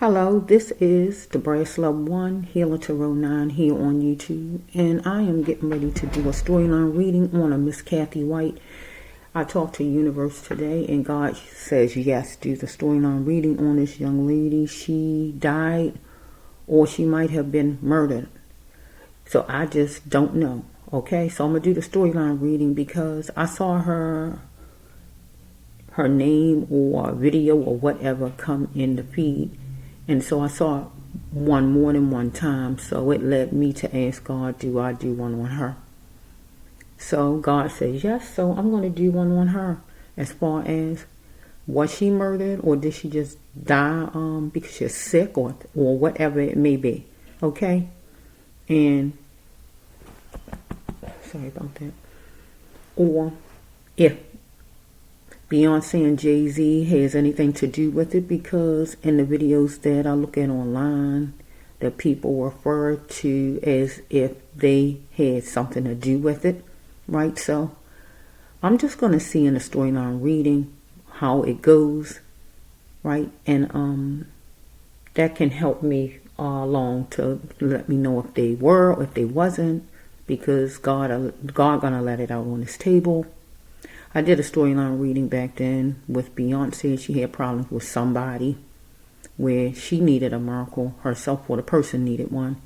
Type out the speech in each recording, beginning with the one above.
Hello, this is the Brass Love 1, Healer Tarot 9 here on YouTube, and I am getting ready to do a storyline reading on a Miss Cathy White. I talked to Universe today, and God says yes, do the storyline reading on this young lady. She died, or she might have been murdered. So I just don't know, okay? So I'm going to do the storyline reading because I saw her name or video or whatever come in the feed. And so I saw one more than one time, so it led me to ask God, do I do one on her? So God says yes, so I'm going to do one on her. As far as, was she murdered or did she just die because she's sick or whatever it may be, okay? And, sorry about that. Or if Beyonce and Jay-Z has anything to do with it, because in the videos that I look at online, that people refer to as if they had something to do with it, right? So I'm just going to see in the storyline reading how it goes, right? And that can help me along to let me know if they were or if they wasn't, because God gonna let it out on this table. I did a storyline reading back then with Beyonce. She had problems with somebody where she needed a miracle herself, or the person needed one.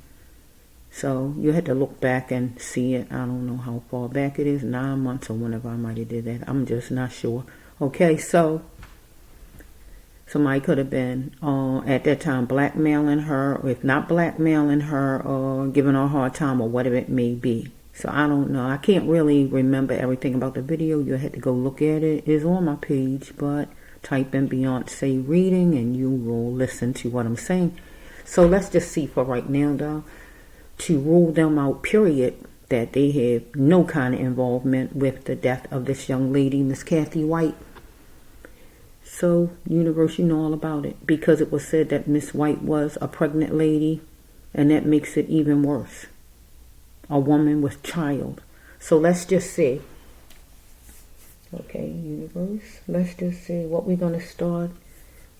So you had to look back and see it. I don't know how far back it is, 9 months or whenever I might have did that. I'm just not sure. Okay, so somebody could have been at that time blackmailing her, or if not blackmailing her, or giving her a hard time, or whatever it may be. So I don't know. I can't really remember everything about the video. You had to go look at it. It's on my page, but type in Beyonce reading and you will listen to what I'm saying. So let's just see for right now, though, to rule them out, period, that they have no kind of involvement with the death of this young lady, Miss Cathy White. So, Universe, you know all about it, because it was said that Miss White was a pregnant lady, and that makes it even worse. A woman with child. So let's just see. Okay, Universe, let's just see what we're going to start,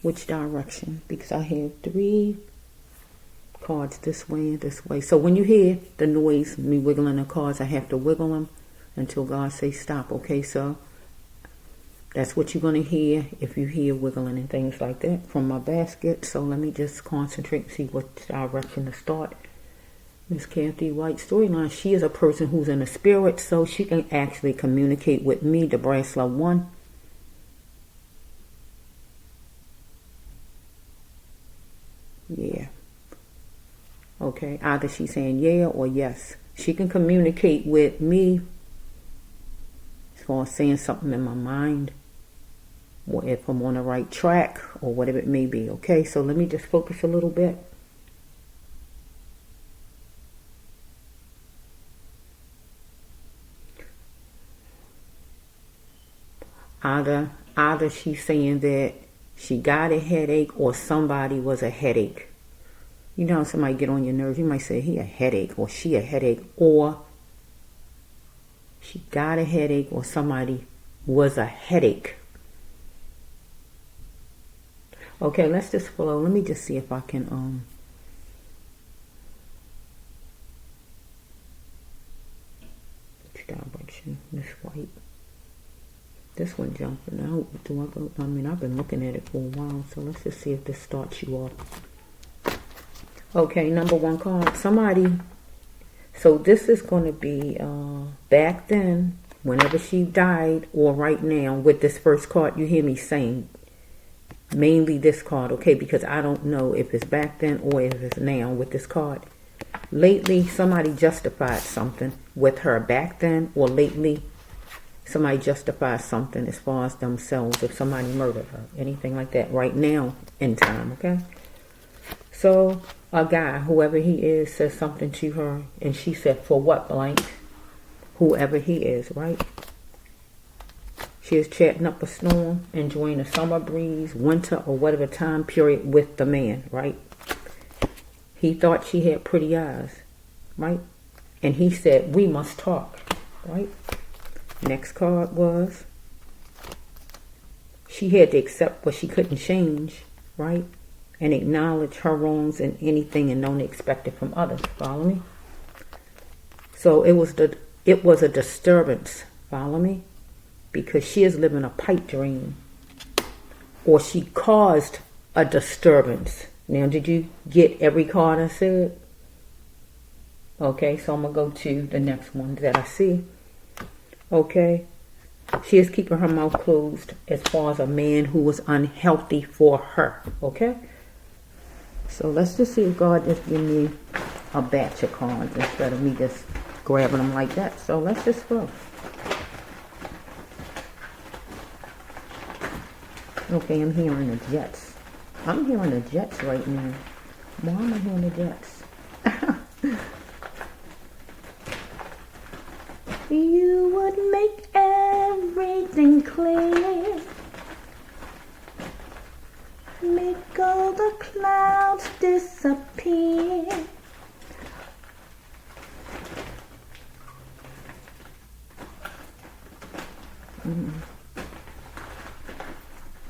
which direction, because I have 3 cards this way and this way. So when you hear the noise, me wiggling the cards, I have to wiggle them until God says stop. Okay, so that's what you're going to hear if you hear wiggling and things like that from my basket. So let me just concentrate and see what direction to start. Miss Cathy White storyline. She is a person who's in the spirit, so she can actually communicate with me, the Brass Love 1. Yeah. Okay, either she's saying yeah or yes. She can communicate with me as far as saying something in my mind, or if I'm on the right track, or whatever it may be. Okay, so let me just focus a little bit. Either she's saying that she got a headache, or somebody was a headache. You know how somebody get on your nerves, you might say he a headache, or she a headache, or she got a headache, or somebody was a headache. Okay, let's just flow. Let me just see if I can which direction, Miss White. This one jumping out. Do I go? I mean, I've been looking at it for a while, so let's just see if this starts you off. Okay, number 1 card. Somebody. So this is going to be back then, whenever she died, or right now with this first card. You hear me saying mainly this card, okay? Because I don't know if it's back then or if it's now with this card. Lately, somebody justified something with her back then, or lately. Somebody justifies something as far as themselves, if somebody murdered her, anything like that, right now in time, okay? So a guy, whoever he is, says something to her, and she said, for what, blank? Whoever he is, right? She is chatting up a storm, enjoying a summer breeze, winter, or whatever time period with the man, right? He thought she had pretty eyes, right? And he said, we must talk, right? Next card was, she had to accept what she couldn't change, right? and acknowledge her wrongs in anything and don't expect it from others. Follow me? So it was a disturbance. Follow me? Because she is living a pipe dream, or she caused a disturbance. Now, did you get every card I said? Okay, so I'm going to go to the next one that I see. Okay. She is keeping her mouth closed as far as a man who was unhealthy for her. Okay. So let's just see if God just give me a batch of cards instead of me just grabbing them like that. So let's just flow. Okay, I'm hearing the jets. I'm hearing the jets right now. Why am I hearing the jets? You would make everything clear. Make all the clouds disappear.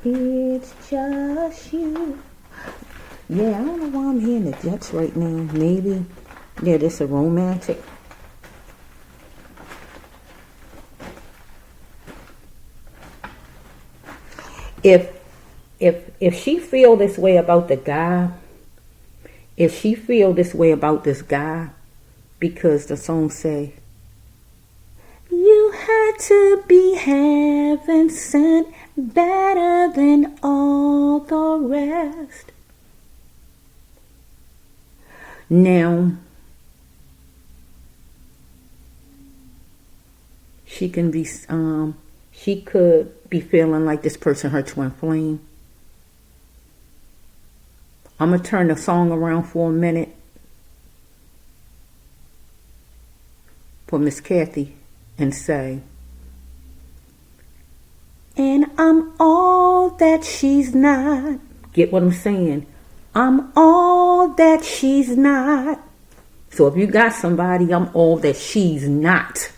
It's just you. Yeah, I don't know why I'm hearing the jets right now. Maybe, yeah, this is a romantic. If she feel this way about the guy, if she feel this way about this guy, because the song say, you had to be heaven sent, better than all the rest. Now, she can be, she could be feeling like this person her twin flame. I'm going to turn the song around for a minute for Miss Cathy and say, and I'm all that she's not. Get what I'm saying? I'm all that she's not. So if you got somebody, I'm all that she's not.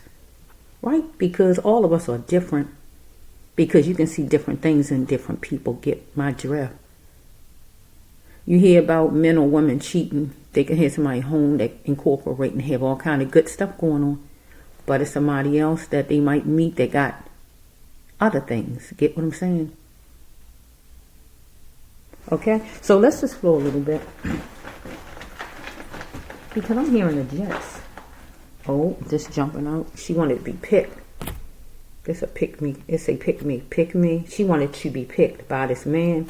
Right? Because all of us are different. Because you can see different things in different people. Get my drift. You hear about men or women cheating. They can have somebody home that incorporate and have all kind of good stuff going on. But it's somebody else that they might meet that got other things. Get what I'm saying? Okay? So let's just flow a little bit. Because I'm hearing the jets. Oh, just jumping out. She wanted to be picked. This a pick me. It's a pick me. Pick me. She wanted to be picked by this man.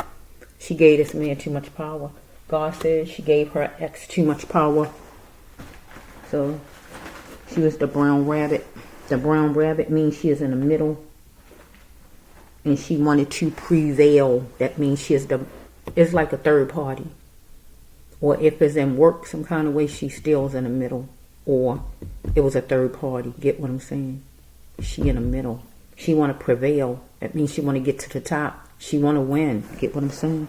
She gave this man too much power. God said she gave her ex too much power. So she was the brown rabbit. The brown rabbit means she is in the middle. And she wanted to prevail. That means she is it's like a third party. Or if it's in work some kind of way, she still is in the middle. Or it was a third party. Get what I'm saying? She in the middle. She want to prevail. That means she want to get to the top. She want to win. Get what I'm saying?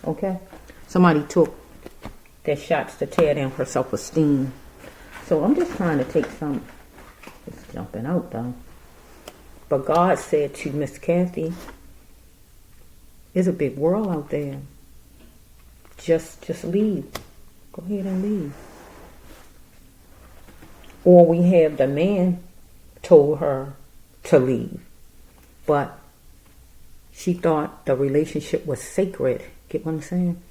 Okay? Somebody took their shots to tear down her self-esteem. So I'm just trying to take some. It's jumping out though. But God said to Miss Cathy, there's a big world out there. Just leave. Go ahead and leave. Or we have the man told her to leave. But she thought the relationship was sacred. Get what I'm saying?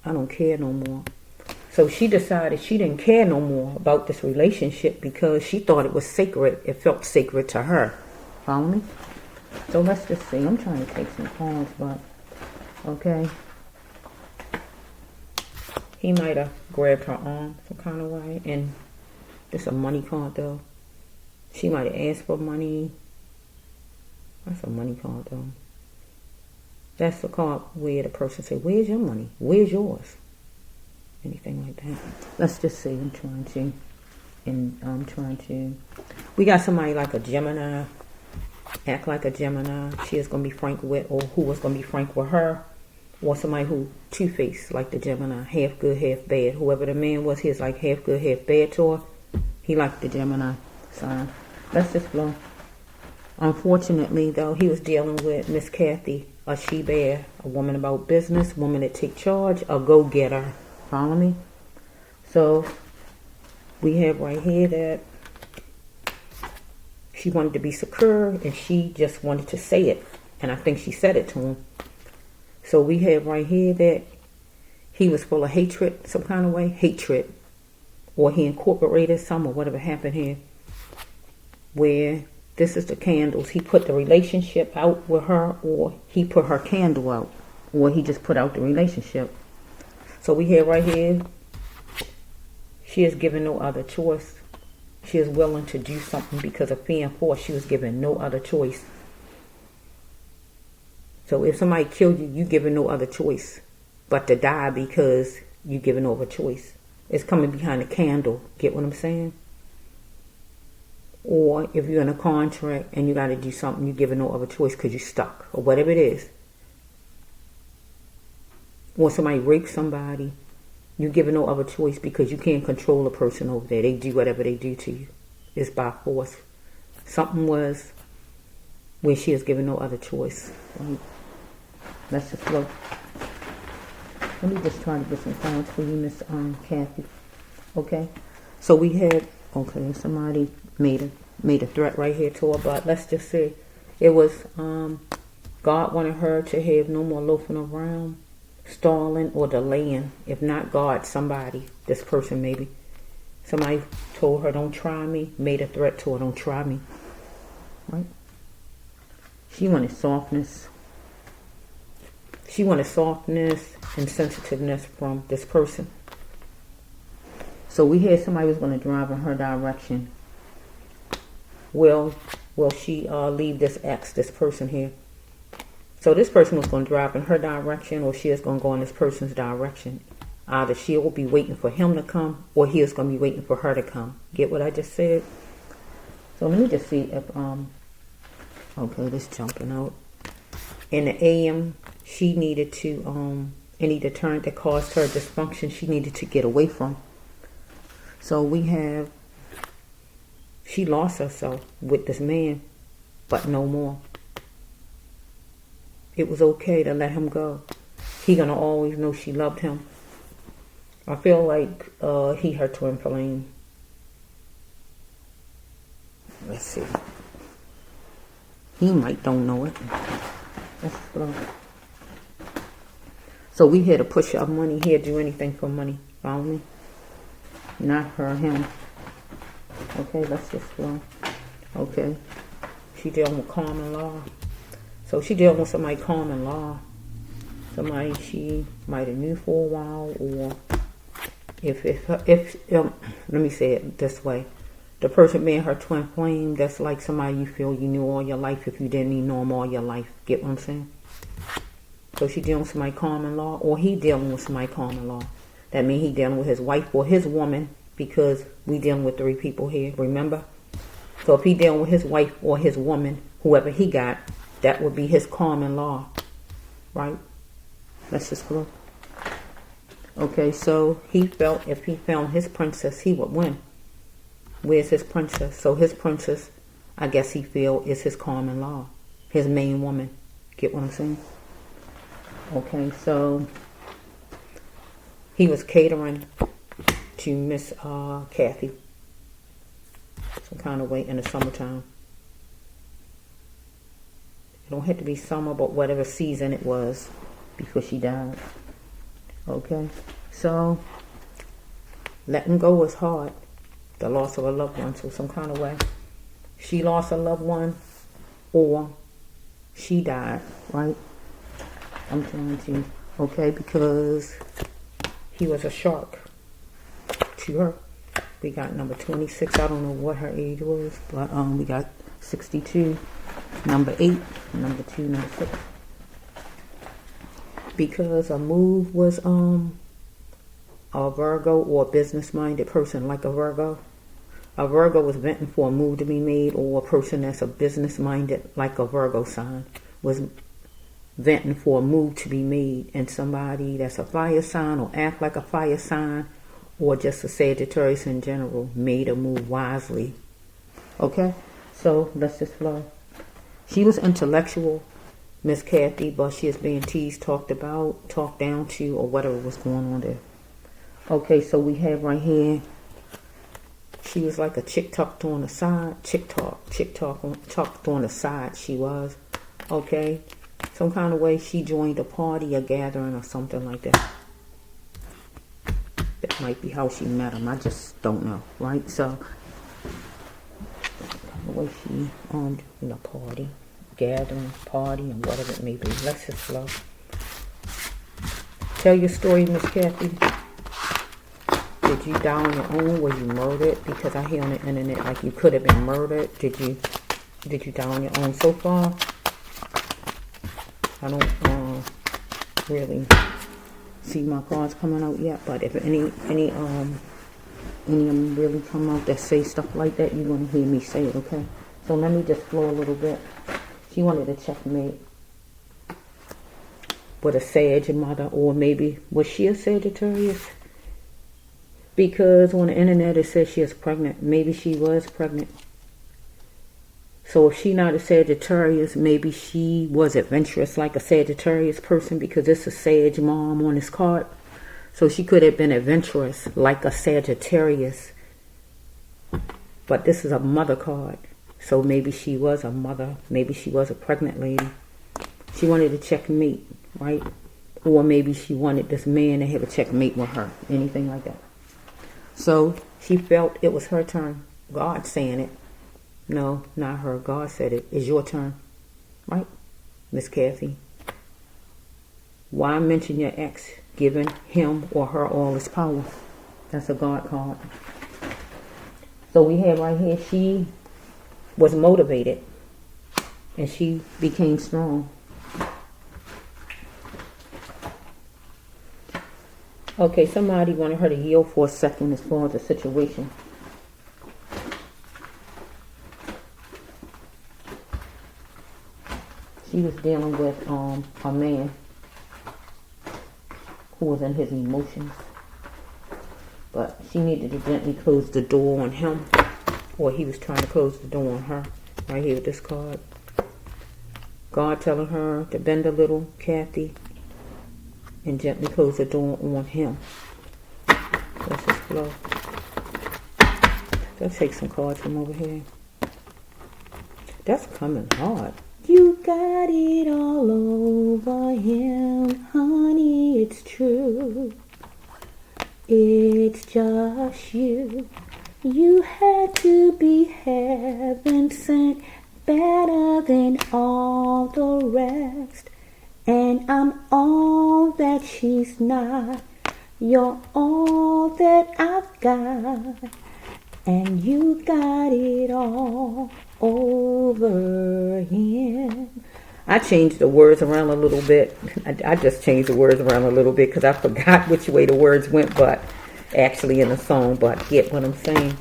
I don't care no more. So she decided she didn't care no more about this relationship because she thought it was sacred. It felt sacred to her. Follow me? So let's just see. I'm trying to take some cards, but okay. He might have grabbed her arm some kind of way. And this is a money card though. She might have asked for money. That's a money card though. That's the card where the person say, where's your money? Where's yours? Anything like that. Let's just say I'm trying to. We got somebody like a Gemini. Act like a Gemini. She is going to be frank with, or who was going to be frank with her. Or somebody who two-faced like the Gemini. Half good, half bad. Whoever the man was, he was like half good, half bad to her. He liked the Gemini sign. Let's just blow. Unfortunately, though, he was dealing with Miss Cathy a she bear, a woman about business, woman that take charge, a go-getter. Follow me? So we have right here that she wanted to be secure and she just wanted to say it. And I think she said it to him. So we have right here that he was full of hatred, some kind of way. Hatred. Or he incorporated some or whatever happened here. Where this is the candles. He put the relationship out with her, or he put her candle out. Or he just put out the relationship. So we have right here, she is given no other choice. She is willing to do something because of fear and force. She was given no other choice. So if somebody killed you, you given no other choice but to die because you given no other choice. It's coming behind a candle. Get what I'm saying? Or if you're in a contract and you got to do something, you given no other choice because you're stuck or whatever it is. Or somebody rapes somebody, you given no other choice because you can't control a person over there. They do whatever they do to you. It's by force. Something was where she is given no other choice. Let's just look. Let me just try to get some cards for you, Miss Cathy. Okay. So we had, okay, somebody made a threat right here to her, but let's just say it was God wanted her to have no more loafing around, stalling or delaying. If not God, somebody, this person maybe. Somebody told her, don't try me, made a threat to her, don't try me. Right? She wanted softness. She wanted softness and sensitiveness from this person. So we had somebody was going to drive in her direction. Will she leave this ex, this person here? So this person was going to drive in her direction, or she is going to go in this person's direction. Either she will be waiting for him to come, or he is going to be waiting for her to come. Get what I just said? So let me just see if, okay, this jumping out. In the AM, she needed to, any deterrent that caused her dysfunction, she needed to get away from. So we have, she lost herself with this man, but no more. It was okay to let him go. He gonna always know she loved him. I feel like he her twin flame. Let's see. He might don't know it. Let's go. So we here to push up money. Here, do anything for money. Follow me? Not her, him. Okay, let's just go. Okay. She dealing with common law. So she dealing with somebody common law. Somebody she might have knew for a while, or if let me say it this way. The person being her twin flame, that's like somebody you feel you knew all your life if you didn't even know them all your life. Get what I'm saying? So she dealing with somebody common law, or he dealing with somebody common law. That means he dealing with his wife or his woman, because we dealing with 3 people here, remember? So if he dealing with his wife or his woman, whoever he got, that would be his common law, right? Let's just look. Okay, so he felt if he found his princess, he would win. Where's his princess? So his princess, I guess he feel, is his common law, his main woman. Get what I'm saying? Okay, so he was catering to Miss Cathy some kind of way in the summertime. It don't have to be summer, but whatever season it was before she died. Okay, so letting go was hard. The loss of a loved one, so some kind of way. She lost a loved one, or she died, right? I'm trying to, okay, because he was a shark to her. We got number 26. I don't know what her age was, but we got 62, number 8, number 2, number 6. Because a move was a Virgo or a business-minded person like a Virgo. A Virgo was venting for a move to be made, or a person that's a business-minded like a Virgo sign was venting for a move to be made, and somebody that's a fire sign or act like a fire sign, or just a Sagittarius in general, made a move wisely. Okay, so let's just flow. She was intellectual, Miss Cathy, but she is being teased, talked about, talked down to, or whatever was going on there. Okay, so we have right here, she was like a chick tucked on the side. Tucked on the side she was. Okay, some kind of way she joined a party, a gathering, or something like that. That might be how she met him. I just don't know, right? So, the way she in a party, gathering, party, and whatever it may be. Let's just flow. Tell your story, Miss Cathy. Did you die on your own? Were you murdered? Because I hear on the internet like you could have been murdered. Did you die on your own so far? I don't really see my cards coming out yet, but if any of them really come out that say stuff like that, you're gonna hear me say it, okay? So let me just flow a little bit. She wanted to checkmate with a Sag mother, or maybe was she a Sagittarius? Because on the internet it says she is pregnant. Maybe she was pregnant. So if she not a Sagittarius, maybe she was adventurous like a Sagittarius person, because it's a Sag mom on this card. So she could have been adventurous like a Sagittarius. But this is a mother card. So maybe she was a mother. Maybe she was a pregnant lady. She wanted to checkmate, right? Or maybe she wanted this man to have a checkmate with her. Anything like that. So she felt it was her turn. God saying it. No, not her. God said it. It's your turn. Right? Miss Cathy. Why mention your ex giving him or her all his power? That's a God card. So we have right here, she was motivated and she became strong. Okay, somebody wanted her to yield for a second as far as the situation. She was dealing with a man who was in his emotions. But she needed to gently close the door on him, or he was trying to close the door on her. Right here with this card. God telling her to bend a little, Cathy, and gently close the door on him. Let's just flow. Let's take some cards from over here. That's coming hard. You got it all over him, honey, it's true. It's just you. You had to be heaven sent, better than all the rest. And I'm all that she's not. You're all that I've got. And you got it all over him. I changed the words around a little bit. I just changed the words around a little bit because I forgot which way the words went, but actually in the song, but get what I'm saying.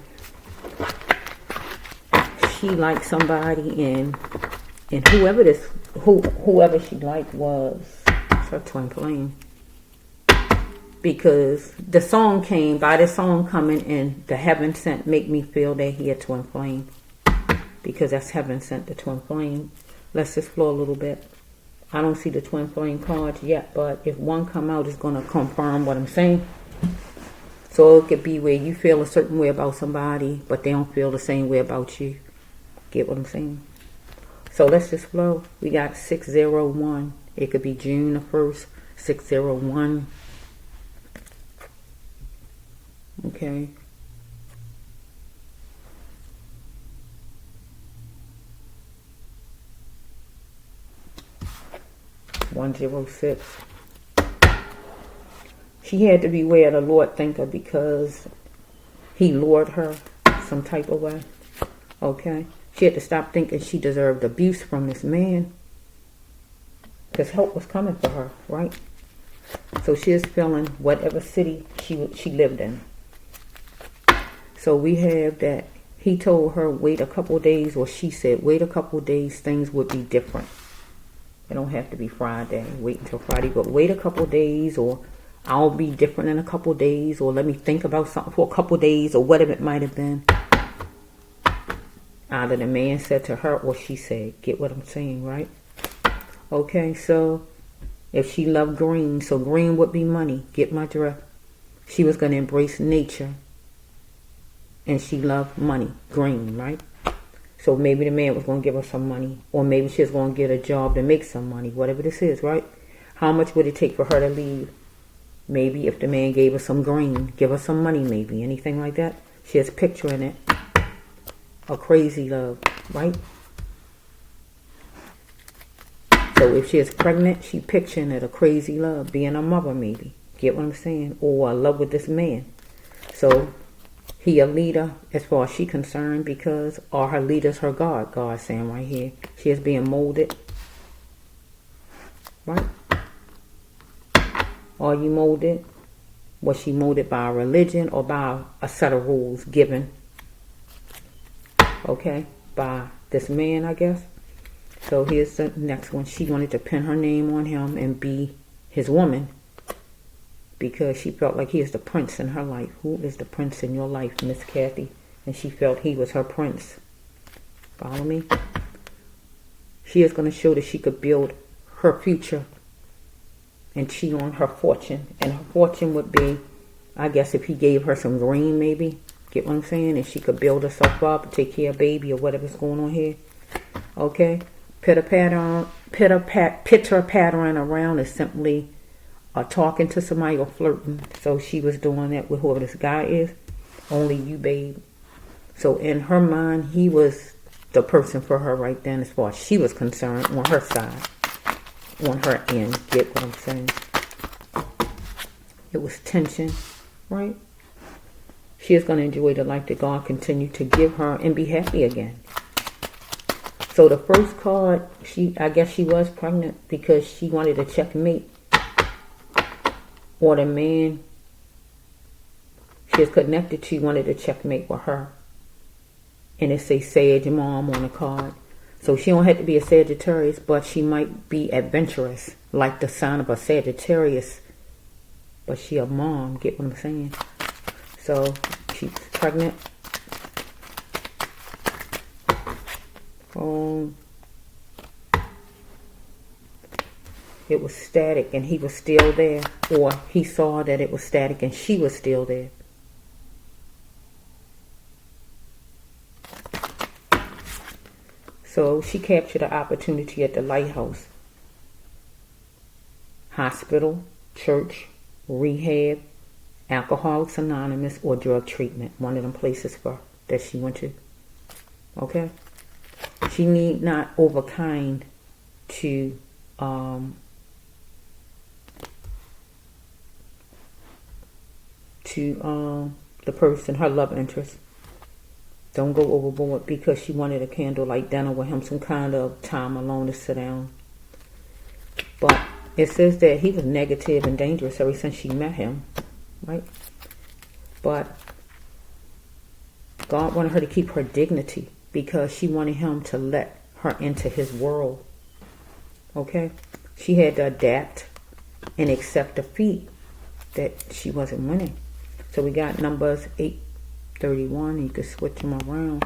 She liked somebody, and whoever she liked was her twin flame. Because the song came, by the song coming in, the heaven sent make me feel that he a twin flame. Because that's heaven sent, the twin flame. Let's just flow a little bit. I don't see the twin flame cards yet, but if one come out, it's going to confirm what I'm saying. So it could be where you feel a certain way about somebody, but they don't feel the same way about you. Get what I'm saying? So let's just flow. We got 601. It could be June the 1st, 601. Okay. $106. She had to beware the Lord thinker because he lured her some type of way. Okay. She had to stop thinking she deserved abuse from this man, because help was coming for her, right? So she is feeling whatever city she lived in. So we have that he told her wait a couple days, or she said wait a couple days, things would be different. It don't have to be Friday. Wait until Friday, but wait a couple days, or I'll be different in a couple days, or let me think about something for a couple days, or whatever it might have been. Either the man said to her or she said. Get what I'm saying, right? Okay, so if she loved green, so green would be money. Get my drift. She was going to embrace nature. And she loved money. Green, right? So maybe the man was going to give her some money. Or maybe she was going to get a job to make some money. Whatever this is, right? How much would it take for her to leave? Maybe if the man gave her some green. Give her some money maybe. Anything like that. She has picturing it. A crazy love, right? So if she is pregnant, she picturing it a crazy love. Being a mother maybe. Get what I'm saying? Or love with this man. So he a leader as far as she concerned, because all her leaders her God. God saying right here. She is being molded. Right? Are you molded? Was she molded by a religion or by a set of rules given? Okay? By this man, I guess. So here's the next one. She wanted to pin her name on him and be his woman because she felt like he is the prince in her life. Who is the prince in your life, Miss Cathy? And she felt he was her prince. Follow me? She is going to show that she could build her future and cheat on her fortune. And her fortune would be, I guess, if he gave her some green maybe. Get what I'm saying? And she could build herself up, take care of baby or whatever's going on here. Okay? Pitter pattering around is simply talking to somebody or flirting. So she was doing that with whoever this guy is. Only you, babe. So in her mind, he was the person for her right then as far as she was concerned on her side. On her end. Get what I'm saying? It was tension, right? She is going to enjoy the life that God continued to give her and be happy again. So the first card, I guess she was pregnant because she wanted a checkmate. Or the man she is connected to wanted a checkmate with her. And it says Sag Mom on the card. So she don't have to be a Sagittarius, but she might be adventurous, like the sign of a Sagittarius. But she a mom, get what I'm saying? So she's pregnant. It was static and he was still there. Or he saw that it was static and she was still there. So she captured an opportunity at the lighthouse, hospital, church, rehab, Alcoholics Anonymous, or drug treatment. One of them places that she went to. Okay? She need not overkind to the person, her love interest. Don't go overboard because she wanted a candlelight dinner with him, some kind of time alone to sit down. But it says that he was negative and dangerous ever since she met him, right? But God wanted her to keep her dignity because she wanted him to let her into his world. Okay? She had to adapt and accept defeat that she wasn't winning. So we got numbers 831. You can switch them around.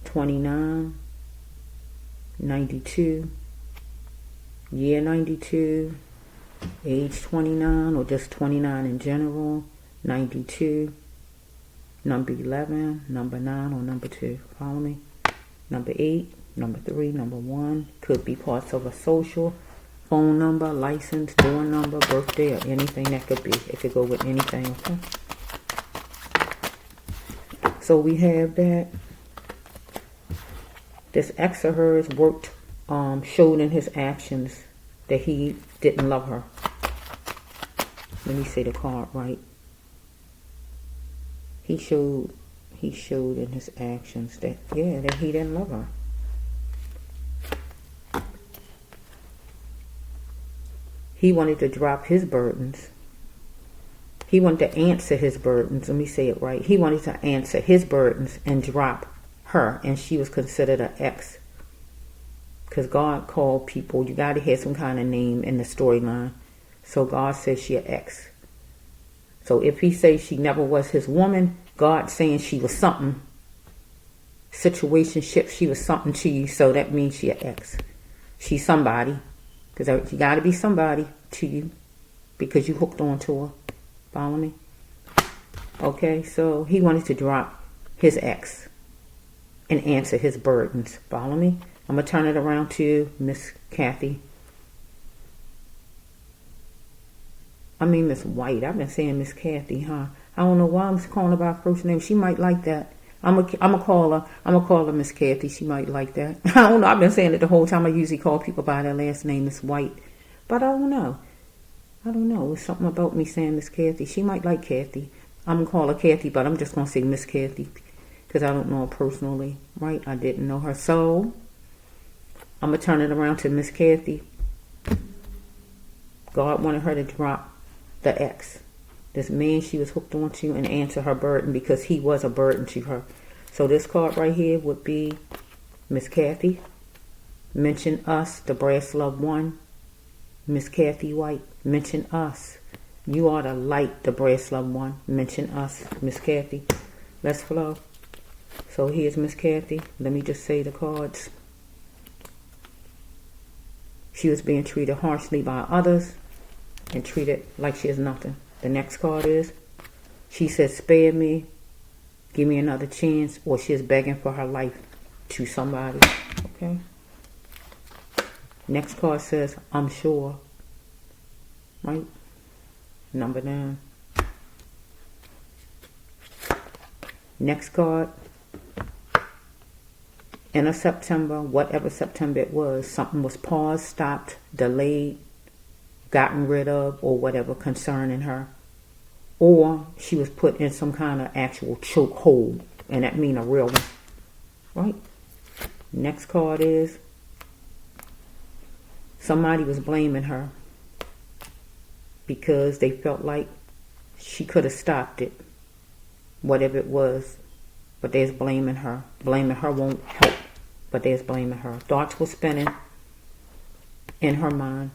29, 92, year 92, age 29, or just 29 in general, 92, number 11, number 9, or number 2. Follow me? Number 8, number 3, number 1. Could be parts of a social. Phone number, license, door number, birthday, or anything that could be. It could go with anything, okay? So we have that. This ex of hers worked, showed in his actions that he didn't love her. Let me say the card right. He showed in his actions that he didn't love her. He wanted to drop his burdens. He wanted to answer his burdens. Let me say it right. He wanted to answer his burdens and drop her. And she was considered an ex. Because God called people. You got to have some kind of name in the storyline. So God says she an ex. So if he says she never was his woman, God saying she was something. Situationship, she was something to you. So that means she an ex. She's somebody. Because you got to be somebody to you. Because you hooked on to her. Follow me? Okay, so he wanted to drop his ex and answer his burdens. Follow me? I'm going to turn it around to Miss Cathy. I mean Miss White. I've been saying Miss Cathy, huh? I don't know why I'm calling her by her first name. She might like that. I'm gonna call her Miss Cathy. She might like that. I don't know. I've been saying it the whole time. I usually call people by their last name, Miss White. But I don't know. It's something about me saying Miss Cathy. She might like Cathy. I'm going to call her Cathy, but I'm just going to say Miss Cathy. Because I don't know her personally. Right? I didn't know her. So, I'm going to turn it around to Miss Cathy. God wanted her to drop the ex. This man she was hooked onto and answer her burden because he was a burden to her. So this card right here would be Miss Cathy. Mention us, the brass loved one. Miss Cathy White. Mention us. You are the light, the brass loved one. Mention us, Miss Cathy. Let's flow. So here's Miss Cathy. Let me just say the cards. She was being treated harshly by others and treated like she is nothing. The next card is, she said, spare me, give me another chance, or she is begging for her life to somebody. Okay. Next card says, I'm sure. Right? Number 9. Next card. In a September, whatever September it was, something was paused, stopped, delayed, gotten rid of, or whatever concerning her. Or she was put in some kind of actual choke hold. And that means a real one. Right? Next card is, somebody was blaming her because they felt like she could have stopped it, whatever it was, but they's blaming her. Blaming her won't help, but they's blaming her. Thoughts were spinning in her mind,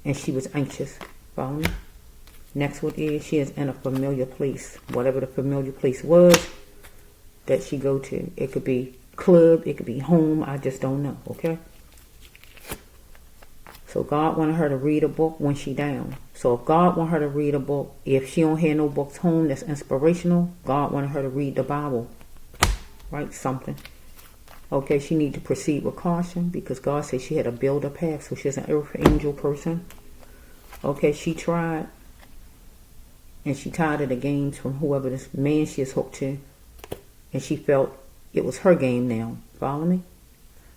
and she was anxious. Follow me? Next one is, she is in a familiar place, whatever the familiar place was that she go to. It could be club, it could be home, I just don't know, okay? So God wanted her to read a book when she down. So if God wanted her to read a book, if she don't have no books home that's inspirational, God wanted her to read the Bible. Right? Something. Okay, she need to proceed with caution because God said she had to build a path. So she's an earth angel person. Okay, she tried. And she tired of the games from whoever this man she is hooked to. And she felt it was her game now. Follow me?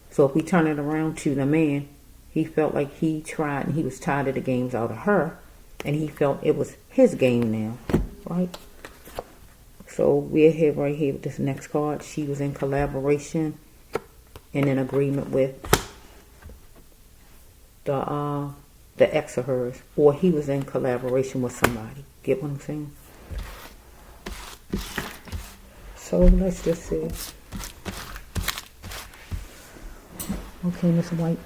So if we turn it around to the man, he felt like he tried and he was tired of the games out of her. And he felt it was his game now. Right? So we're here right here with this next card. She was in collaboration and in agreement with the ex of hers. Or he was in collaboration with somebody. Get what I'm saying? So let's just see. Okay, Miss White.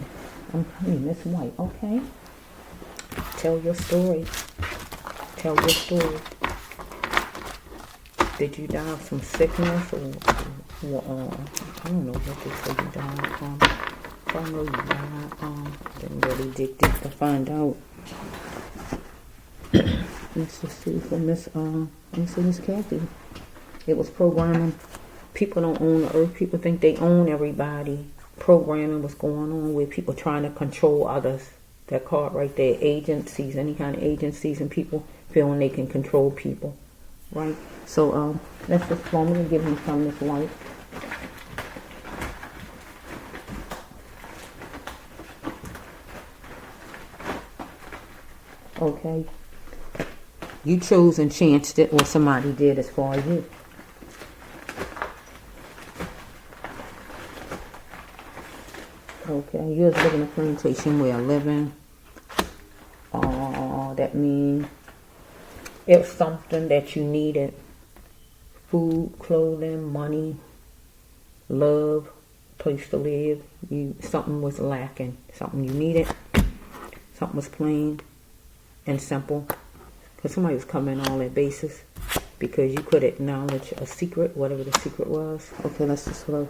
Miss White, okay. Tell your story. Tell your story. Did you die of some sickness or I don't know what they say you died from. If I know you died, didn't really dig deep to find out. Let's just see for Miss Cathy. It was programming. People don't own the earth. People think they own everybody. Programming was going on with people trying to control others. That card right there, agencies, any kind of agencies, and people feeling they can control people. Right? So, let's just go. I'm going to give him some Miss White. Okay. You chose and chanced it, or somebody did as far as you. Okay, you was living in a plantation where living. That means it's something that you needed. Food, clothing, money, love, place to live. Something was lacking. Something you needed. Something was plain and simple. Because somebody was covering all that basis. Because you could acknowledge a secret, whatever the secret was. Okay, let's just flow.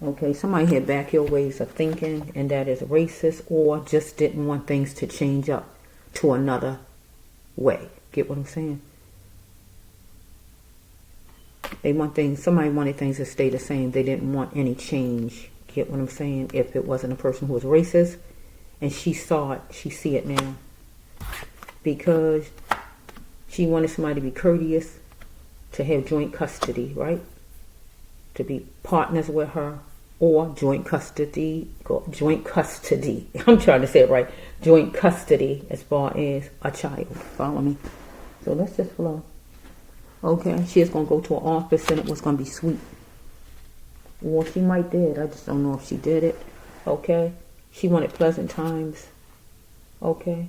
Okay, somebody had backyard ways of thinking, and that is racist, or just didn't want things to change up to another way. Get what I'm saying? They want things, somebody wanted things to stay the same. They didn't want any change. Get what I'm saying? If it wasn't a person who was racist, and she saw it, she see it now. Because she wanted somebody to be courteous, to have joint custody, right? To be partners with her, or joint custody. I'm trying to say it right. Joint custody as far as a child. Follow me? So let's just flow. Okay, she is going to go to an office and it was going to be sweet. Or she might did. I just don't know if she did it. Okay, she wanted pleasant times. Okay.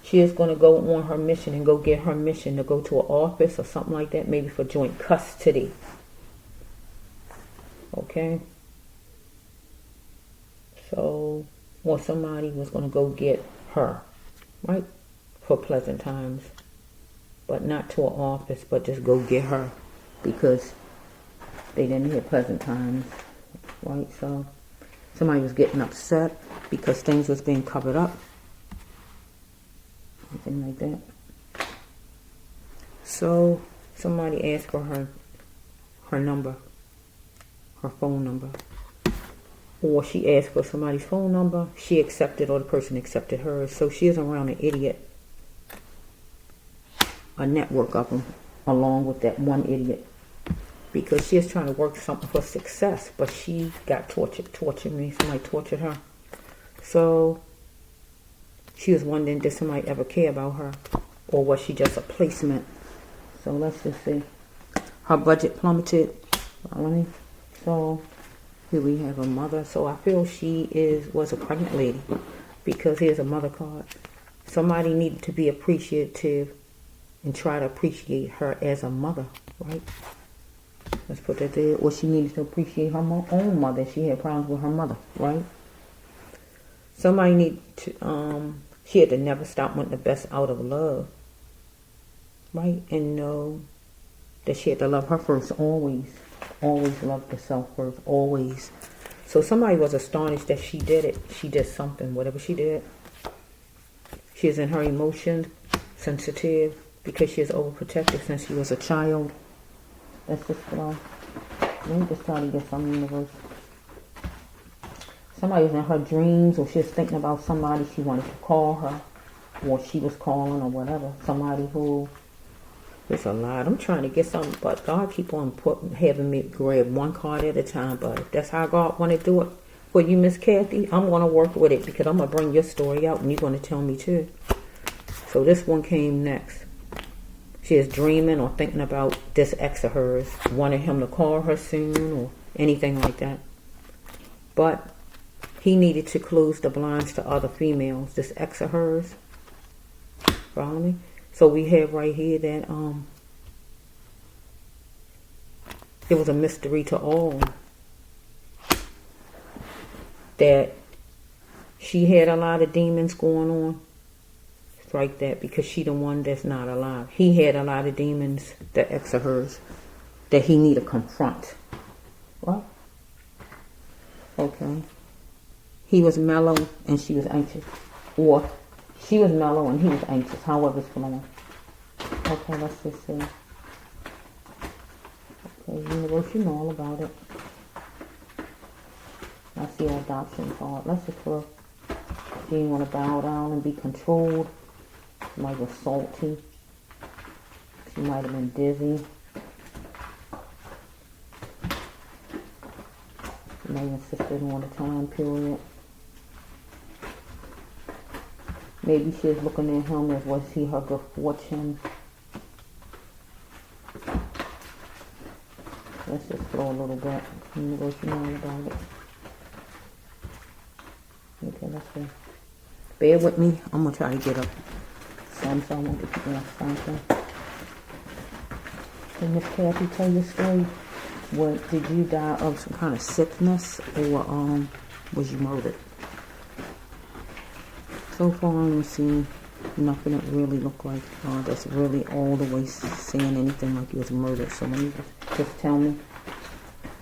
She is going to go on her mission and go get her mission to go to an office or something like that, maybe for joint custody. Okay. So, or somebody was going to go get her, right, for pleasant times. But not to an office, but just go get her because they didn't have pleasant times, right? So, somebody was getting upset because things was being covered up. Something like that. So somebody asked for her number, her phone number. Or she asked for somebody's phone number. She accepted, or the person accepted hers. So she is around an idiot. A network of them, along with that one idiot. Because she is trying to work something for success. But she got tortured. Somebody tortured her. So she was wondering, did somebody ever care about her? Or was she just a placement? So let's just see. Her budget plummeted. So here we have a mother. So I feel she was a pregnant lady. Because here's a mother card. Somebody needed to be appreciative and try to appreciate her as a mother. Right? Let's put that there. Or she needed to appreciate her own mother. She had problems with her mother. Right? Somebody needed to... she had to never stop wanting the best out of love. Right? And know that she had to love her first, always. Always love herself first, always. So somebody was astonished that she did it. She did something, whatever she did. She is in her emotions, sensitive, because she is overprotective since she was a child. That's just flow. Let me just try to get some universe. Somebody was in her dreams, or she was thinking about somebody she wanted to call her, or she was calling, or whatever. Somebody who, it's a lot. I'm trying to get something, but God keep on having me grab one card at a time. But if that's how God want to do it for you, Miss Cathy, I'm going to work with it, because I'm going to bring your story out, and you're going to tell me too. So this one came next. She is dreaming or thinking about this ex of hers, wanting him to call her soon, or anything like that. But he needed to close the blinds to other females. This ex of hers. Follow me? So we have right here that it was a mystery to all that she had a lot of demons going on. It's like that, because she the one that's not alive. He had a lot of demons, the ex of hers, that he need to confront. What? Okay. He was mellow and she was anxious. Or she was mellow and he was anxious. However it's flowing. Okay, let's just see. Okay, universe, you know all about it. I see an adoption card. Let's just look. She didn't want to bow down and be controlled. She might have been salty. She might have been dizzy. She might have insisted on the time period. Maybe she was looking at him as, was he her good fortune? Let's just flow a little bit. Universe, you know all about it. Okay, let's see. Bear with me. I'm going to try to get up some, so I won't get people off something. Can Miss Cathy tell your story? What, did you die of some kind of sickness, or was you murdered? So far, I don't see nothing that really looked like that's really all the way saying anything like you was murdered. So let me just tell me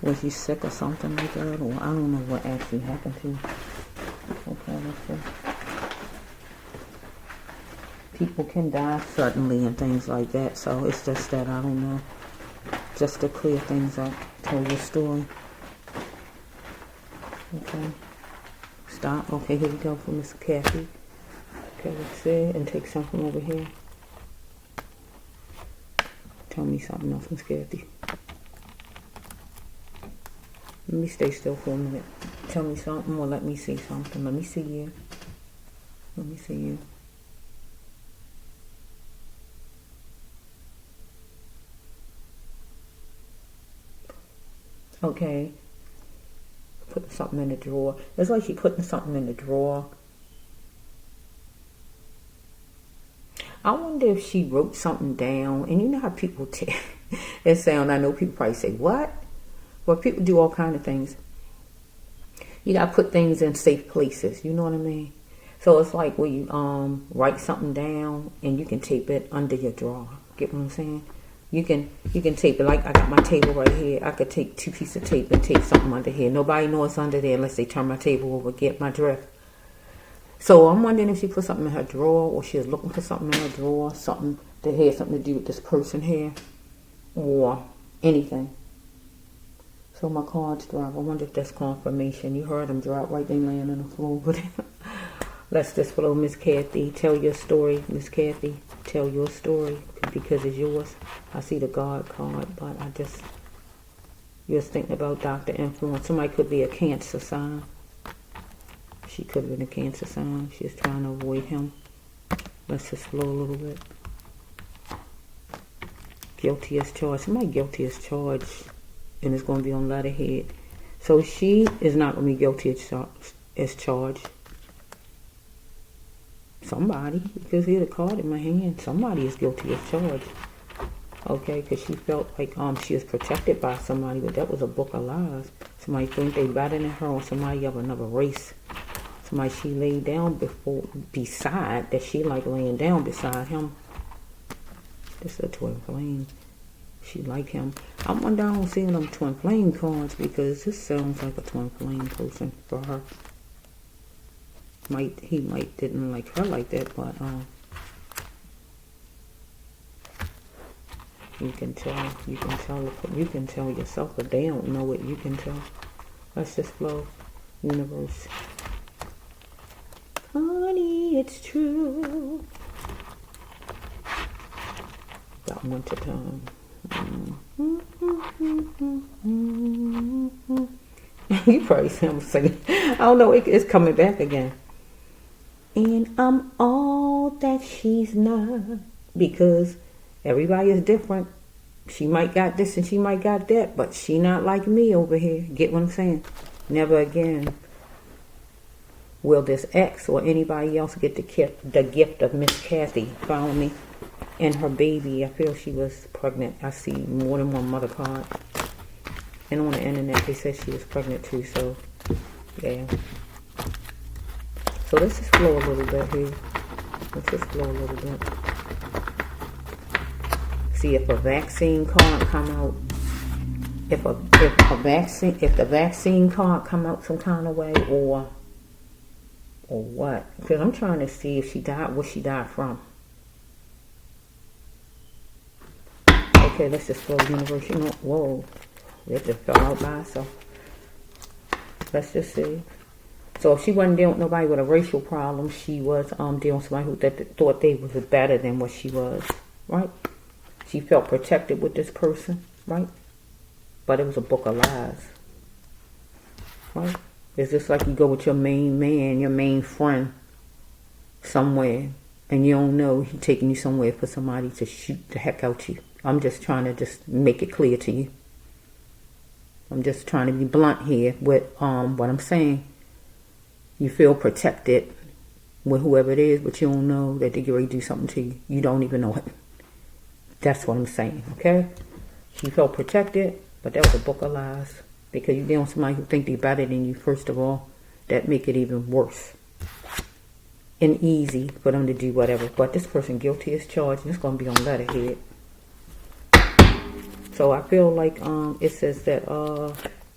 Was she sick or something like that? Or I don't know what actually happened to her. Okay, let's see. People can die suddenly and things like that. So it's just that I don't know. Just to clear things up. Tell your story. Okay. Stop. Okay, here we go for Miss Cathy. Okay, let's see. And take something over here. Tell me something else, Miss Cathy. Let me stay still for a minute. Tell me something or let me see something. Let me see you. Let me see you. Okay. Putting something in the drawer. It's like she's putting something in the drawer. I wonder if she wrote something down. And you know how people it sounds, I know people probably say, what? Well, people do all kinds of things. You got to put things in safe places. You know what I mean? So it's like where you write something down and you can tape it under your drawer. Get what I'm saying? You can tape it. Like I got my table right here. I could take 2 pieces of tape and tape something under here. Nobody knows it's under there unless they turn my table over. Get my drift. So I'm wondering if she put something in her drawer or she was looking for something in her drawer. Something that had something to do with this person here. Or anything. So my cards drop. I wonder if that's confirmation. You heard them drop right there laying on the floor. But let's just follow Miss Cathy. Tell your story, Miss Cathy. Tell your story because it's yours. I see the God card, but I just thinking about Dr. Influence. Somebody could be a Cancer sign. She could have been a Cancer sign. She's trying to avoid him. Let's just flow a little bit. Guilty as charged. Somebody guilty as charged. And it's going to be on letterhead. So she is not going to be guilty as charged. Somebody, because here's a card in my hand. Somebody is guilty as charged. Okay, because she felt like she was protected by somebody, but that was a book of lies. Somebody think they better than her, or somebody of another race. Somebody she laid down beside, that she like laying down beside him. This is a twin flame. She like him. I wonder, I don't see them twin flame cards because this sounds like a twin flame person for her. He might didn't like her like that, but you can tell yourself, but they don't know it. You can tell. Let's just flow, universe. Honey, it's true. Got one to time. You probably see him singing. I don't know, it's coming back again. And I'm all that she's not. Because everybody is different. She might got this and she might got that, but she not like me over here. Get what I'm saying? Never again will this ex or anybody else get the gift of Miss Cathy. Follow me? And her baby, I feel she was pregnant. I see more than one mother card. And on the internet, they said she was pregnant too, so, yeah. So let's just flow a little bit here. Let's just flow a little bit. See if a vaccine card come out. If the vaccine card come out some kind of way, or what? Because I'm trying to see if she died, what she died from. Okay, let's just go universe. You know, whoa, it just fell out by itself. Let's just see. So if she wasn't dealing with nobody with a racial problem, she was dealing with somebody who thought they was better than what she was, right? She felt protected with this person, right? But it was a book of lies, right? It's just like you go with your main man, your main friend, somewhere, and you don't know he's taking you somewhere for somebody to shoot the heck out you. I'm just trying to just make it clear to you. I'm just trying to be blunt here with what I'm saying. You feel protected with whoever it is, but you don't know that they get ready to do something to you. You don't even know it. That's what I'm saying, okay? She felt protected, but that was a book of lies. Because you're dealing with somebody who think they're better than you, first of all. That make it even worse. And easy for them to do whatever. But this person guilty as charged, and it's going to be on letterhead. So I feel like it says that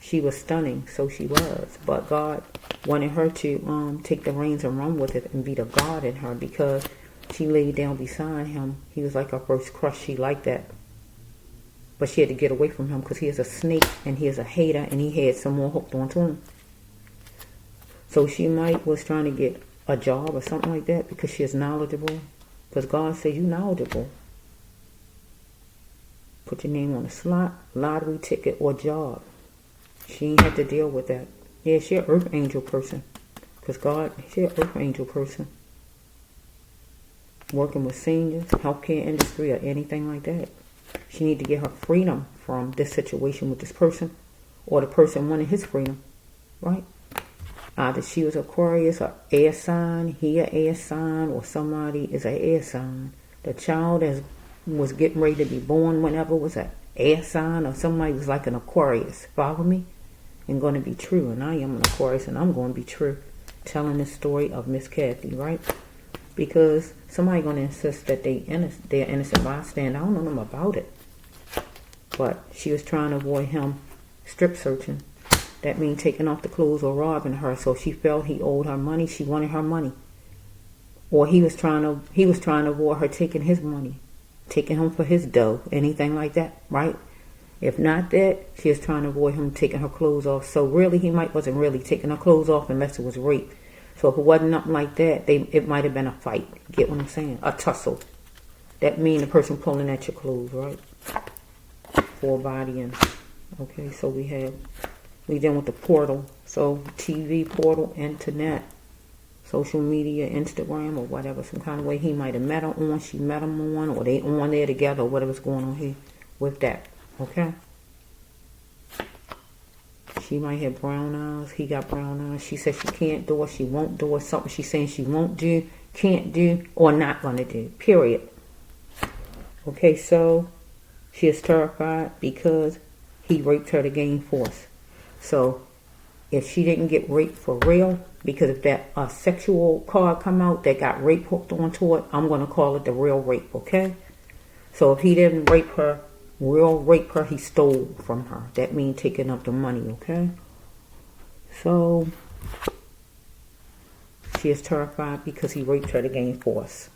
she was stunning, so she was. But God wanted her to take the reins and run with it and be the God in her, because she laid down beside him. He was like her first crush. She liked that. But she had to get away from him because he is a snake and he is a hater, and he had some more hooked onto him. So she might was trying to get a job or something like that because she is knowledgeable. Because God says, you knowledgeable. Put your name on a slot, lottery ticket, or job. She ain't had to deal with that. Yeah, she an earth angel person. Because God, she an earth angel person. Working with seniors, healthcare industry, or anything like that. She need to get her freedom from this situation with this person, or the person wanted his freedom, right? Either she was Aquarius, or air sign, he an air sign, or somebody is an air sign. The child that was getting ready to be born whenever was an air sign, or somebody was like an Aquarius. Follow me? And going to be true. And I am an Aquarius, and I'm going to be true. Telling the story of Miss Cathy, right? Because somebody going to insist that they're innocent bystander. I don't know nothing about it. But she was trying to avoid him strip searching. That means taking off the clothes or robbing her. So she felt he owed her money. She wanted her money. Or he was trying to avoid her taking his money, taking him for his dough, anything like that, right? If not that, she was trying to avoid him taking her clothes off. So really, he wasn't really taking her clothes off unless it was rape. So if it wasn't nothing like that, it might have been a fight. Get what I'm saying? A tussle. That means the person pulling at your clothes, right? Full body and okay. So we dealing with the portal. So TV, portal, internet, social media, Instagram, or whatever, some kind of way he might have met her on. She met him on, or they on there together, or whatever's going on here with that. Okay. She might have brown eyes. He got brown eyes. She said she can't do it. She won't do it. Something she's saying she won't do, can't do, or not going to do. Period. Okay, so she is terrified because he raped her to gain force. So if she didn't get raped for real, because if that sexual card come out that got rape hooked onto it, I'm going to call it the real rape, okay? So if he didn't rape her, he stole from her. That means taking up the money, okay? So she is terrified because he raped her to gain force.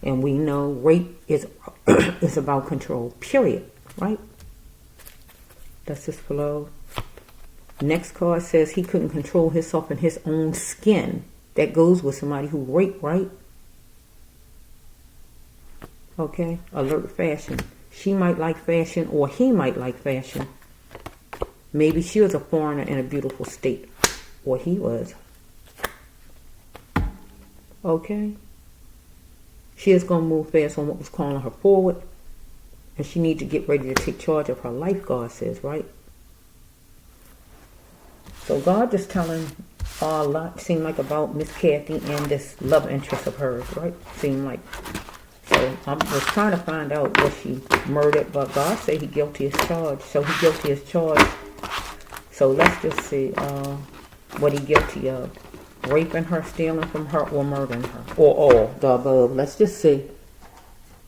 And we know rape is is about control, period, right? That's just flow. Next card says he couldn't control himself in his own skin. That goes with somebody who raped, right? Okay, alert fashion. She might like fashion, or he might like fashion. Maybe she was a foreigner in a beautiful state, or he was. Okay. She is going to move fast on what was calling her forward, and she needs to get ready to take charge of her life, God says, right? So God just telling a lot, seemed like, about Miss Cathy and this love interest of hers, right? Seemed like. So I was trying to find out what she murdered, but God said he guilty as charged. So he guilty as charged. So let's just see what he guilty of. Raping her, stealing from her, or murdering her. Or all the above. Let's just see.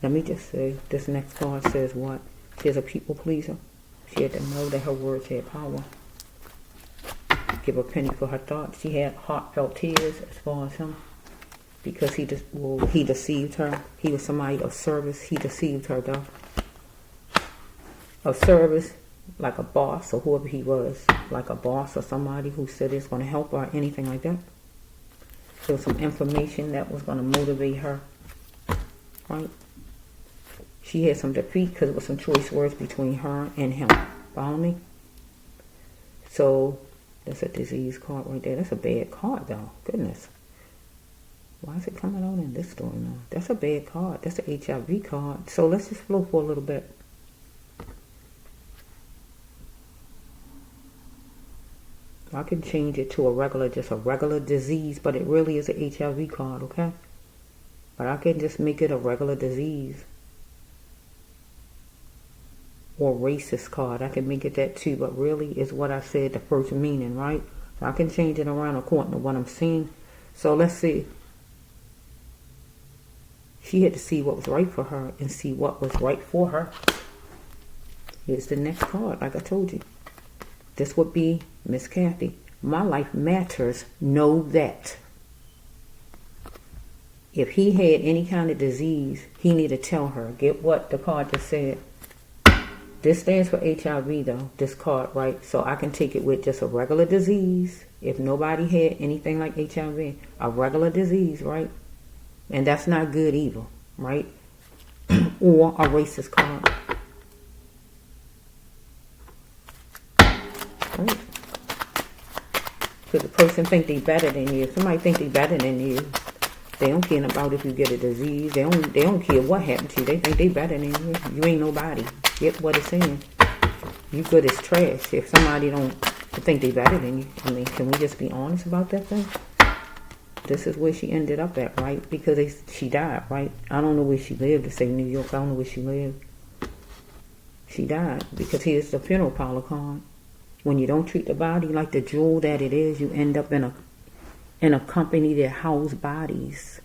Let me just see. This next card says what? She's a people pleaser. She had to know that her words had power. Give a penny for her thoughts. She had heartfelt tears as far as him. Because he deceived her. He was somebody of service. He deceived her, though. Of service, like a boss, or whoever he was. Like a boss or somebody who said it's going to help her or anything like that. There was some information that was going to motivate her. Right? She had some defeat because it was some choice words between her and him. Follow me? So, that's a disease card right there. That's a bad card, though. Goodness. Why is it coming out in this story now? That's a bad card. That's an HIV card. So let's just flow for a little bit. I can change it to just a regular disease, but it really is an HIV card, okay? But I can just make it a regular disease. Or racist card. I can make it that too, but really is what I said, the first meaning, right? So I can change it around according to what I'm seeing. So let's see. She had to see what was right for her and see what was right for her. Here's the next card, like I told you. This would be Miss Cathy. My life matters. Know that. If he had any kind of disease, he need to tell her. Get what the card just said. This stands for HIV though, this card, right? So I can take it with just a regular disease. If nobody had anything like HIV, a regular disease, right? And that's not good either, right? Or a racist card. Right? Because the person think they better than you. If somebody think they better than you, they don't care about if you get a disease. They don't care what happened to you. They think they better than you. You ain't nobody. Get what it's saying. You good as trash. If somebody don't think they better than you. I mean, can we just be honest about that thing? This is where she ended up at, right? Because she died, right? I don't know where she lived. To say New York, I don't know where she lived. She died because here's the funeral parlor card. When you don't treat the body like the jewel that it is, you end up in a company that house bodies.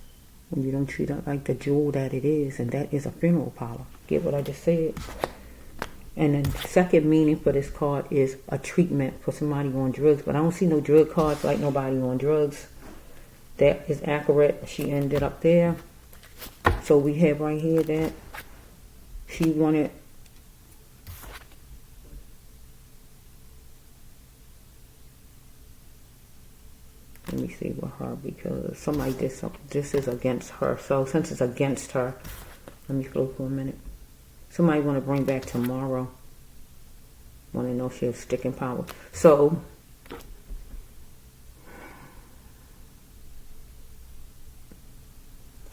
When you don't treat it like the jewel that it is, and that is a funeral parlor. Get what I just said? And the second meaning for this card is a treatment for somebody on drugs. But I don't see no drug cards like nobody on drugs. That is accurate. She ended up there. So we have right here that she wanted... Let me see with her, because somebody did something. This is against her. So since it's against her, let me float for a minute. Somebody want to bring back tomorrow. Want to know if she has sticking power. So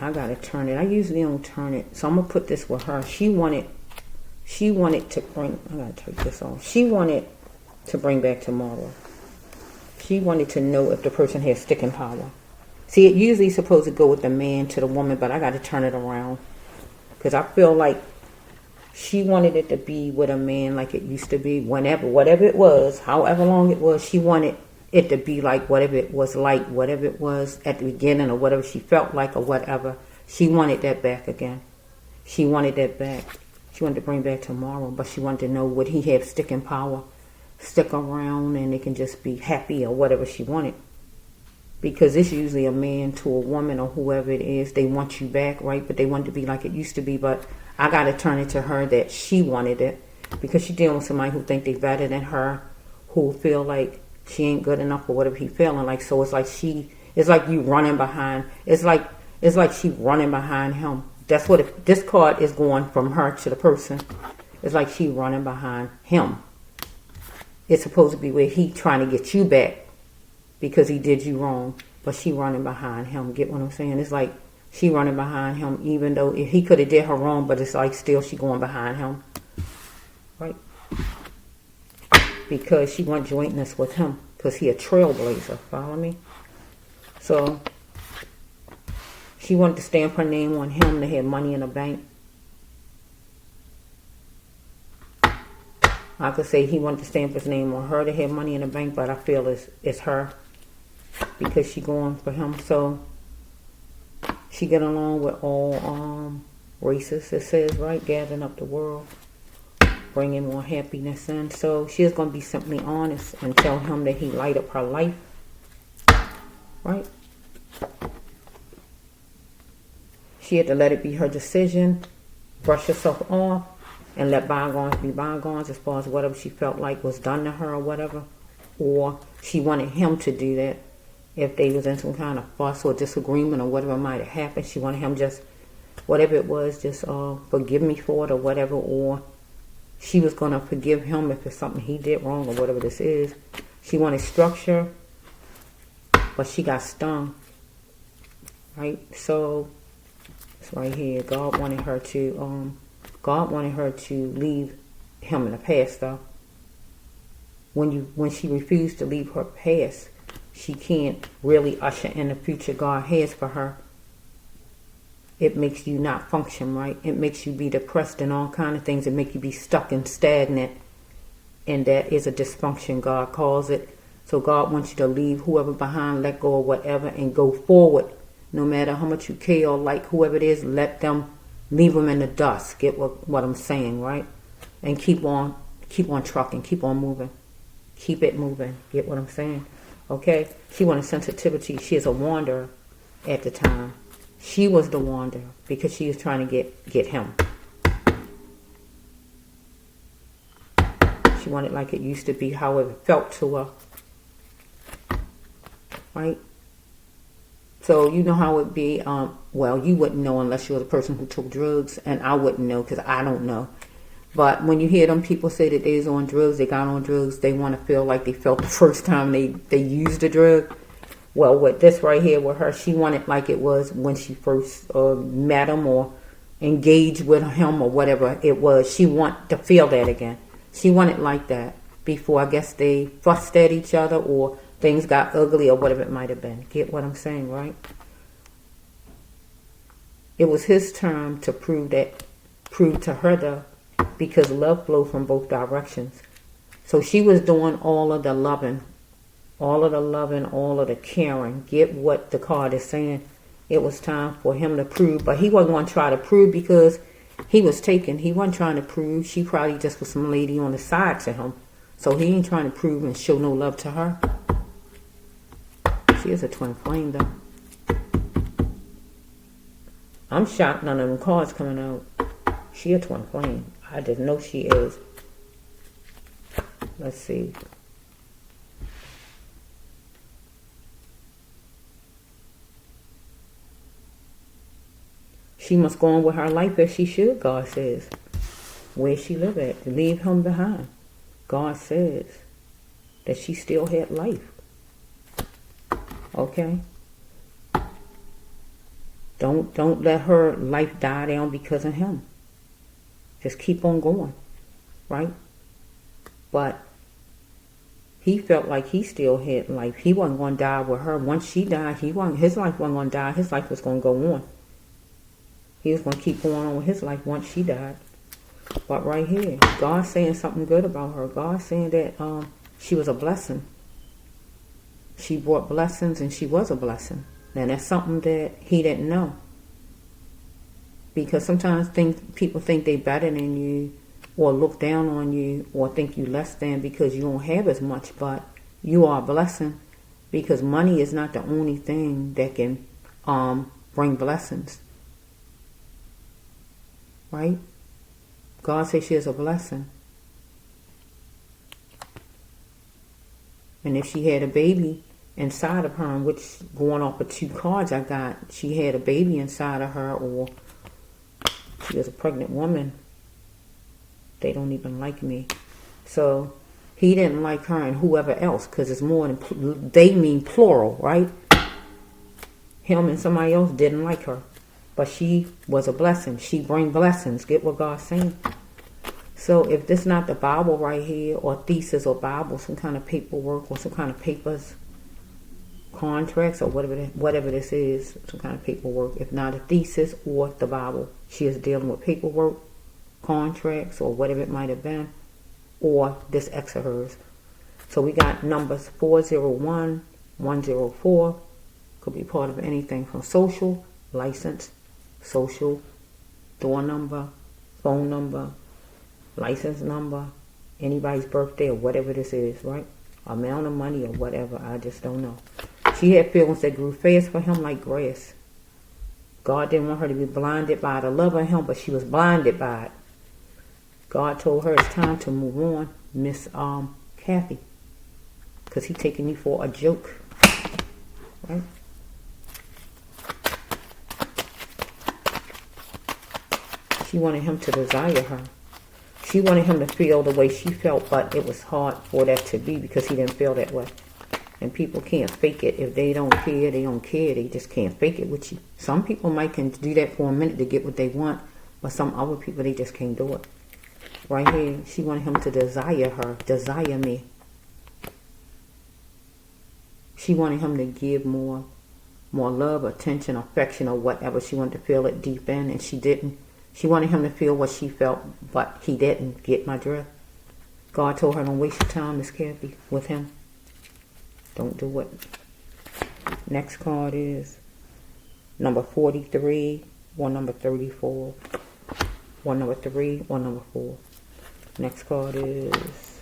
I gotta turn it. I usually don't turn it. So I'm gonna put this with her. She wanted to bring... I gotta take this off. She wanted to bring back tomorrow. She wanted to know if the person has sticking power. See, it usually supposed to go with the man to the woman, but I got to turn it around. Because I feel like she wanted it to be with a man like it used to be. Whatever it was, however long it was, she wanted it to be like whatever it was like, whatever it was at the beginning or whatever she felt like or whatever. She wanted that back again. She wanted that back. She wanted to bring back tomorrow, but she wanted to know would he have sticking power. Stick around and they can just be happy or whatever she wanted. Because it's usually a man to a woman or whoever it is. They want you back, right? But they want it to be like it used to be. But I got to turn it to her that she wanted it. Because she's dealing with somebody who think they better than her. Who feel like she ain't good enough or whatever he feeling like. So it's like it's like you running behind. It's like she running behind him. That's what this card is going from her to the person. It's like she running behind him. It's supposed to be where he trying to get you back because he did you wrong, but she running behind him. Get what I'm saying? It's like she running behind him, even though he could have did her wrong, but it's like still she going behind him, right? Because she want jointness with him, because he a trailblazer. Follow me? So she wanted to stamp her name on him to have money in the bank. I could say he wanted to stamp his name on her to have money in the bank, but I feel it's her because she going for him. So she get along with all races, it says, right? Gathering up the world, bringing more happiness in. So she is going to be simply honest and tell him that he light up her life, right? She had to let it be her decision, brush herself off, and let bygones be bygones as far as whatever she felt like was done to her or whatever. Or she wanted him to do that. If they was in some kind of fuss or disagreement or whatever might have happened, she wanted him just, whatever it was, just forgive me for it or whatever. Or she was going to forgive him if it's something he did wrong or whatever this is. She wanted structure, but she got stung. Right? So, it's right here. God wanted her to leave him in the past, though. When she refused to leave her past, she can't really usher in the future God has for her. It makes you not function right. It makes you be depressed and all kind of things. It makes you be stuck and stagnant. And that is a dysfunction, God calls it. So God wants you to leave whoever behind, let go of whatever, and go forward. No matter how much you care or like whoever it is, let them leave them in the dust. Get what I'm saying, right? and keep on trucking, keep on moving. Keep it moving. Get what I'm saying? Okay? She wanted sensitivity. She is a wanderer at the time. She was the wanderer because she was trying to get him. She wanted like it used to be, how it felt to her. Right? So you know how it be. Well, you wouldn't know unless you were the person who took drugs, and I wouldn't know because I don't know. But when you hear them people say that they was on drugs, they got on drugs, they want to feel like they felt the first time they used the drug. Well, with this right here with her, she wanted like it was when she first met him or engaged with him or whatever it was. She wanted to feel that again. She wanted like that before, I guess, they fussed at each other or things got ugly or whatever it might have been. Get what I'm saying, right? It was his turn to prove to her though, because love flowed from both directions. So she was doing all of the loving, all of the caring. Get what the card is saying. It was time for him to prove, but he wasn't going to try to prove because he was taken. He wasn't trying to prove. She probably just was some lady on the side to him. So he ain't trying to prove and show no love to her. She is a twin flame though. I'm shocked none of them cards coming out. She a twin flame. I just know she is. Let's see. She must go on with her life as she should, God says. Where she live at. Leave him behind. God says that she still had life. Okay? Don't let her life die down because of him. Just keep on going. Right? But he felt like he still had life. He wasn't going to die with her. Once she died, his life wasn't going to die. His life was going to go on. He was going to keep going on with his life once she died. But right here, God's saying something good about her. God's saying that she was a blessing. She brought blessings and she was a blessing. And that's something that he didn't know. Because sometimes people think they better than you or look down on you or think you less than because you don't have as much. But you are a blessing because money is not the only thing that can bring blessings. Right? God says she is a blessing. And if she had a baby inside of her, which going off of 2 cards I got, she had a baby inside of her, or she was a pregnant woman, they don't even like me. So he didn't like her and whoever else, because it's more than, they mean plural, right? Him and somebody else didn't like her. But she was a blessing. She bring blessings. Get what God's saying? So if this not the Bible right here, or thesis or Bible, some kind of paperwork or some kind of papers, contracts or whatever this is, some kind of paperwork. If not a thesis or the Bible, she is dealing with paperwork, contracts, or whatever it might have been, or this ex of hers. So we got numbers 401, 104. Could be part of anything from social, license, social, door number, phone number, license number, anybody's birthday or whatever this is, right? Amount of money or whatever, I just don't know. She had feelings that grew fast for him like grass. God didn't want her to be blinded by the love of him, but she was blinded by it. God told her it's time to move on, Miss Cathy, because he's taking you for a joke, right? She wanted him to desire her. She wanted him to feel the way she felt, but it was hard for that to be because he didn't feel that way. And people can't fake it. If they don't care, they don't care. They just can't fake it with you. Some people might can do that for a minute to get what they want, but some other people, they just can't do it. Right here, she wanted him to desire her. Desire me. She wanted him to give more love, attention, affection, or whatever. She wanted to feel it deep in, and she didn't. She wanted him to feel what she felt, but he didn't. Get my drift? God told her, don't waste your time, Miss Cathy, with him. Don't do it. Next card is number 43, one number 34, one number 3, one number 4. Next card is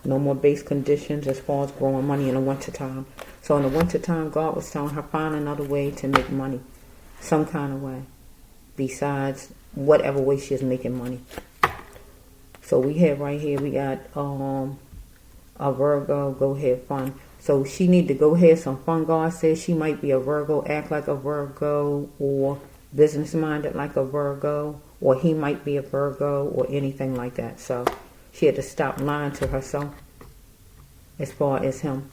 no more base conditions as far as growing money in the wintertime. So in the wintertime, God was telling her, find another way to make money. Some kind of way. Besides whatever way she is making money. So we have right here, we got a Virgo, go have fun. So she need to go have some fun. God says she might be a Virgo, act like a Virgo, or business minded like a Virgo, or he might be a Virgo, or anything like that. So she had to stop lying to herself as far as him.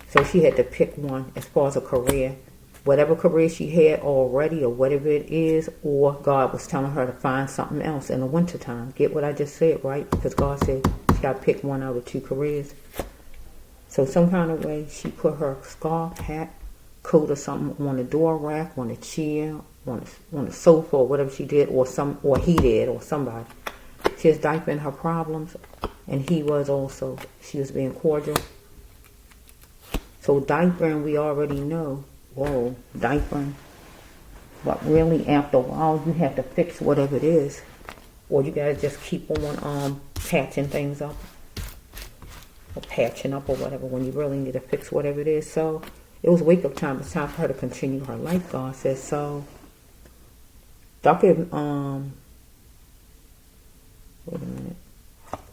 So she had to pick one as far as a career. Whatever career she had already, or whatever it is, or God was telling her to find something else in the wintertime. Get what I just said, right? Because God said she got to pick one out of two careers. So some kind of way she put her scarf, hat, coat or something on the door rack, on a chair, on a sofa, or whatever she did, or he did, or somebody. She was diapering her problems, and he was also. She was being cordial. So diapering, we already know. Whoa, diapering. But really, after a while, you have to fix whatever it is, or you gotta just keep on patching things up, or patching up, or whatever. When you really need to fix whatever it is. So it was wake up time. It's time for her to continue her life. God says so. Dr. Wait a minute.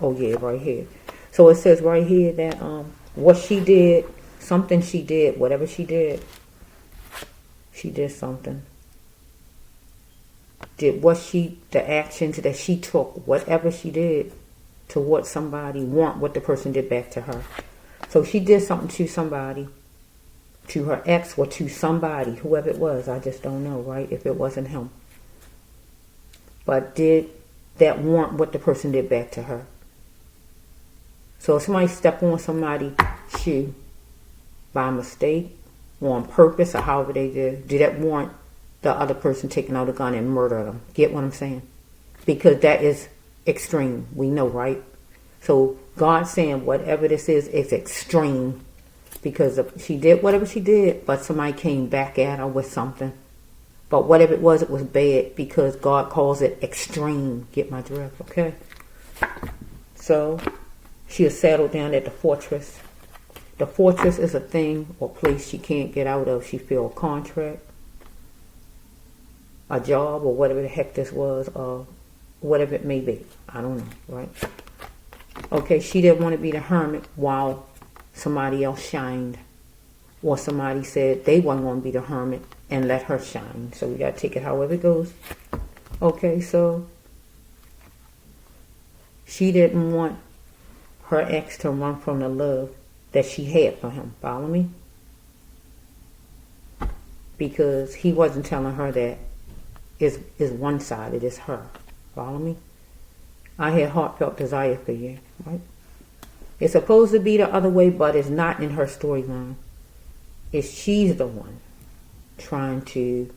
Oh yeah, right here. So it says right here that what she did, something she did, whatever she did. She did something. The actions that she took, whatever she did toward somebody, want what the person did back to her. So she did something to somebody, to her ex, or to somebody, whoever it was. I just don't know, right? If it wasn't him. But did that want what the person did back to her? So if somebody stepped on somebody's shoe by mistake, or on purpose, or however they did that warrant the other person taking out a gun and murder them? Get what I'm saying? Because that is extreme. We know, right? So God's saying whatever this is, it's extreme. Because she did whatever she did, but somebody came back at her with something. But whatever it was bad, because God calls it extreme. Get my drift, okay? So she is settled down at the fortress. The fortress is a thing or place she can't get out of. She feel a contract, a job, or whatever the heck this was, or whatever it may be. I don't know, right? Okay, she didn't want to be the hermit while somebody else shined. Or somebody said they weren't going to be the hermit and let her shine. So we got to take it however it goes. Okay, so she didn't want her ex to run from the love that she had for him. Follow me? Because he wasn't telling her that is one-sided, it's her. Follow me? I had heartfelt desire for you, right? It's supposed to be the other way, but it's not in her storyline. She's the one trying to,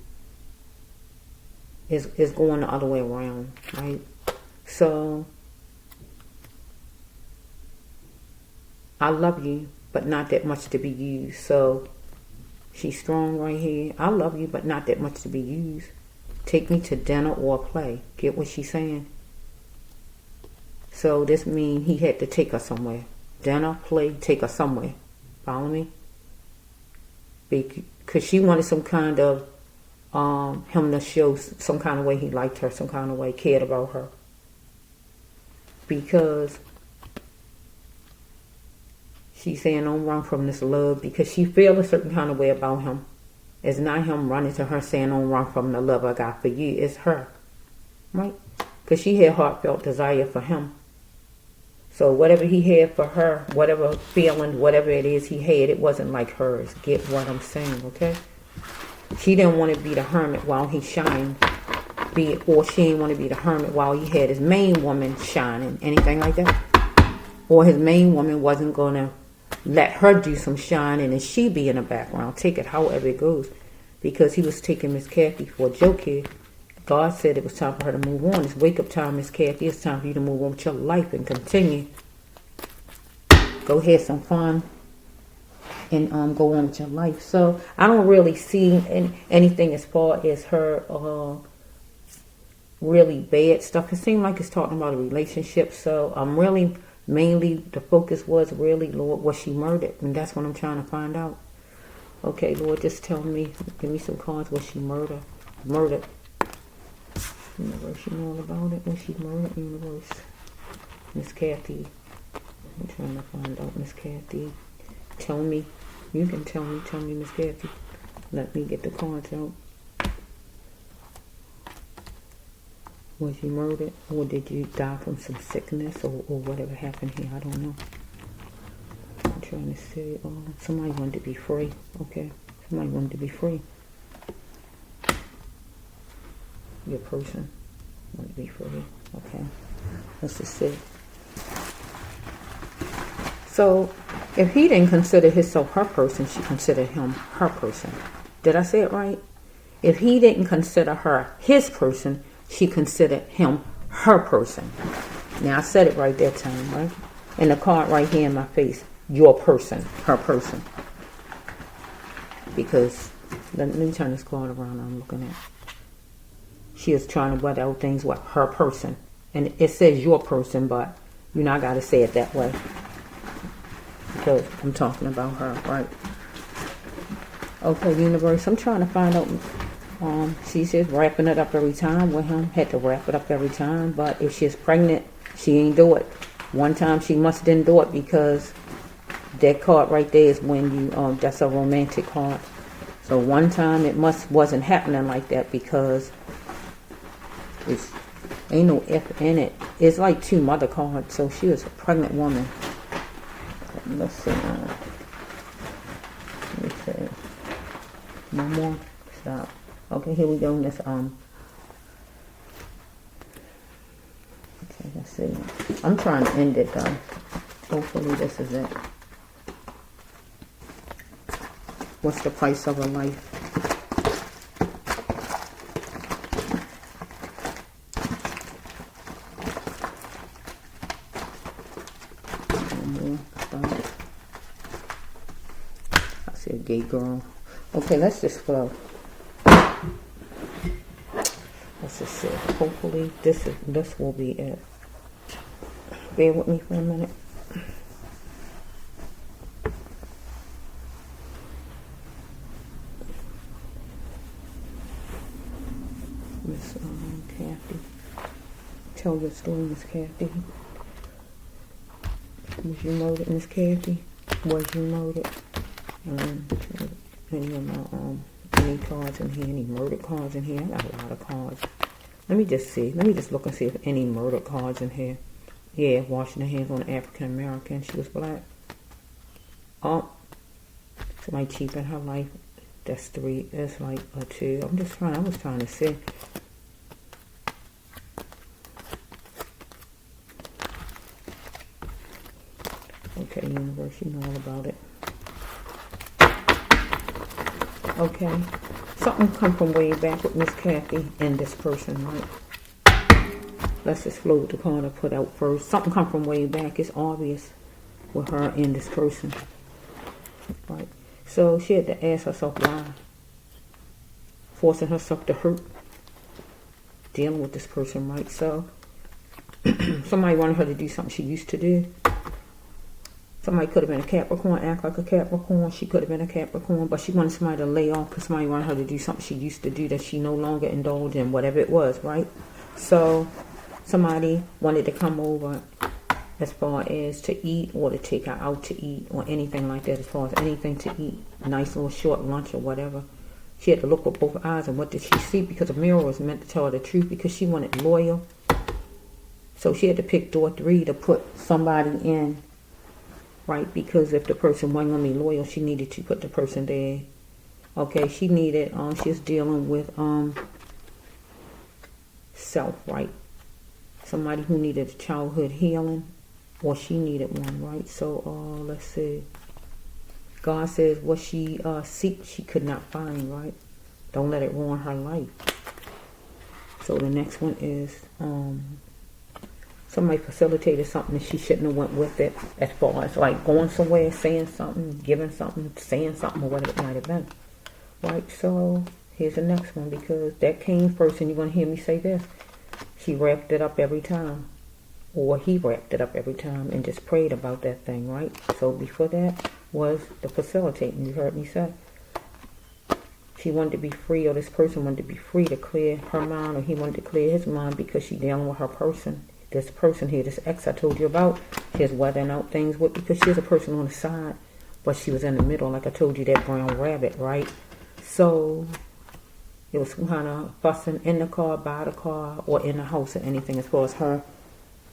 is going the other way around, right? So I love you, but not that much to be used. So she's strong right here. I love you, but not that much to be used. Take me to dinner or play. Get what she's saying? So this means he had to take her somewhere. Dinner, play, take her somewhere. Follow me? Because she wanted some kind of, him to show some kind of way he liked her, some kind of way cared about her. Because she's saying don't run from this love, because she feel a certain kind of way about him. It's not him running to her saying don't run from the love I got for you. It's her. Right? Because she had heartfelt desire for him. So whatever he had for her, whatever feeling, whatever it is he had, it wasn't like hers. Get what I'm saying, okay? She didn't want to be the hermit while he shined. Or she didn't want to be the hermit while he had his main woman shining. Anything like that? Or his main woman wasn't going to let her do some shining and she be in the background. Take it however it goes. Because he was taking Miss Cathy for a joke here. God said it was time for her to move on. It's wake up time, Miss Cathy. It's time for you to move on with your life and continue. Go have some fun and go on with your life. So I don't really see anything as far as her really bad stuff. It seemed like it's talking about a relationship. So I'm really, mainly, the focus was really, Lord, was she murdered? And that's what I'm trying to find out. Okay, Lord, just tell me, give me some cards. Was she murdered? Murdered. Universe, you know all about it. Was she murdered? Universe. Miss Cathy. I'm trying to find out, Miss Cathy. Tell me. You can tell me, Miss Cathy. Let me get the cards out. Was you murdered? Or did you die from some sickness? Or whatever happened here? I don't know. I'm trying to see. Somebody wanted to be free. Okay. Somebody wanted to be free. Your person wanted to be free. Okay. Let's just see. So, if he didn't consider himself her person, she considered him her person. Did I say it right? If he didn't consider her his person, she considered him her person. Now, I said it right that time, right? And the card right here in my face, your person, her person. Because, let me turn this card around I'm looking at. She is trying to weather out things with her person. And it says your person, but, you know, I got to say it that way. Because I'm talking about her, right? Okay, universe, I'm trying to find out. She's just wrapping it up every time with him. Had to wrap it up every time. But if she's pregnant, she ain't do it. One time she must didn't do it because that card right there is when you, that's a romantic card. So one time it wasn't happening like that because it's ain't no F in it. It's like two mother cards. So she was a pregnant woman. Let's see. Let me see. No more. Stop. Okay, here we go. This okay, let's see. I'm trying to end it though. Hopefully this is it. What's the price of a life? I see a gay girl. Okay, let's just flow. Let's just see. Hopefully this will be it. Bear with me for a minute. Miss Cathy. Tell your story, Miss Cathy. Was you murdered, Miss Cathy? Was you murdered? Any of my any cards in here, any murder cards in here? I got a lot of cards. Let me just see. Let me just look and see if any murder cards in here. Yeah, washing her hands on an African American. She was black. Oh, somebody cheapened her life. That's 3. That's like a 2. I was trying to see. Okay, universe, you know all about it. Okay, something come from way back with Miss Cathy and this person, right? Let's just flow with the card I put out first. Something come from way back. It's obvious with her and this person, right? So she had to ask herself why. Forcing herself to hurt. Dealing with this person, right? So somebody wanted her to do something she used to do. Somebody could have been a Capricorn, act like a Capricorn. She could have been a Capricorn, but she wanted somebody to lay off because somebody wanted her to do something she used to do that she no longer indulged in, whatever it was, right? So somebody wanted to come over as far as to eat or to take her out to eat or anything like that, as far as anything to eat, a nice little short lunch or whatever. She had to look with both eyes, and what did she see? Because a mirror was meant to tell her the truth, because she wanted loyal. So she had to pick door 3 to put somebody in. Right, because if the person wasn't going to be loyal, she needed to put the person there. Okay, she needed, she's dealing with self, right? Somebody who needed childhood healing, or she needed one, right? So, let's see. God says what she seeks, she could not find, right? Don't let it ruin her life. So the next one is, somebody facilitated something and she shouldn't have went with it, as far as like going somewhere, saying something, giving something, saying something, or whatever it might have been. Right, so here's the next one, because that came first, and you're going to hear me say this. she wrapped it up every time. Or he wrapped it up every time and just prayed about that thing, right? So before that was the facilitating, you heard me say. She wanted to be free, or this person wanted to be free to clear her mind, or he wanted to clear his mind because she's dealing with her person. This person here, this ex I told you about, she's weathering out things with, because she's a person on the side, but she was in the middle, like I told you, that brown rabbit, right? So it was some kind of fussing in the car, by the car, or in the house, or anything as far as her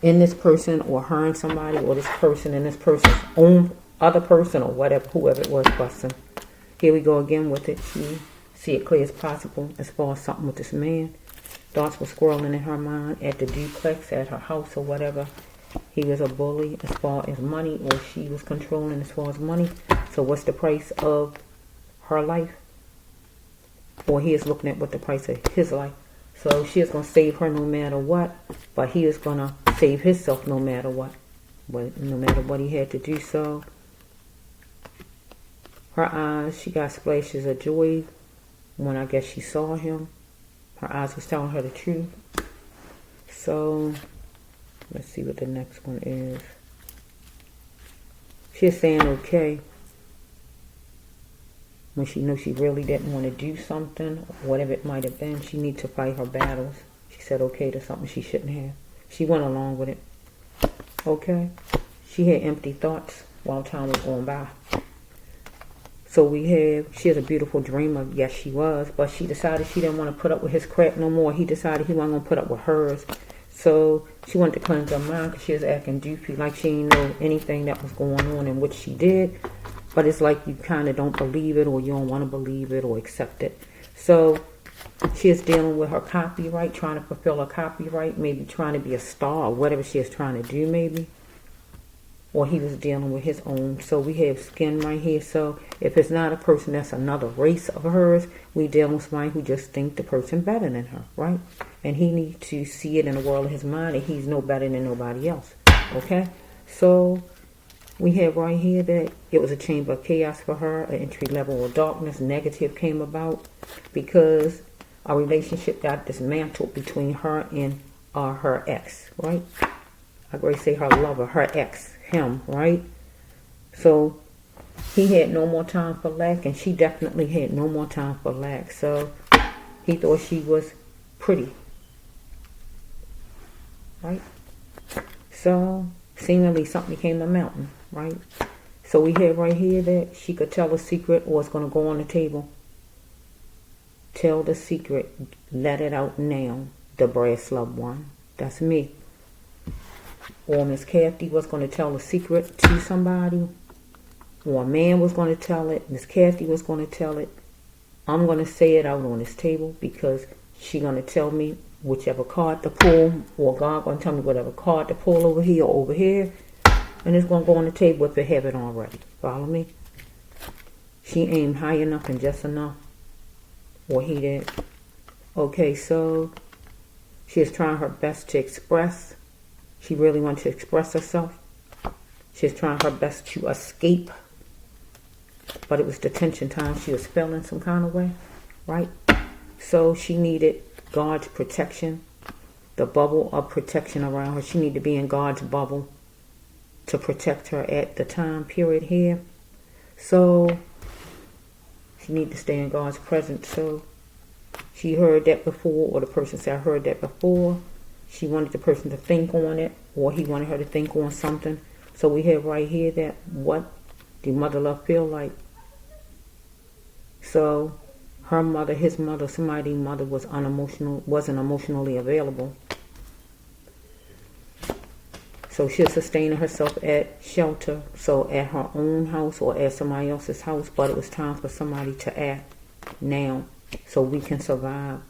in this person, or her and somebody, or this person and this person's own other person, or whatever, whoever it was fussing. Here we go again with it. She see it clear as possible as far as something with this man. Thoughts were swirling in her mind at the duplex, at her house, or whatever. He was a bully as far as money, or she was controlling as far as money. So what's the price of her life? Or he is looking at what the price of his life. So she is going to save her no matter what, but he is going to save himself no matter what. But no matter what he had to do. So her eyes, she got splashes of joy when I guess she saw him. Her eyes was telling her the truth. So let's see what the next one is. She's saying okay when she knew she really didn't want to do something, whatever it might have been. She needs to fight her battles. She said okay to something she shouldn't have. She went along with it. Okay. She had empty thoughts while time was going by. So she is a beautiful dreamer. Yes, she was. But she decided she didn't want to put up with his crap no more. He decided he wasn't going to put up with hers. So she wanted to cleanse her mind because she was acting doofy, like she didn't know anything that was going on, and which she did. But it's like you kind of don't believe it, or you don't want to believe it or accept it. So she is dealing with her copyright, trying to fulfill her copyright, maybe trying to be a star or whatever she is trying to do maybe. Or he was dealing with his own. So we have skin right here. So if it's not a person that's another race of hers, we dealing with somebody who just think the person better than her, right? And he needs to see it in the world of his mind that he's no better than nobody else. Okay? So we have right here that it was a chamber of chaos for her, an entry level of darkness, negative came about because a relationship got dismantled between her and her ex, right? I agree say her lover, her ex, him, right? So he had no more time for lack, and she definitely had no more time for lack. So he thought she was pretty, right? So seemingly something became a mountain, right? So we have right here that she could tell a secret, or it's going to go on the table. Tell the secret, let it out now, the brass loved one. That's me. Or Miss Cathy was going to tell a secret to somebody, or a man was going to tell it, Miss Cathy was going to tell it. I'm going to say it out on this table because she's going to tell me whichever card to pull, or God going to tell me whatever card to pull over here or over here, and it's going to go on the table if they have it already. Follow me? She aimed high enough and just enough, or he did. Okay, so she is trying her best to express. She really wanted to express herself. She's trying her best to escape. But it was detention time. She was feeling some kind of way, right? So she needed God's protection, the bubble of protection around her. She needed to be in God's bubble to protect her at the time period here. So she needed to stay in God's presence. So she heard that before, or the person said, I heard that before. She wanted the person to think on it, or he wanted her to think on something. So we have right here that what did mother love feel like? So her mother, his mother, somebody's mother was unemotional, wasn't emotionally available. So she's sustaining herself at shelter, so at her own house or at somebody else's house, but it was time for somebody to act now so we can survive.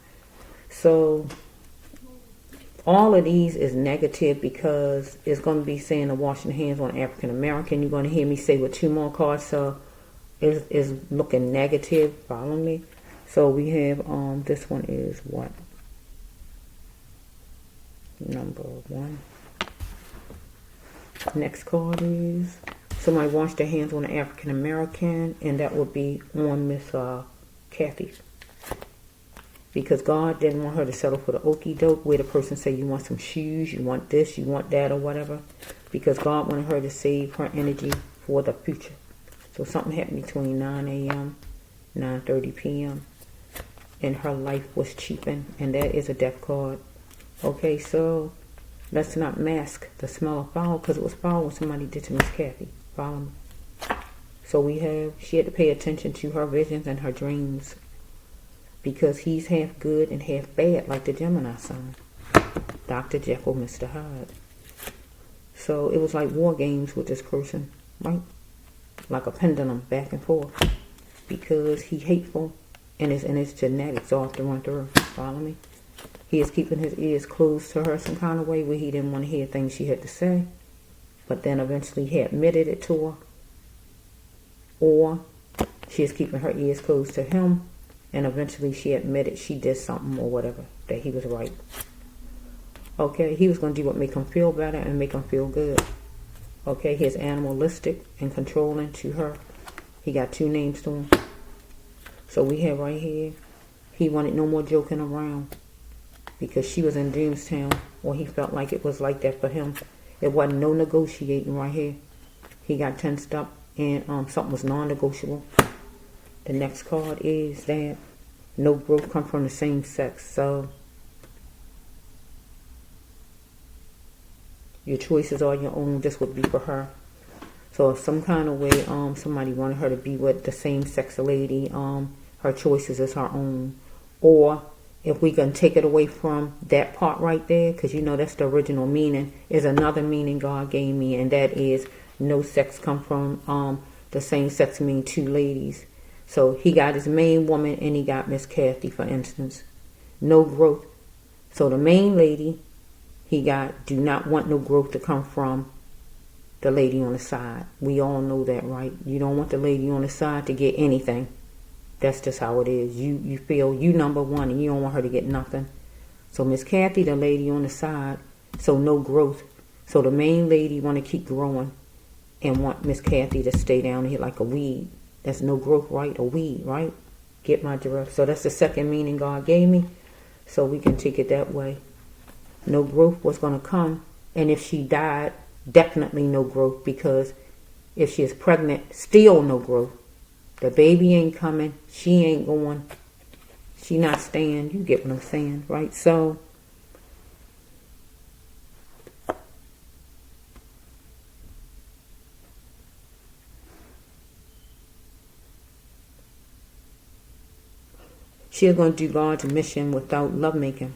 So all of these is negative because it's going to be saying to washing hands on African American. You're going to hear me say with 2 more cards, so it's looking negative. Follow me. So we have this one is what? Number 1. Next card is somebody washed their hands on an African American, and that would be on Miss Cathy. Because God didn't want her to settle for the okie doke where the person say you want some shoes, you want this, you want that, or whatever. Because God wanted her to save her energy for the future. So something happened between 9 a.m. 9:30 p.m. and her life was cheapened, and that is a death card. Okay, so let's not mask the smell of foul, because it was foul when somebody did to Miss Cathy. Follow me. So she had to pay attention to her visions and her dreams, because he's half good and half bad, like the Gemini sign. Dr. Jekyll, Mr. Hyde. So it was like war games with this person, right? Like a pendulum, back and forth. Because he hateful, and it's in his genetics off to run through. Follow me? He is keeping his ears closed to her some kind of way where he didn't want to hear things she had to say. But then eventually he admitted it to her. Or she is keeping her ears closed to him, and eventually she admitted she did something or whatever, that he was right. Okay, he was going to do what make him feel better and make him feel good. Okay, he's animalistic and controlling to her. He got two names to him. So we have right here, he wanted no more joking around, because she was in Doomstown, or he felt like it was like that for him. It wasn't no negotiating right here. He got tensed up, and something was non-negotiable. The next card is that no growth come from the same sex. So your choices are your own. This would be for her. So if some kind of way somebody wanted her to be with the same sex lady, her choices is her own. Or if we can take it away from that part right there, because you know that's the original meaning, is another meaning God gave me, and that is no sex come from the same sex, mean two ladies. So he got his main woman and he got Miss Cathy, for instance. No growth. So the main lady he got, do not want no growth to come from the lady on the side. We all know that, right? You don't want the lady on the side to get anything. That's just how it is. You feel you number one and you don't want her to get nothing. So Miss Cathy, the lady on the side, so no growth. So the main lady want to keep growing and want Miss Cathy to stay down here like a weed. That's no growth, right? A weed, right? Get my drift. So that's the second meaning God gave me. So we can take it that way. No growth was going to come. And if she died, definitely no growth, because if she is pregnant, still no growth. The baby ain't coming. She ain't going. She not staying. You get what I'm saying, right? So she's going to do God's mission without lovemaking,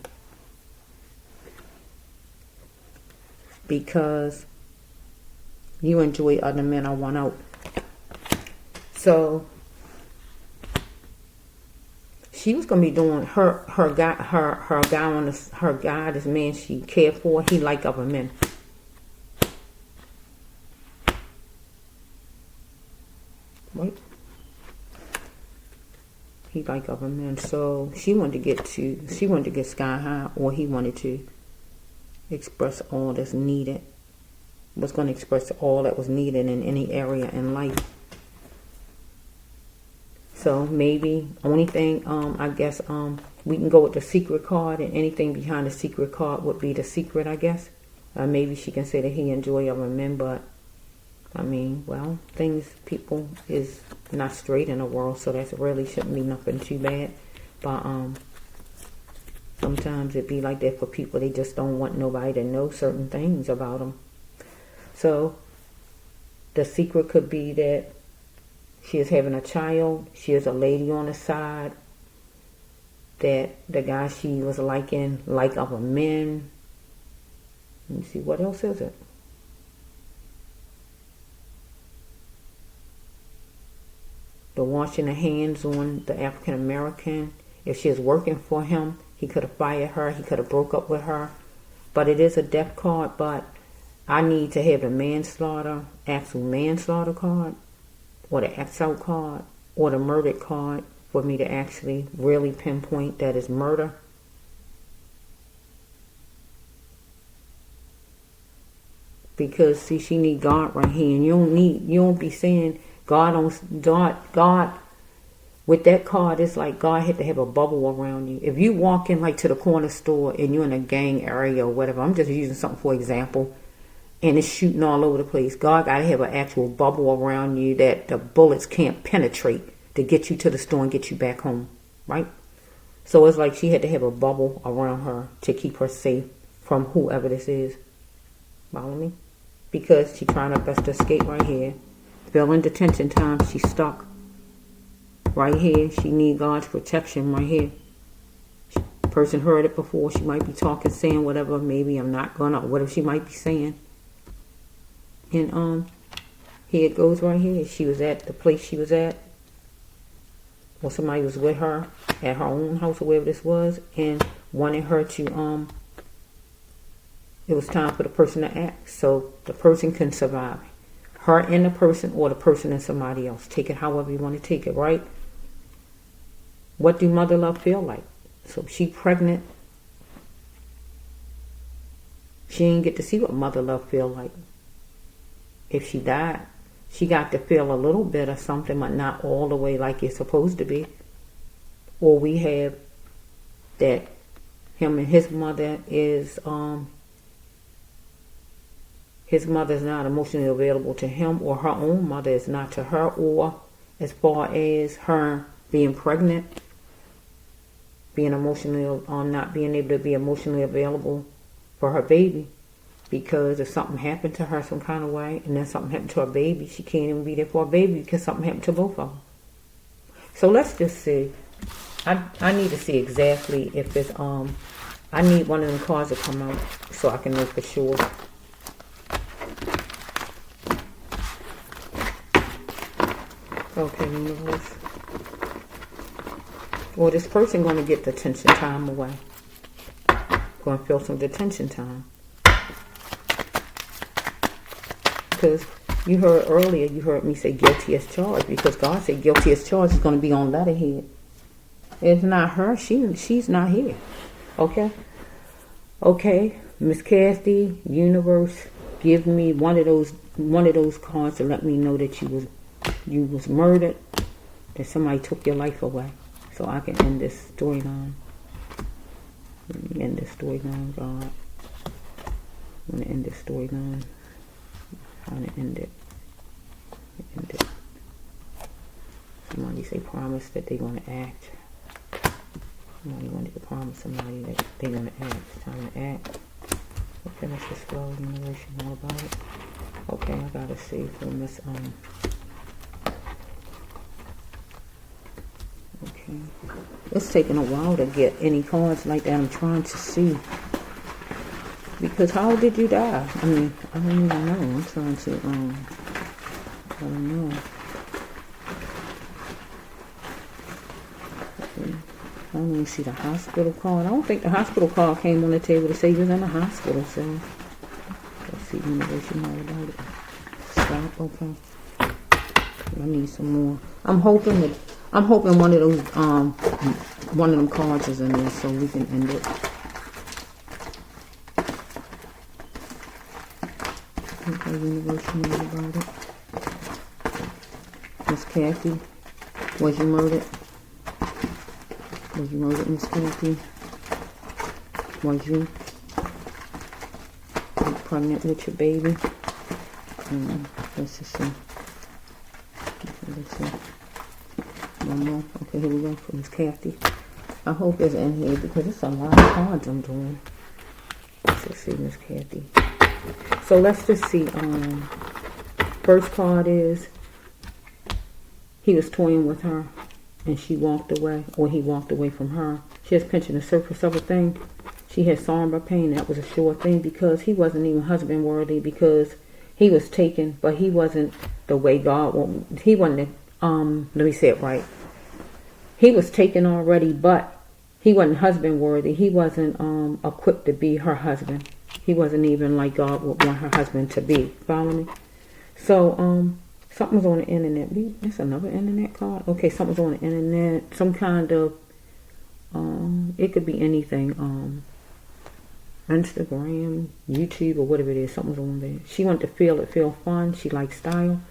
because you enjoy other men. I want out. So she was gonna be doing her guy, this man she cared for. He like other men. Right? He like other men. So she wanted to get sky high, or he wanted to express all that's needed. Was going to express all that was needed in any area in life. So maybe only thing, I guess, we can go with the secret card, and anything behind the secret card would be the secret, I guess. Maybe she can say that he enjoy other men, but I mean, well, people is not straight in the world, so that really shouldn't be nothing too bad. But sometimes it be like that for people. They just don't want nobody to know certain things about them. So the secret could be that she is having a child. She is a lady on the side. That the guy she was liking like other men. Let me see, what else is it? The washing the hands on the African American. If she is working for him, he could have fired her. He could have broke up with her. But it is a death card. But I need to have the actual manslaughter card, or the X-out card, or the murdered card, for me to actually really pinpoint that is murder. Because see, she need God right here, and you don't be saying God With that card, it's like God had to have a bubble around you. If you walk in like to the corner store and you're in a gang area or whatever, I'm just using something for example, and it's shooting all over the place, God got to have an actual bubble around you that the bullets can't penetrate to get you to the store and get you back home, right? So it's like she had to have a bubble around her to keep her safe from whoever this is. Follow me? Because she's trying her best to escape right here. Feeling detention time, she's stuck. Right here, she needs God's protection right here. The person heard it before. She might be talking, saying whatever. Maybe I'm not gonna, or whatever she might be saying. And here it goes right here. She was at the place she was at, or somebody was with her at her own house or wherever this was, and wanted her to it was time for the person to act, so the person can survive. Her and the person, or the person and somebody else. Take it however you want to take it, right? What do mother love feel like? So she pregnant. She didn't get to see what mother love feel like. If she died, she got to feel a little bit of something, but not all the way like it's supposed to be. Or we have that him and his mother is his mother is not emotionally available to him, or her own mother is not to her, or as far as her being pregnant, being emotionally, not being able to be emotionally available for her baby, because if something happened to her some kind of way, and then something happened to her baby, she can't even be there for her baby because something happened to both of them. So let's just see. I need to see exactly if it's I need one of them cards to come out so I can know for sure. Okay, universe. Well, this person going to get detention time away. Going to feel some detention time. Because you heard earlier, you heard me say guilty as charged. Because God said guilty as charged is going to be on letterhead. It's not her. She's not here. Okay? Okay, Miss Cathy, universe, give me one of those cards to let me know that you was murdered, that somebody took your life away, so I can end this storyline. End this storyline, God. I'm gonna end this storyline. I'm gonna end it. End it. Somebody say promise that they're gonna act. Somebody wanted to promise somebody that they're gonna act. It's time to act. Okay, let's just flow. Universe, you know about it. Okay, I gotta see from this okay. It's taking a while to get any cards like that. I'm trying to see. Because how did you die? I mean, I don't even know. I'm trying to I don't know. I don't even see the hospital card. I don't think the hospital card came on the table to say you was in the hospital, so let's see, universe, you know about it. Stop, okay. I need some more. I'm hoping one of those one of them cards is in there so we can end it. Okay, universe, you know about it. Miss Cathy, was you murdered? Was you murdered, Miss Cathy? Was you pregnant with your baby? Let's just see. Let's see. One more. Okay, here we go for Miss Cathy. I hope it's in here because it's a lot of cards I'm doing. Let's just see, Miss Cathy. So let's just see. First card is he was toying with her and she walked away, or he walked away from her. She was pinching the surface of a thing. She had sorrow pain. That was a sure thing because he wasn't even husband worthy, because he was taken, but he wasn't the way God wanted. He wasn't, let me say it right. He was taken already, but he wasn't husband worthy. He wasn't equipped to be her husband. He wasn't even like God would want her husband to be. Follow me? So, something's on the internet. That's another internet card. Okay, something's on the internet. Some kind of, it could be anything. Instagram, YouTube, or whatever it is. Something's on there. She wanted to feel fun. She liked style.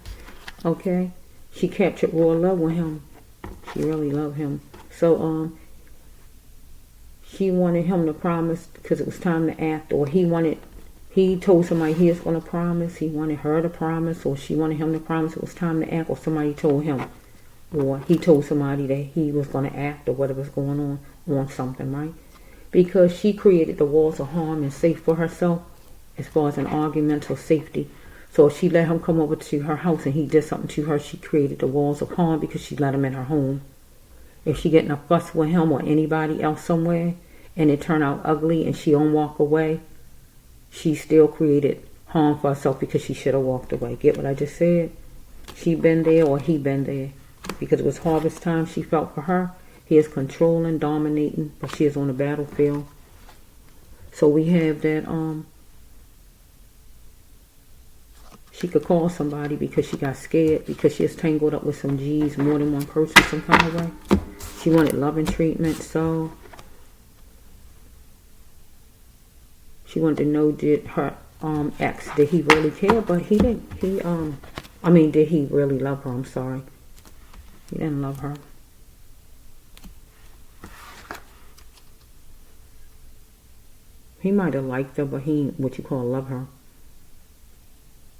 Okay. She captured raw love with him. She really loved him. So, she wanted him to promise because it was time to act, or he told somebody he was going to promise. He wanted her to promise, or she wanted him to promise it was time to act, or somebody told him, or he told somebody that he was going to act, or whatever's going on something, right? Because she created the walls of harm and safe for herself as far as an argument or safety. So if she let him come over to her house and he did something to her, she created the walls of harm because she let him in her home. If she get in a fuss with him or anybody else somewhere and it turned out ugly and she don't walk away, she still created harm for herself because she should have walked away. Get what I just said? She been there or he been there. Because it was harvest time, she felt for her. He is controlling, dominating, but she is on the battlefield. So we have that she could call somebody because she got scared, because she is tangled up with some G's, more than one person some kind of way. She wanted loving treatment, so she wanted to know, did her ex, did he really care? But he didn't. Did he really love her? I'm sorry. He didn't love her. He might have liked her, but he ain't what you call love her.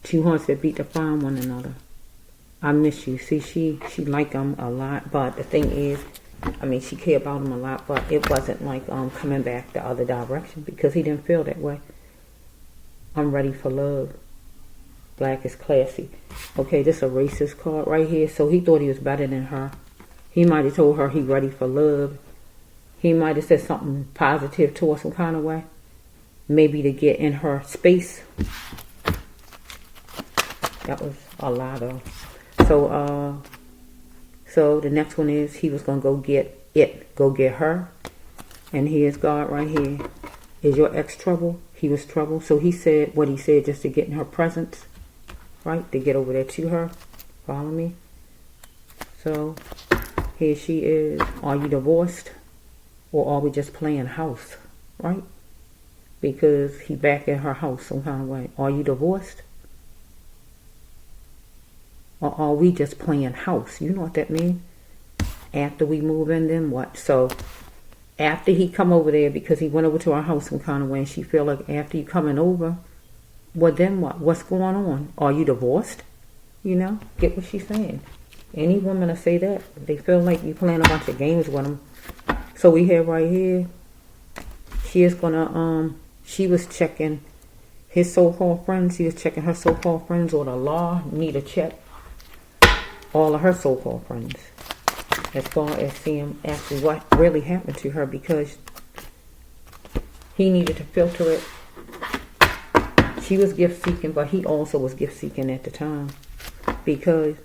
Two hearts that beat to find one another. I miss you. See, she liked him a lot, but the thing is, she cared about him a lot, but it wasn't like coming back the other direction because he didn't feel that way. I'm ready for love. Black is classy. Okay, this is a racist card right here. So he thought he was better than her. He might have told her he ready for love. He might have said something positive to her some kind of way. Maybe to get in her space. That was a lot of. So the next one is he was going to go get her. And here's God right here. Is your ex trouble? He was trouble. So he said what he said just to get in her presence. Right? To get over there to her. Follow me? So here she is. Are you divorced? Or are we just playing house? Right? Because he back at her house some kind of way. Are you divorced? Or are we just playing house? You know what that means? After we move in, then what? So after he come over there, because he went over to our house some kind of way, and she feel like after you coming over, well then what? What's going on? Are you divorced? You know? Get what she's saying. Any woman will say that. They feel like you playing a bunch of games with them. So we have right here, she is gonna, she was checking his so-called friends. She was checking her so-called friends, or the law need to check all of her so-called friends as far as seeing actually what really happened to her, because he needed to filter it. She was gift seeking, but he also was gift seeking at the time, because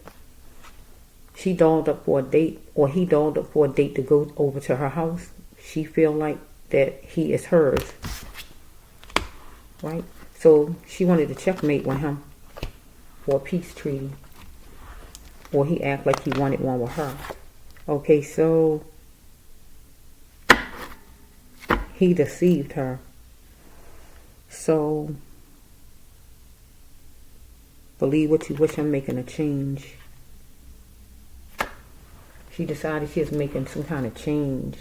she dolled up for a date, or he dolled up for a date to go over to her house. She feel like that he is hers, right? So she wanted to checkmate with him for a peace treaty, or he act like he wanted one with her. Okay, so he deceived her. So believe what you wish. I'm making a change. She decided she was making some kind of change.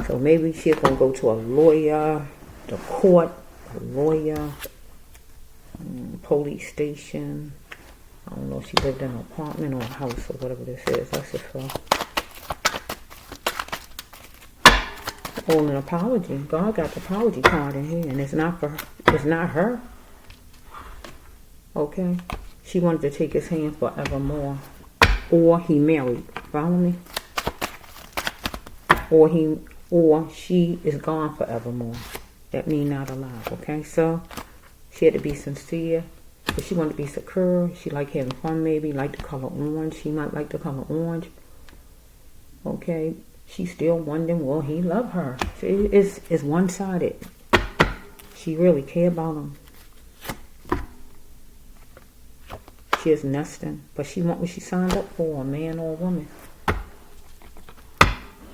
So maybe she's going to go to a lawyer, the court, a lawyer, police station. I don't know if she lived in an apartment or a house or whatever this is. That's just for. Oh, an apology. God got the apology card in here, and it's not for her. It's not her. Okay? She wanted to take his hand forevermore. Or he married. Follow me? Or she is gone forevermore. That means not alive. Okay? So she had to be sincere. But she wanted to be secure. She liked having fun, maybe. Liked the color orange. She might like the color orange. Okay? She's still wondering, will he love her? See, it's one-sided. She really cared about him. She is nesting. But she want what she signed up for, a man or a woman.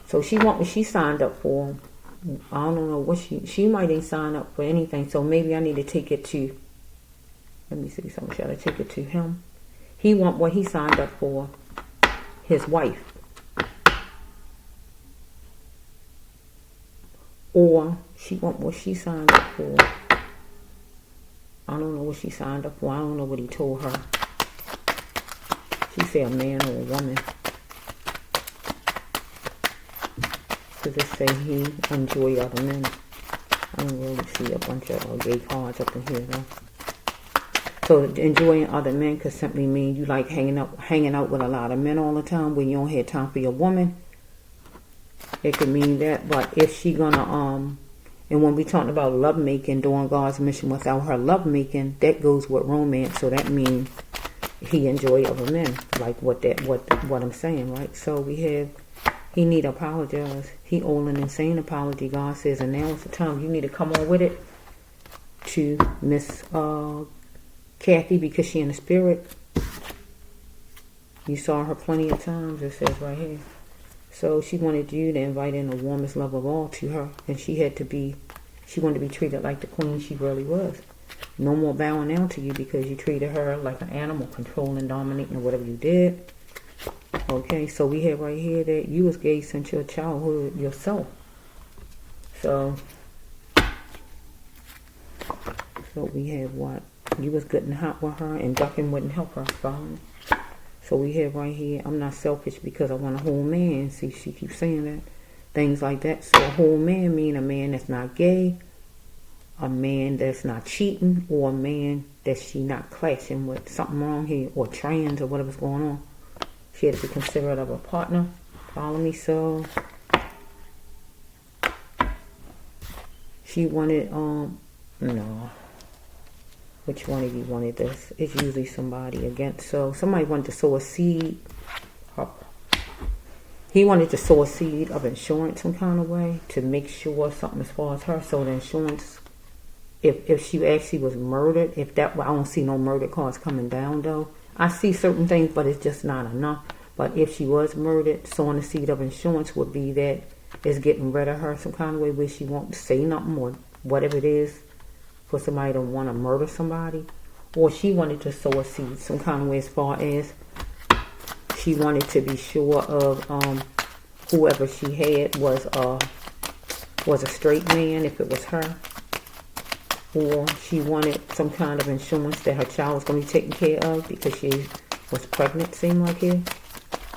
So she want what she signed up for. I don't know what she might ain't sign up for anything. So maybe I need to take it to, let me see something. Should I take it to him? He want what he signed up for. his wife. Or what she signed up for. I don't know what she signed up for. I don't know what he told her. She said a man or a woman. Because it say he enjoy other men. I don't really see a bunch of gay cards up in here though. So enjoying other men could simply mean you like hanging out with a lot of men all the time when you don't have time for your woman. It could mean that. But if she gonna and when we talking about love making, doing God's mission without her love making, that goes with romance. So that means he enjoy other men, like what I'm saying, right? So we have he need to apologize. He owe an insane apology. God says, and now is the time you need to come on with it to Miss Cathy, because she in the spirit. You saw her plenty of times. It says right here. So she wanted you to invite in the warmest love of all to her. And she wanted to be treated like the queen she really was. No more bowing down to you because you treated her like an animal, controlling, dominating, or whatever you did. Okay, so we have right here that you was gay since your childhood yourself. So we have what? You was good and hot with her, and ducking wouldn't help her. Following. So we have right here, I'm not selfish because I want a whole man. See, she keeps saying that. Things like that. So a whole man mean a man that's not gay, a man that's not cheating, or a man that she not clashing with. Something wrong here, or trans, or whatever's going on. She had to be considerate of a partner. Follow me. So she wanted, no. Which one of you wanted this? It's usually somebody against. So somebody wanted to sow a seed. He wanted to sow a seed of insurance some kind of way to make sure something as far as her. So the insurance, if she actually was murdered, I don't see no murder cards coming down though. I see certain things, but it's just not enough. But if she was murdered, sowing the seed of insurance would be that it's getting rid of her some kind of way where she won't say nothing or whatever it is for somebody to want to murder somebody. Or she wanted to sow a seed some kind of way as far as she wanted to be sure of whoever she had was a straight man if it was her. Or she wanted some kind of insurance that her child was going to be taken care of because she was pregnant, seemed like here.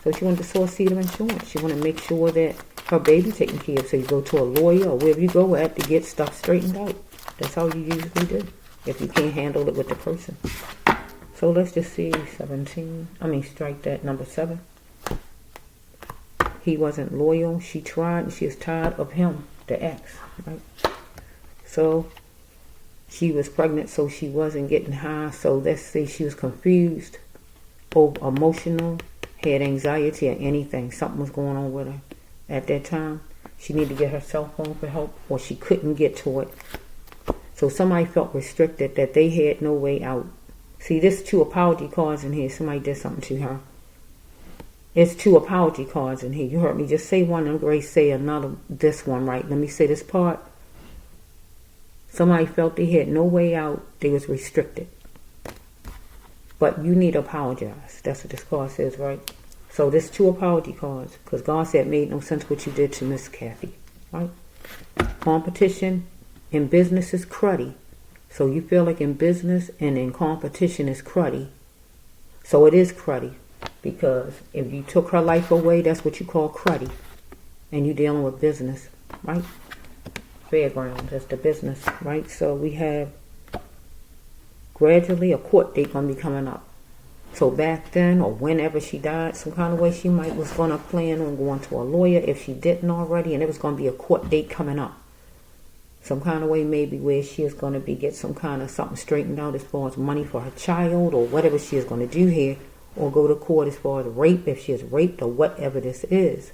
So she wanted to sow a seed of insurance. She wanted to make sure that her baby taken care of. So you go to a lawyer or wherever you go at to get stuff straightened out. That's how you usually do if you can't handle it with the person. So let's just see 17. Strike that number 7. He wasn't loyal. She tried and she is tired of him, the ex, right? So she was pregnant, so she wasn't getting high. So let's say she was confused, over emotional, had anxiety or anything. Something was going on with her at that time. She needed to get her cell phone for help, or she couldn't get to it. So somebody felt restricted, that they had no way out. See, there's 2 apology cards in here. Somebody did something to her. It's 2 apology cards in here. You heard me just say one and Grace say another. This one, right? Let me say this part. Somebody felt they had no way out. They was restricted. But you need to apologize. That's what this card says, right? So there's 2 apology cards. Because God said it made no sense what you did to Miss Cathy. Right? Competition in business is cruddy. So you feel like in business and in competition is cruddy. So it is cruddy. Because if you took her life away, that's what you call cruddy. And you're dealing with business. Right? Fairground, that's the business, right? So we have gradually a court date going to be coming up. So back then or whenever she died, some kind of way she was going to plan on going to a lawyer if she didn't already, and there was going to be a court date coming up. Some kind of way maybe where she is going to get some kind of something straightened out as far as money for her child or whatever she is going to do here, or go to court as far as rape if she is raped or whatever this is,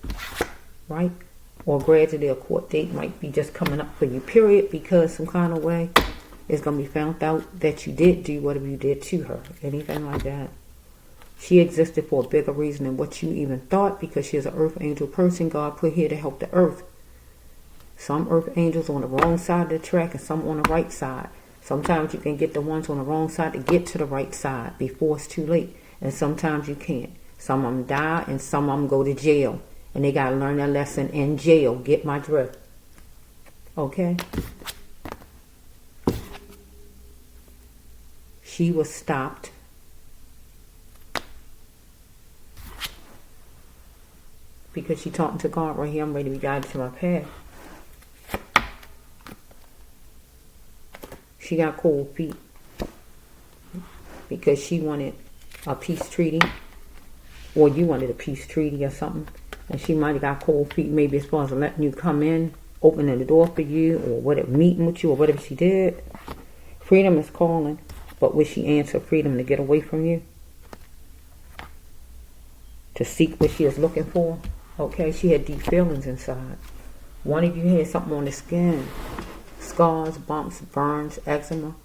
right? Or gradually a court date might be just coming up for you, period, because some kind of way it's going to be found out that you did do whatever you did to her. Anything like that. She existed for a bigger reason than what you even thought, because she is an earth angel person God put here to help the earth. Some earth angels on the wrong side of the track and some on the right side. Sometimes you can get the ones on the wrong side to get to the right side before it's too late. And sometimes you can't. Some of them die and some of them go to jail. And they got to learn their lesson in jail. Get my drift. Okay? She was stopped. Because she talking to God right here. I'm ready to be guided to my path. She got cold feet. Because she wanted a peace treaty. Or you wanted a peace treaty or something. And she might have got cold feet, maybe as far as letting you come in, opening the door for you, or whatever, meeting with you, or whatever she did. Freedom is calling, but will she answer freedom to get away from you? To seek what she is looking for? Okay, she had deep feelings inside. One of you had something on the skin. Scars, bumps, burns, eczema,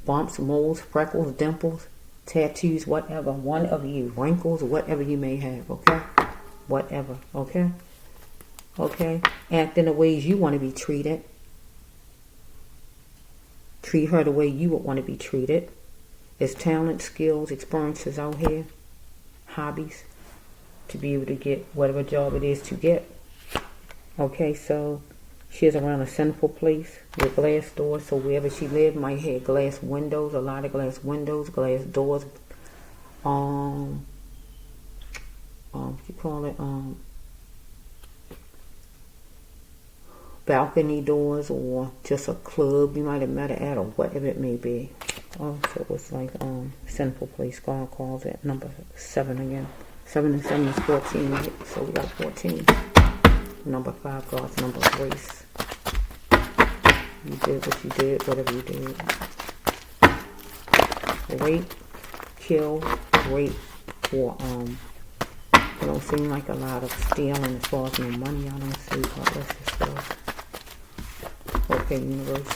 bumps, moles, freckles, dimples, tattoos, whatever. One of you, wrinkles, whatever you may have, okay? Whatever, okay? Okay? Act in the ways you want to be treated. Treat her the way you would want to be treated. There's talent, skills, experiences out here. Hobbies. To be able to get whatever job it is to get. Okay, so she is around a sinful place with glass doors. So wherever she lived might have glass windows, a lot of glass windows, glass doors. What you call it? Balcony doors, or just a club you might have met her at, or whatever it may be. Oh, so it's like sinful place. God calls it number 7 again. 7 and 7 is 14, right? So we got 14. Number 5, God's number of grace. You did what you did, whatever you did. Rape, kill, rape, or it don't seem like a lot of stealing as far as no money. I don't see, but let's just go. Okay, universe.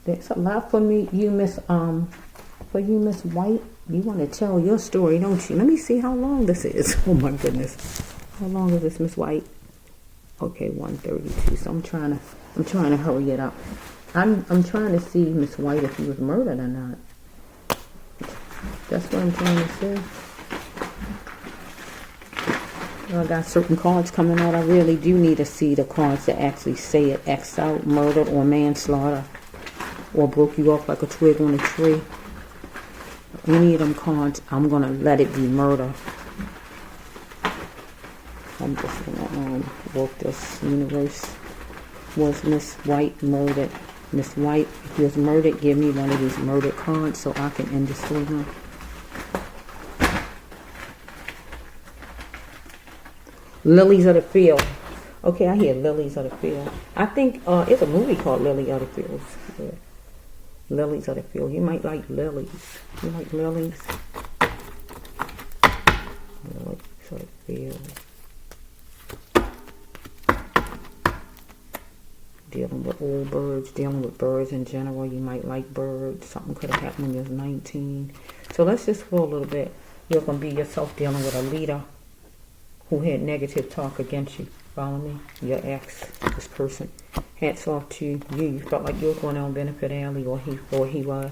There's a lot for me, Miss White. You want to tell your story, don't you? Let me see how long this is. Oh my goodness. How long is this, Miss White? Okay, 1:32. So I'm trying to hurry it up. I'm trying to see, Miss White, if he was murdered or not. That's what I'm trying to see. I got certain cards coming out. I really do need to see the cards that actually say it. X out, murder, or manslaughter. Or broke you off like a twig on a tree. Any of them cards, I'm going to let it be murder. I'm just going to work this universe. Was Miss White murdered? Miss White, if you was murdered, give me one of these murdered cards so I can end this story now. Lilies of the Field. Okay, I hear Lilies of the Field. I think it's a movie called Lily of the Field. Yeah. Lilies of the Field. You might like lilies. You like lilies? Lilies of the Field. Dealing with old birds, dealing with birds in general. You might like birds. Something could have happened when you was 19. So let's just go a little bit. You're going to be yourself dealing with a leader who had negative talk against you. Follow me? Your ex, this person. Hats off to you. You felt like you were going on benefit alley, or he was.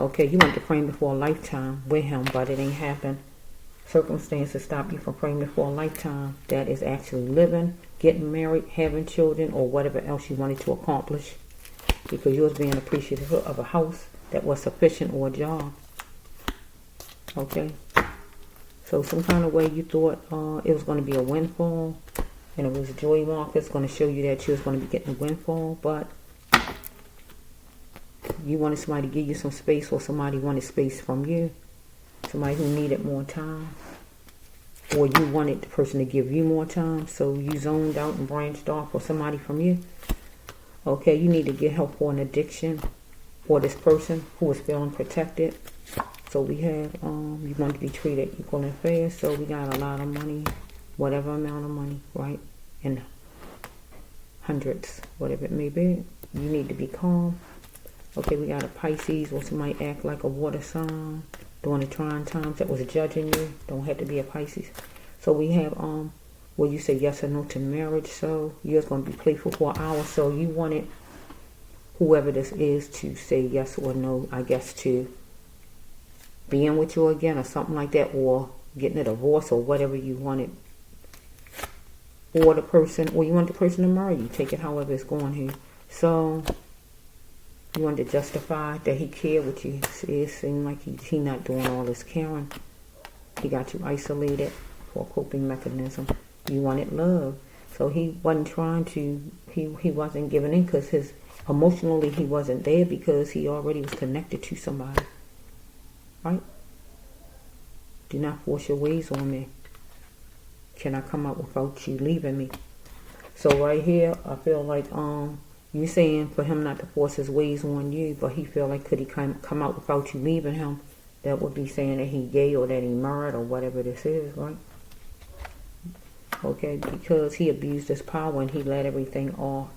Okay, you went to praying before a lifetime with him, but it ain't happened. Circumstances stop you from praying before a lifetime. That is actually living, getting married, having children, or whatever else you wanted to accomplish. Because you was being appreciative of a house that was sufficient, or a job. Okay? So some kind of way you thought it was going to be a windfall. And it was a joy marker. It's going to show you that you was going to be getting a windfall. But you wanted somebody to give you some space, or somebody wanted space from you. Somebody who needed more time. Or you wanted the person to give you more time. So you zoned out and branched off for somebody from you. Okay, you need to get help for an addiction. Or this person who is feeling protected. So we have, you want to be treated equal and fair. So we got a lot of money. Whatever amount of money, right? In hundreds, whatever it may be. You need to be calm. Okay, we got a Pisces, or somebody act like a water sign during the trying times that was judging you. Don't have to be a Pisces. So we have where you say yes or no to marriage. So you're going to be playful for an hour. So you wanted whoever this is to say yes or no, I guess, to being with you again or something like that, or getting a divorce or whatever you wanted, or you want the person to marry you. Take it however it's going here. So you want to justify that he cared with you. It seemed like he not doing all this caring. He got you isolated for a coping mechanism. You wanted love. So he wasn't trying to, he wasn't giving in because emotionally he wasn't there because he already was connected to somebody. Right? Do not force your ways on me. Can I come out without you leaving me? So right here, I feel like you saying for him not to force his ways on you, but he feel like could he come out without you leaving him? That would be saying that he gay or that he married or whatever this is, right? Okay, because he abused his power and he let everything all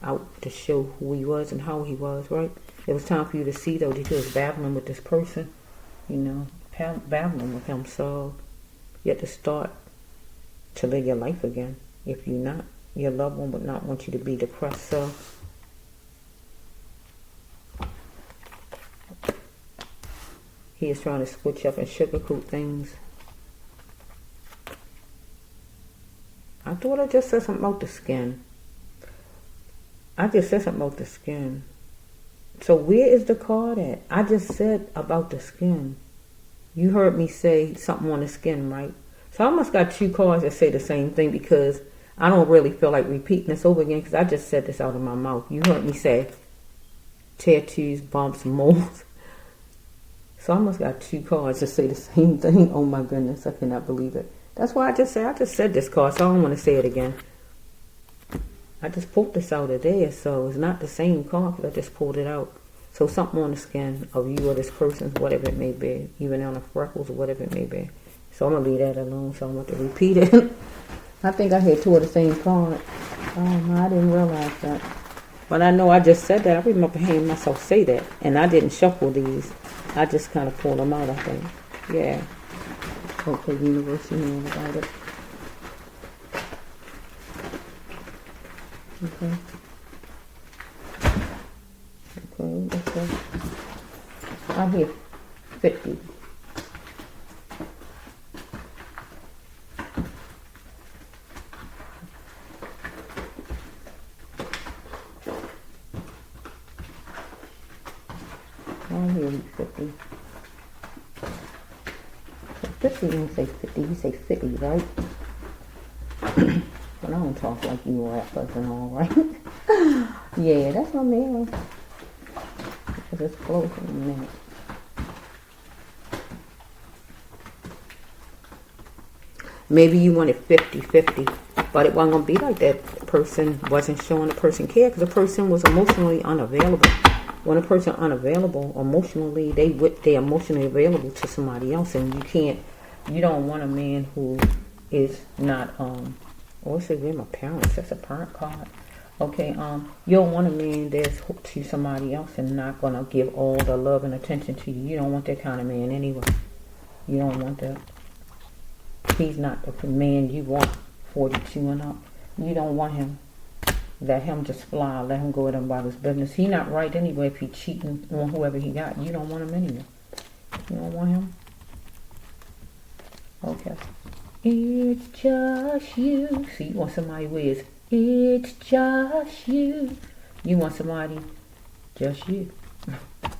out to show who he was and how he was, right? It was time for you to see, though, that he was battling with this person, battling with him. So you have to start to live your life again. If you're not, your loved one would not want you to be depressed. So he is trying to switch up and sugarcoat things. I thought I just said something about the skin. I just said something about the skin. So where is the card at? I just said about the skin. You heard me say something on the skin, right? So I almost got two cards that say the same thing because I don't really feel like repeating this over again because I just said this out of my mouth. You heard me say tattoos, bumps, moles. So I almost got two cards that say the same thing. Oh my goodness, I cannot believe it. That's why I just said this card, so I don't want to say it again. I just pulled this out of there, so it's not the same card because I just pulled it out. So something on the skin of you or this person, whatever it may be, even on the freckles or whatever it may be. So I'm going to leave that alone, so I'm going to repeat it. I think I had two of the same card. Oh, no, I didn't realize that. But I know I just said that. I remember hearing myself say that, and I didn't shuffle these. I just kind of pulled them out, I think. Yeah. Okay, universe, you know about it. Okay. Okay, let's go. I hear 50. I hear 50. 50, you don't say 50, you say 50, right? But I don't talk like you rappers and all, right? Yeah, that's my man. Because it's close in a minute. Maybe you wanted 50-50, but it wasn't going to be like that. The person wasn't showing the person care because the person was emotionally unavailable. When a person unavailable emotionally, they emotionally available to somebody else, and you don't want a man who is not what's it with my parents? That's a parent card. Okay, you don't want a man that's hooked to somebody else and not gonna give all the love and attention to you. You don't want that kind of man anyway. You don't want that. He's not the man you want, 42 and up. You don't want him. Let him just fly. Let him go about his business. He not right anyway if he cheating on whoever he got. You don't want him anyway. You don't want him? Okay. It's just you. See, you want somebody with it's just you. You want somebody just you.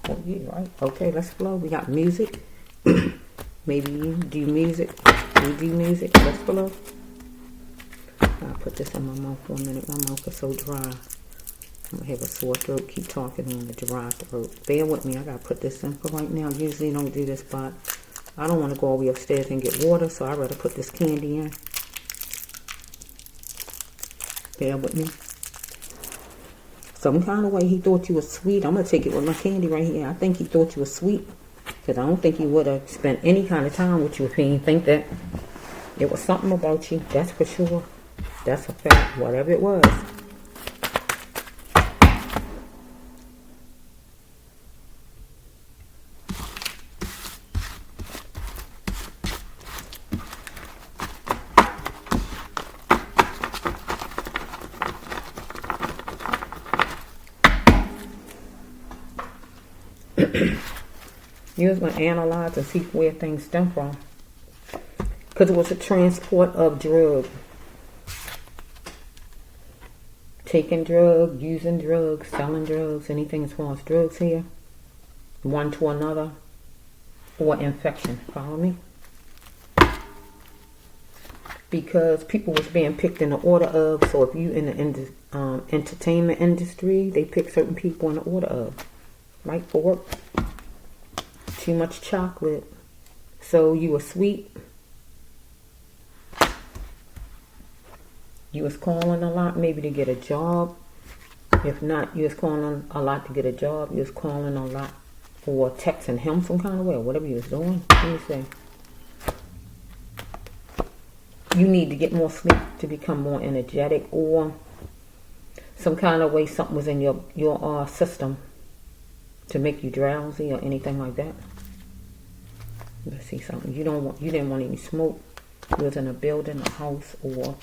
Oh yeah, right. Okay, let's flow. We got music. Maybe you do music. You do music. Let's flow. I'll put this in my mouth for a minute. My mouth is so dry. I'm going to have a sore throat. Keep talking on the dry throat. Bear with me. I got to put this in for right now. Usually don't do this, but I don't want to go all the way upstairs and get water, so I'd rather put this candy in. Bear with me. Some kind of way he thought you were sweet. I'm going to take it with my candy right here. I think he thought you were sweet. Because I don't think he would have spent any kind of time with you if he didn't think that. It was something about you. That's for sure. That's a fact. Whatever it was. You was going to analyze and see where things stem from. Because it was a transport of drugs. Taking drugs, using drugs, selling drugs, anything as far as drugs here. One to another. Or infection. Follow me? Because people was being picked in the order of. So if you in the entertainment industry, they pick certain people in the order of. Right? For work. Too much chocolate. So you were sweet. You was calling a lot maybe to get a job. If not, you was calling a lot to get a job. You was calling a lot for texting him some kind of way or whatever you was doing. Let me say. You need to get more sleep to become more energetic, or some kind of way something was in your system to make you drowsy or anything like that. Let's see something. You didn't want any smoke. You was in a building, a house, or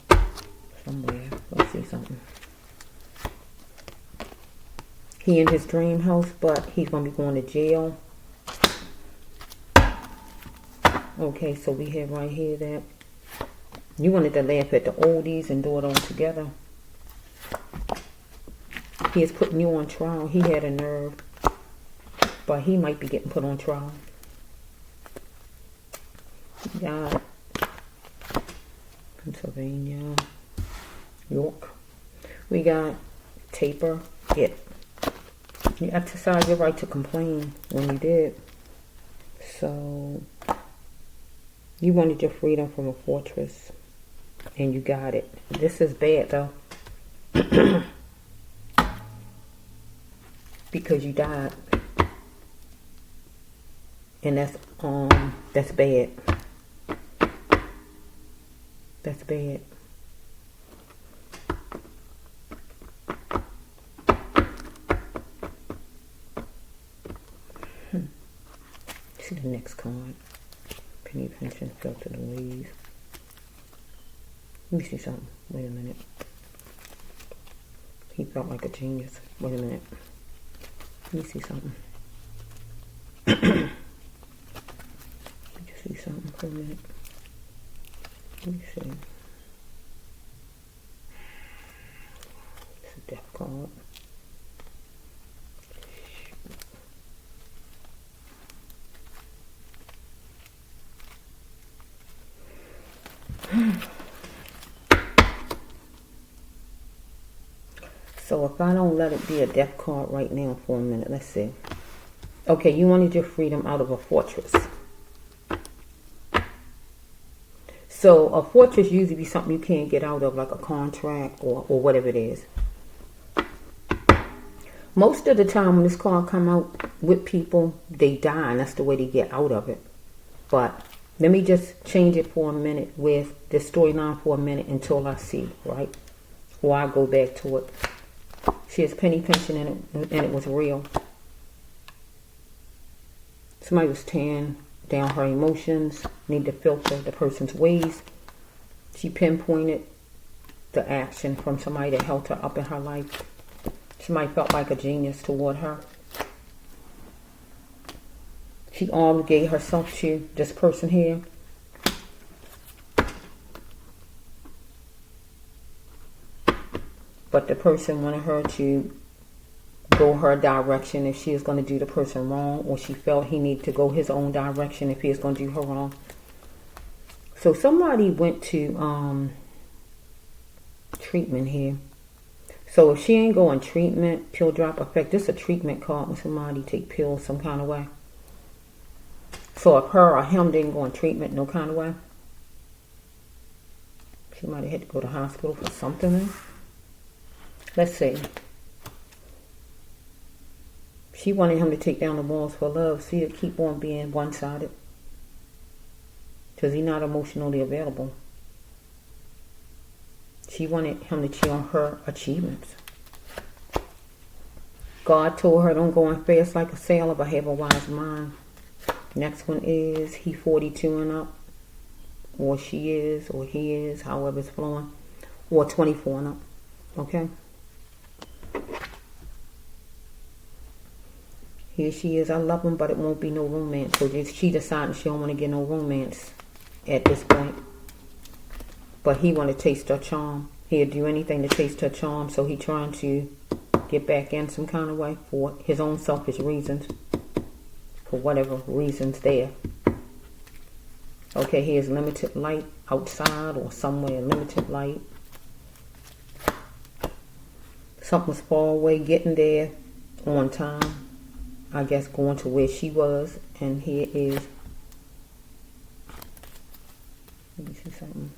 somewhere. Let's see something. He in his dream house, but he's gonna be going to jail. Okay, so we have right here that you wanted to laugh at the oldies and do it all together. He is putting you on trial. He had a nerve, but he might be getting put on trial. We got Pennsylvania, York. We got taper it. You exercise your right to complain when you did. So you wanted your freedom from a fortress. And you got it. This is bad though. Because you died. And that's bad. That's bad. See the next card. Penny pension fell to the waves. Let me see something. Wait a minute. He felt like a genius. Wait a minute. Let me see something. Let me just see something for a minute. Let me see. It's a death card. So if I don't let it be a death card right now for a minute, let's see. Okay, you wanted your freedom out of a fortress. So a fortress usually be something you can't get out of, like a contract or whatever it is. Most of the time when this card come out with people, they die, and that's the way they get out of it. But let me just change it for a minute with this storyline for a minute until I see, right? Or I go back to it. She has penny pension in it, and it was real. Somebody was tearing down her emotions, need to filter the person's ways. She pinpointed the action from somebody that helped her up in her life. Somebody felt like a genius toward her. She obligated herself to this person here. But the person wanted her to go her direction if she is going to do the person wrong, or she felt he needed to go his own direction if he is going to do her wrong. So somebody went to treatment here. So if she ain't going treatment, pill drop effect, this is a treatment card when somebody take pills some kind of way. So if her or him didn't go on treatment no kind of way, she might have had to go to hospital for something. Let's see. She wanted him to take down the walls for love. See it keep on being one-sided. Because he's not emotionally available. She wanted him to cheer on her achievements. God told her, don't go on fast like a sailor, but have a wise mind. Next one is he 42 and up. Or she is, or he is, however it's flowing. Or 24 and up. Okay? Here she is. I love him, but it won't be no romance. So she decided she don't want to get no romance at this point. But he want to taste her charm. He'll do anything to taste her charm. So he trying to get back in some kind of way for his own selfish reasons. For whatever reasons there. Okay, here's limited light outside or somewhere. Limited light. Something's far away, getting there on time. I guess going to where she was. And here is, let me see something.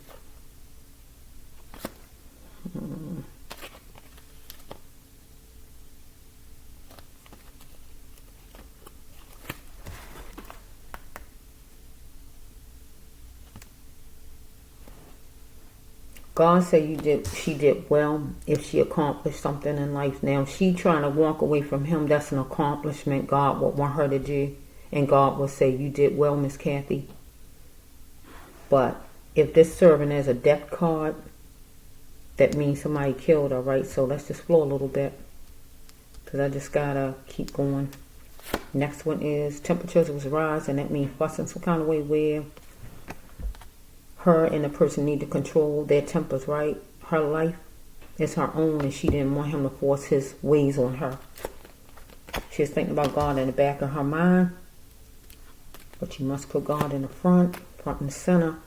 God said she did well if she accomplished something in life. Now, she trying to walk away from him. That's an accomplishment God would want her to do. And God will say, you did well, Miss Cathy. But if this serving as a death card, that means somebody killed her, right? So let's just flow a little bit. Because I just got to keep going. Next one is temperatures was rising. That means fussing some kind of way where her and the person need to control their tempers, right? Her life is her own, and she didn't want him to force his ways on her. She was thinking about God in the back of her mind, but you must put God in the front and center.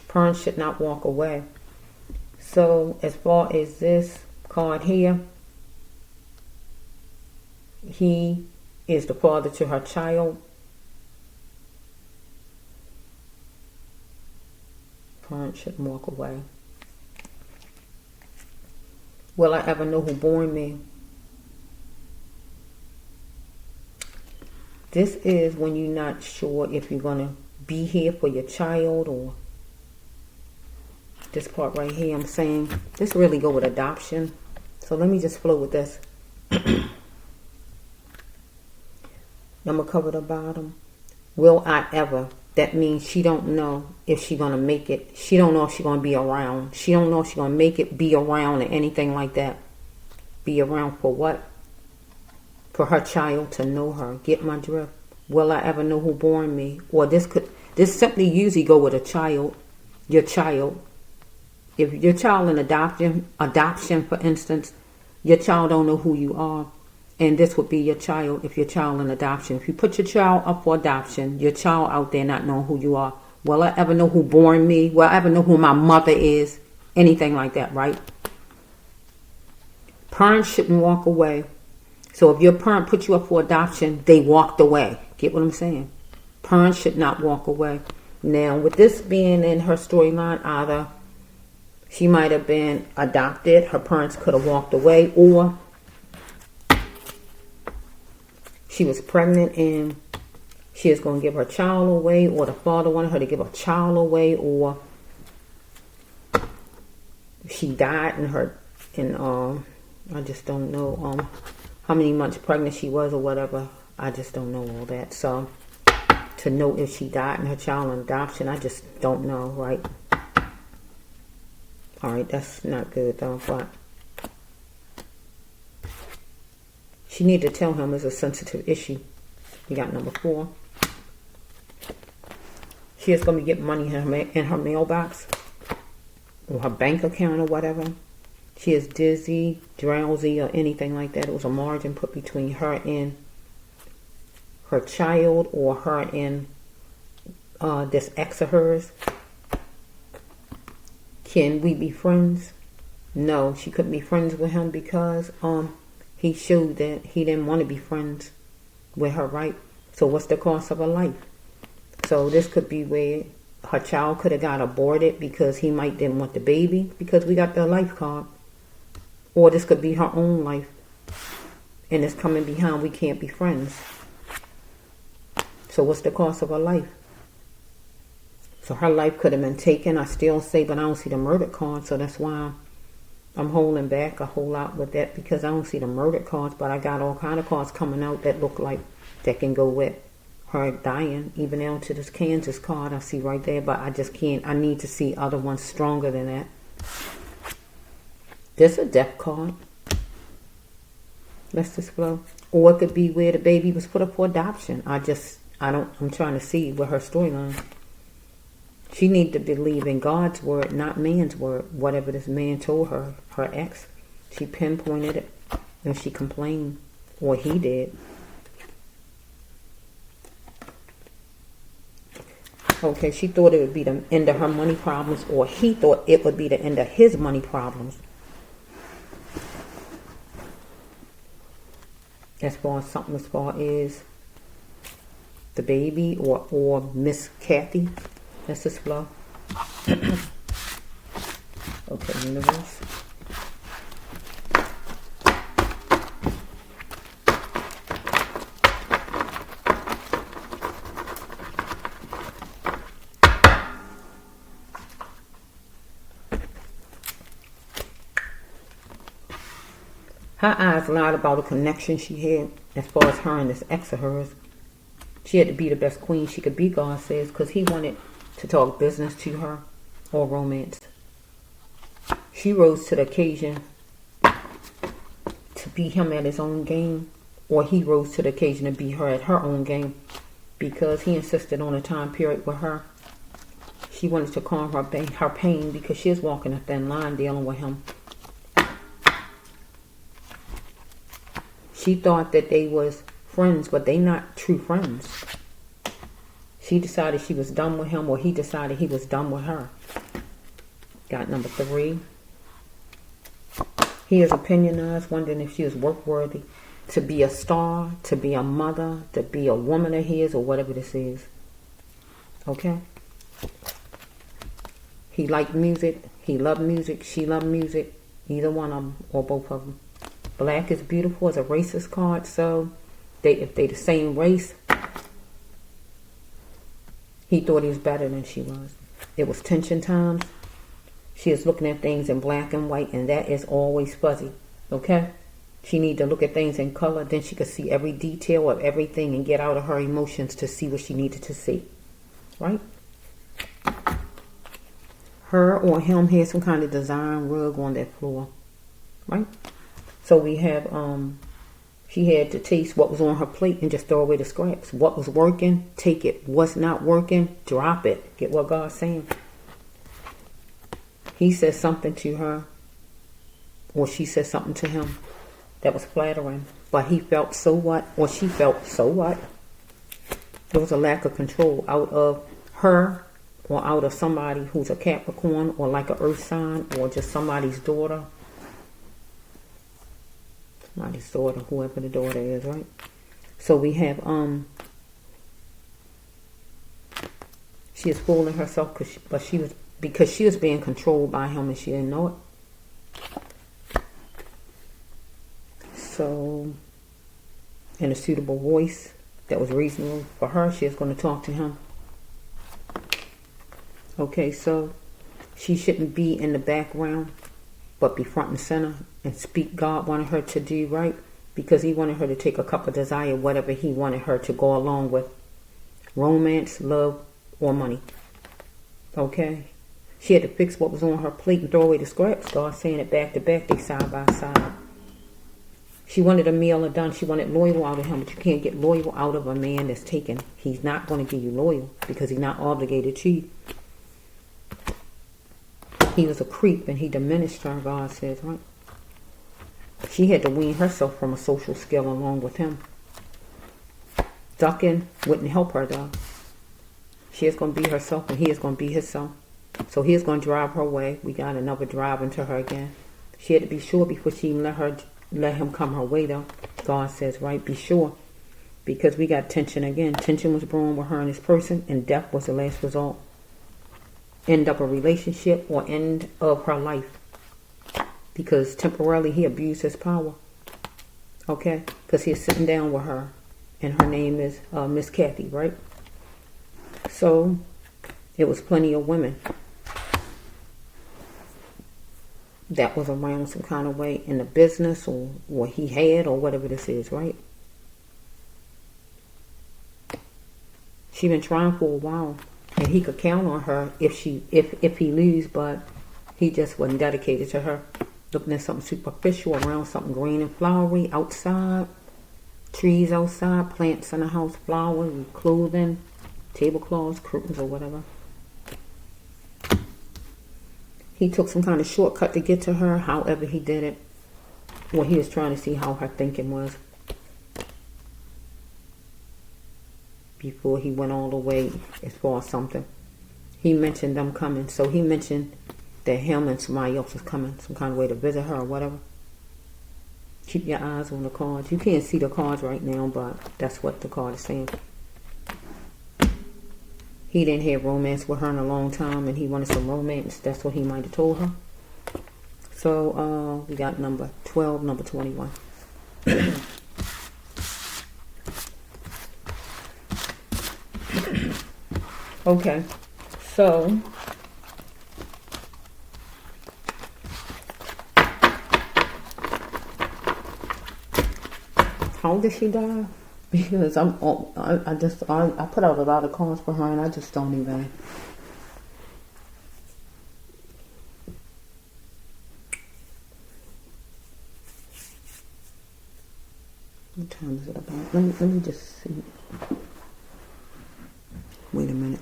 Parents should not walk away. So as far as this card here, he is the father to her child. Parents shouldn't walk away. Will I ever know who born me? This is when you're not sure if you're going to be here for your child, or this part right here, I'm saying this really go with adoption. So let me just flow with this. I'm going to cover the bottom. Will I ever? That means she don't know if she's going to make it. She don't know if she's going to be around. She don't know if she's going to make it, be around, or anything like that. Be around for what? For her child to know her. Get my drift? Will I ever know who born me? Or this simply usually go with a child. Your child. If your child in adoption, for instance, your child don't know who you are. And this would be your child if your child in adoption. If you put your child up for adoption, your child out there not knowing who you are. Will I ever know who born me? Will I ever know who my mother is? Anything like that, right? Parents shouldn't walk away. So if your parent put you up for adoption, they walked away. Get what I'm saying? Parents should not walk away. Now, with this being in her storyline, either she might have been adopted, her parents could have walked away, or she was pregnant and she is going to give her child away, or the father wanted her to give her child away, or she died I just don't know how many months pregnant she was or whatever. I just don't know all that. So to know if she died and her child in adoption, I just don't know, right? All right, that's not good though, but she need to tell him it's a sensitive issue. We got number 4. She is going to get money in her mailbox or her bank account or whatever. She is dizzy, drowsy, or anything like that. It was a margin put between her and her child, or her and this ex of hers. Can we be friends? No, she couldn't be friends with him because he showed that he didn't want to be friends with her, right? So what's the cost of her life? So this could be where her child could have got aborted because he might didn't want the baby, because we got the life card. Or this could be her own life, and it's coming behind we can't be friends. So what's the cost of her life? So her life could have been taken, I still say, but I don't see the murder card, so that's why I'm holding back a whole lot with that, because I don't see the murder cards, but I got all kind of cards coming out that look like that can go with her dying, even down to this Kansas card I see right there, but I just can't. I need to see other ones stronger than that. This is a death card. Let's just flow. Or it could be where the baby was put up for adoption. I'm trying to see what her storyline. She needs to believe in God's word, not man's word. Whatever this man told her, her ex, she pinpointed it and she complained, or he did. Okay, she thought it would be the end of her money problems, or he thought it would be the end of his money problems. As far as the baby or Miss Cathy. That's this flow. Okay, universe. Her eyes lied about a connection she had as far as her and this ex of hers. She had to be the best queen she could be, God says, because he wanted to talk business to her or romance. She rose to the occasion to be him at his own game, or he rose to the occasion to be her at her own game, because he insisted on a time period with her. She wanted to calm her pain because she was walking a thin line dealing with him. She thought that they was friends, but they not true friends. She decided she was done with him, or he decided he was done with her. Got number 3. He is opinionized, wondering if she is work worthy to be a star, to be a mother, to be a woman of his, or whatever this is. Okay? He liked music. He loved music. She loved music. Either one of them, or both of them. Black is beautiful as a racist card, so if they the same race, he thought he was better than she was. It was tension times. She is looking at things in black and white, and that is always fuzzy. Okay? She need to look at things in color, then she could see every detail of everything and get out of her emotions to see what she needed to see. Right? Her or him had some kind of design rug on that floor. Right? So we have, she had to taste what was on her plate and just throw away the scraps. What was working, take it. What's not working, drop it. Get what God's saying. He said something to her, or she said something to him that was flattering. But he felt so what, or she felt so what. There was a lack of control out of her, or out of somebody who's a Capricorn, or like an earth sign, or just somebody's daughter. Somebody's daughter, whoever the daughter is, right? So we have, she is fooling herself because she was being controlled by him and she didn't know it. So, in a suitable voice that was reasonable for her, she is going to talk to him. Okay, so she shouldn't be in the background, but be front and center and speak God wanted her to do, right? Because he wanted her to take a cup of desire, whatever he wanted her to go along with. Romance, love, or money. Okay? She had to fix what was on her plate and throw away the scraps. God saying it back to back, they side by side. She wanted a meal done. She wanted loyal out of him, but you can't get loyal out of a man that's taken. He's not going to give you loyal because he's not obligated to you. He was a creep and he diminished her, God says, right? She had to wean herself from a social skill along with him. Ducking wouldn't help her, though. She is going to be herself and he is going to be himself. So he is going to drive her way. We got another drive into her again. She had to be sure before she even let him come her way, though. God says, right, be sure. Because we got tension again. Tension was brewing with her and this person, and death was the last result. End of a relationship or end of her life. Because temporarily he abused his power. Okay? Because he is sitting down with her. And her name is Miss Cathy, right? So, it was plenty of women that was around some kind of way in the business or what he had or whatever this is, right? She been trying for a while. And he could count on her if he lose, but he just wasn't dedicated to her. Looking at something superficial around something green and flowery outside. trees outside, plants in the house, flowers, clothing, tablecloths, curtains, or whatever. He took some kind of shortcut to get to her, however he did it. Well, he was trying to see how her thinking was before he went all the way as far as something. He mentioned them coming, so he mentioned that him and somebody else was coming, some kind of way to visit her or whatever. Keep your eyes on the cards. You can't see the cards right now, but that's what the card is saying. He didn't have romance with her in a long time, and he wanted some romance. That's what he might have told her. So, we got number 12, number 21. Okay, so how did she die? Because I put out a lot of cards for her, and I just don't even. What time is it about? Let me just see. Wait a minute.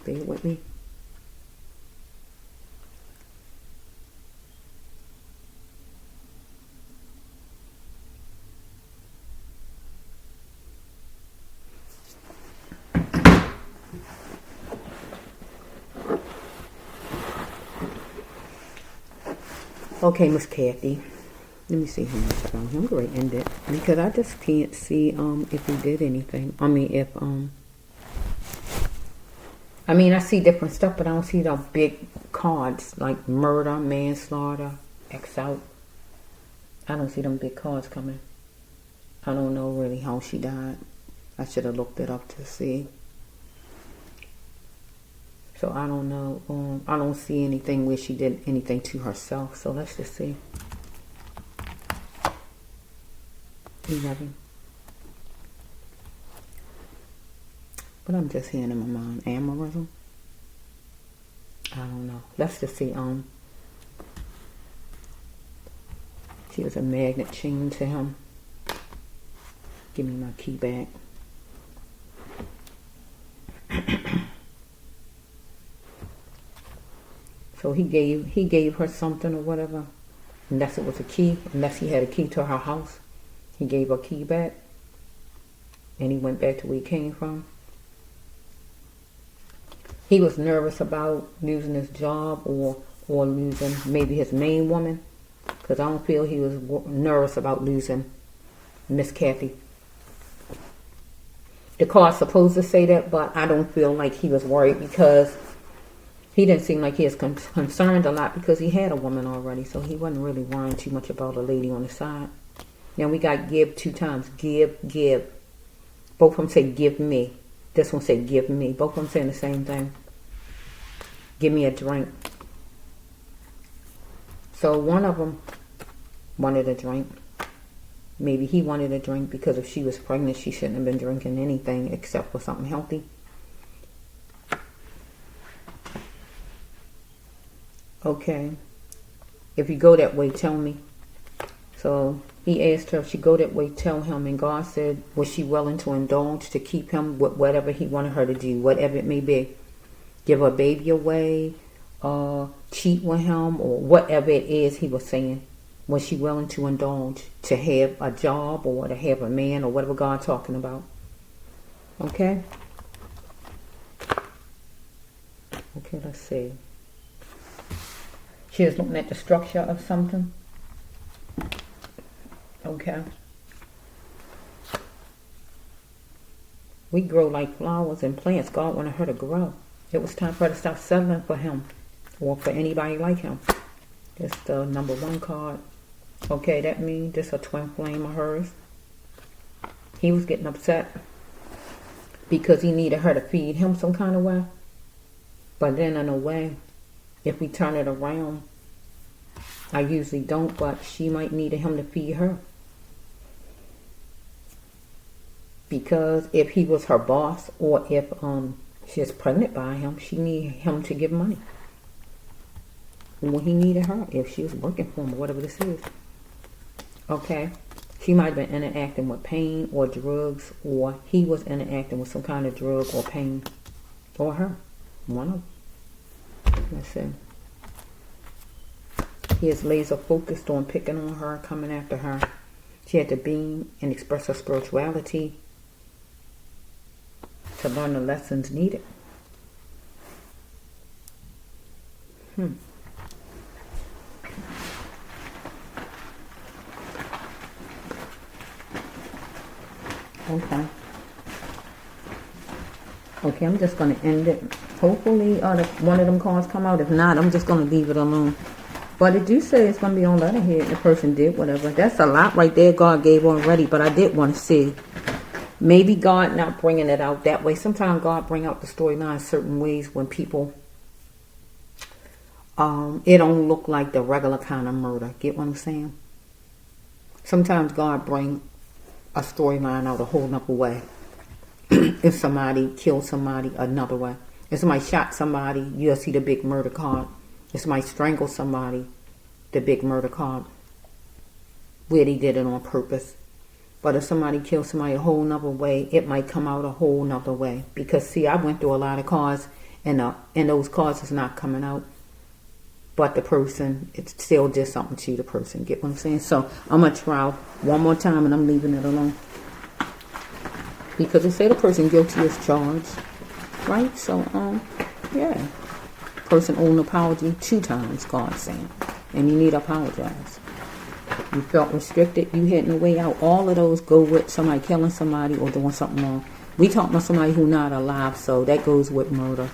Bear with me. Okay, Miss Cathy. Let me see how much from him. I'm going to end it because I just can't see if he did anything. I mean, if I mean, I see different stuff, but I don't see the big cards like murder, manslaughter, X out. I don't see them big cards coming. I don't know really how she died. I should have looked it up to see. So I don't know. I don't see anything where she did anything to herself. So let's just see. 11. But I'm just hearing in my mind, amorism. I don't know. Let's just see. She was a magnet chain to him. Give me my key back. So he gave her something or whatever, unless it was a key, unless he had a key to her house. He gave her key back, and he went back to where he came from. He was nervous about losing his job or losing maybe his main woman, because I don't feel he was nervous about losing Miss Cathy. The card's supposed to say that, but I don't feel like he was worried because he didn't seem like he was concerned a lot because he had a woman already, so he wasn't really worrying too much about a lady on the side. Now we got give 2 times. Give, give. Both of them say give me. This one say give me. Both of them saying the same thing. Give me a drink. So one of them wanted a drink. Maybe he wanted a drink because if she was pregnant, she shouldn't have been drinking anything except for something healthy. Okay. If you go that way, tell me. So he asked her if she go that way, tell him. And God said, was she willing to indulge to keep him with whatever he wanted her to do, whatever it may be? Give her baby away, cheat with him, or whatever it is he was saying. Was she willing to indulge to have a job or to have a man or whatever God's talking about? Okay? Okay, let's see. She was looking at the structure of something. Okay. We grow like flowers and plants. God wanted her to grow. It was time for her to stop settling for him or for anybody like him. That's the number 1 card. Okay, that means this is a twin flame of hers. He was getting upset because he needed her to feed him some kind of way. But then in a way, if we turn it around, I usually don't, but she might need him to feed her. Because if he was her boss, or if she's pregnant by him, she needed him to give money. When he needed her, if she was working for him, or whatever this is. Okay? She might have been interacting with pain or drugs, or he was interacting with some kind of drug or pain. Or her. One of them. Let's see. He is laser focused on picking on her, coming after her. She had to beam and express her spirituality to learn the lessons needed. Okay, I'm just going to end it. Hopefully one of them cards come out. If not, I'm just going to leave it alone. But it do say it's going to be on letterhead. The person did whatever. That's a lot right there God gave already. But I did want to see. Maybe God not bringing it out that way. Sometimes God bring out the storyline certain ways when people, it don't look like the regular kind of murder. Get what I'm saying? Sometimes God bring a storyline out a whole nother way. If somebody killed somebody, another way. If somebody shot somebody, you'll see the big murder card. If somebody strangled somebody, the big murder card. Where they did it on purpose. But if somebody killed somebody a whole nother way, it might come out a whole nother way. Because, see, I went through a lot of cards, and those cards is not coming out. But the person, it still did something to the person. Get what I'm saying? So, I'm going to try one more time, and I'm leaving it alone. Because it say the person guilty is charged. Right? So, yeah. Person owe an apology 2 times, God's saying. And you need to apologize. You felt restricted, you had no way out. All of those go with somebody killing somebody or doing something wrong. We talking about somebody who's not alive, so that goes with murder.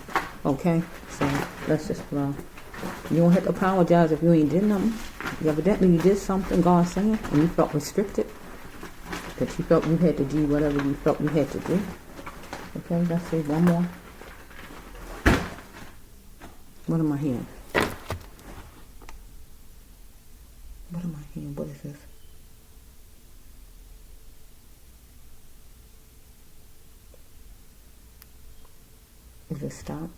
Okay? So, let's just flow. You don't have to apologize if you ain't did nothing. Evidently you did something, God's saying, and you felt restricted. That you felt you had to do whatever you felt you had to do. Okay, let's see, one more. What am I hearing? What am I hearing? What is this? Is it stop?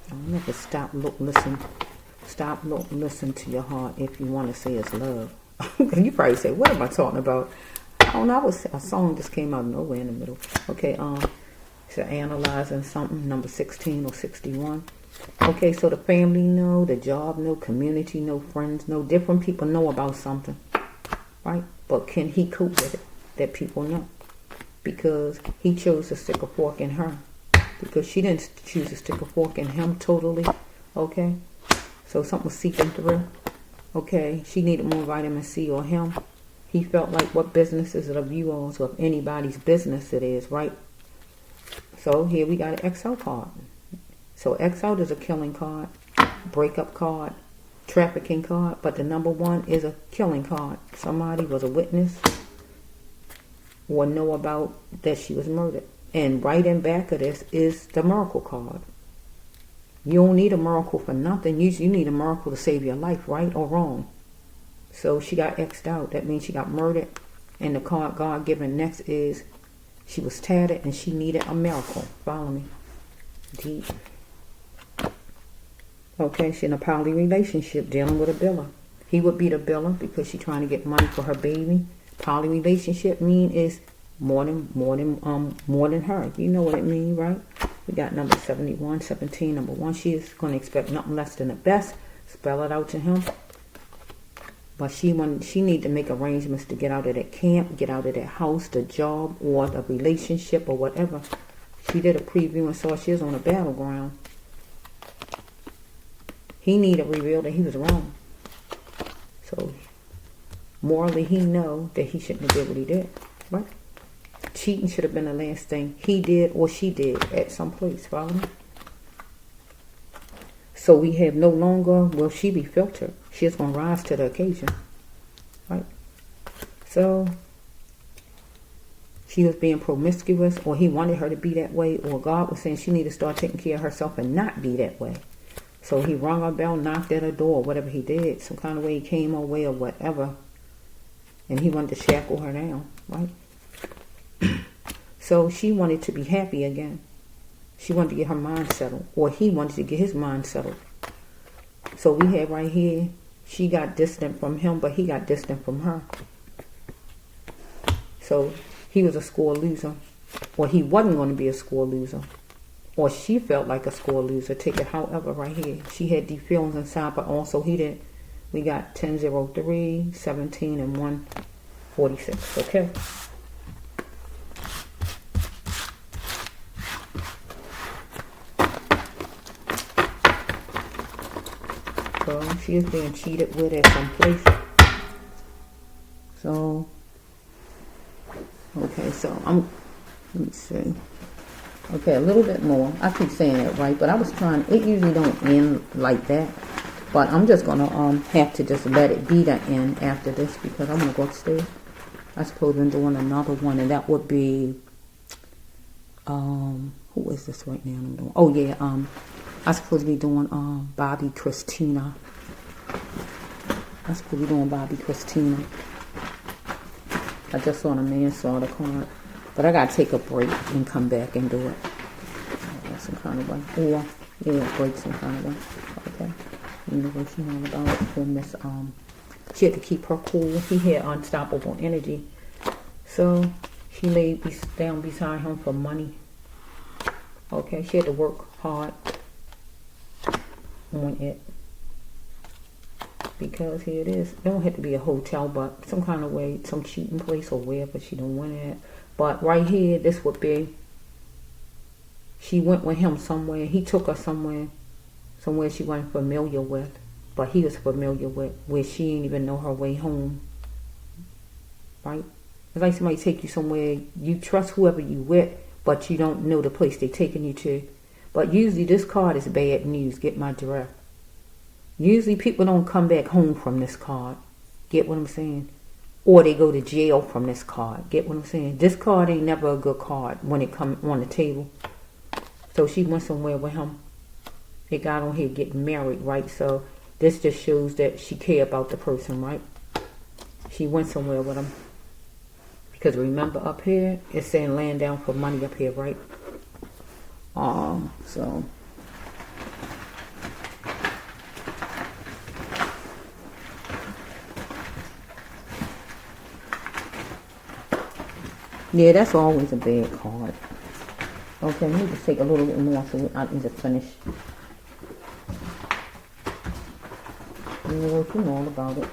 I don't know if it's stop, look, listen. Stop, look, listen to your heart if you want to say it's love. You probably say, what am I talking about? I don't know, a song just came out of nowhere in the middle. Okay, so analyzing something, number 16 or 61. Okay, so the family know, the job know, community know, friends know, different people know about something, right? But can he cope with it? That people know. Because he chose to stick a fork in her. Because she didn't choose to stick a fork in him totally, okay? So something was seeping through. Okay, she needed more vitamin C, or him. He felt like, what business is it of you all? So if anybody's business it is, right? So here we got an XL card. So XL is a killing card, breakup card, trafficking card, but the number 1 is a killing card. Somebody was a witness or know about that she was murdered. And right in back of this is the miracle card. You don't need a miracle for nothing. You need a miracle to save your life, right or wrong. So she got X'd out. That means she got murdered. And the card God given next is she was tattered and she needed a miracle. Follow me. Deep. Okay, she in a poly relationship dealing with a biller. He would be the biller because she's trying to get money for her baby. Poly relationship mean is more than her. You know what it means, right? We got number 71, 17, number 1. She is going to expect nothing less than the best. Spell it out to him. But she need to make arrangements to get out of that camp, get out of that house, the job, or the relationship, or whatever. She did a preview and saw she was on a battleground. He need to reveal that he was wrong. So, morally, he know that he shouldn't have did what he did. Right? Cheating should have been the last thing he did or she did at some place. Follow me? So we have no longer will she be filtered. She's going to rise to the occasion. Right? So she was being promiscuous, or he wanted her to be that way, or God was saying she needed to start taking care of herself and not be that way. So he rung her bell, knocked at her door, whatever he did. Some kind of way he came her way or whatever. And he wanted to shackle her down, right? So she wanted to be happy again. She wanted to get her mind settled. Or he wanted to get his mind settled. So we have right here, she got distant from him, but he got distant from her. So he was a score loser. Or he wasn't going to be a score loser. Or she felt like a score loser. Take it however right here. She had these feelings inside, but also he didn't. We got 10-03, 17, and 146. Okay. So she is being cheated with at some place. So, okay, so let me see. Okay, a little bit more. I keep saying that right, but I was trying, it usually don't end like that. But I'm just going to have to just let it be the end after this because I'm going to go upstairs. I suppose I'm doing another one, and that would be, who is this right now? I'm doing, oh yeah, I supposed to be doing Bobby Christina. I supposed to be doing Bobby Christina. I just saw the manslaughter card. But I got to take a break and come back and do it. Some kind of way. Or, yeah, break some kind of way. Okay. You know what she know about it for Miss, she had to keep her cool. He had unstoppable energy. So, she laid down beside him for money. Okay, she had to work hard on it. Because here it is. It don't have to be a hotel, but some kind of way, some cheating place or wherever she don't want it. But right here, this would be, she went with him somewhere. He took her somewhere she wasn't familiar with. But he was familiar with, where she didn't even know her way home. Right? It's like somebody take you somewhere, you trust whoever you with, but you don't know the place they're taking you to. But usually this card is bad news. Get my drift. Usually people don't come back home from this card. Get what I'm saying? Or they go to jail from this card. Get what I'm saying? This card ain't never a good card when it come on the table. So she went somewhere with him. They got on here getting married, right? So this just shows that she cared about the person, right? She went somewhere with him. Because remember up here, it's saying laying down for money up here, right? So... yeah, that's always a bad card. Okay, let me just take a little bit more so I can just finish. You know all about it.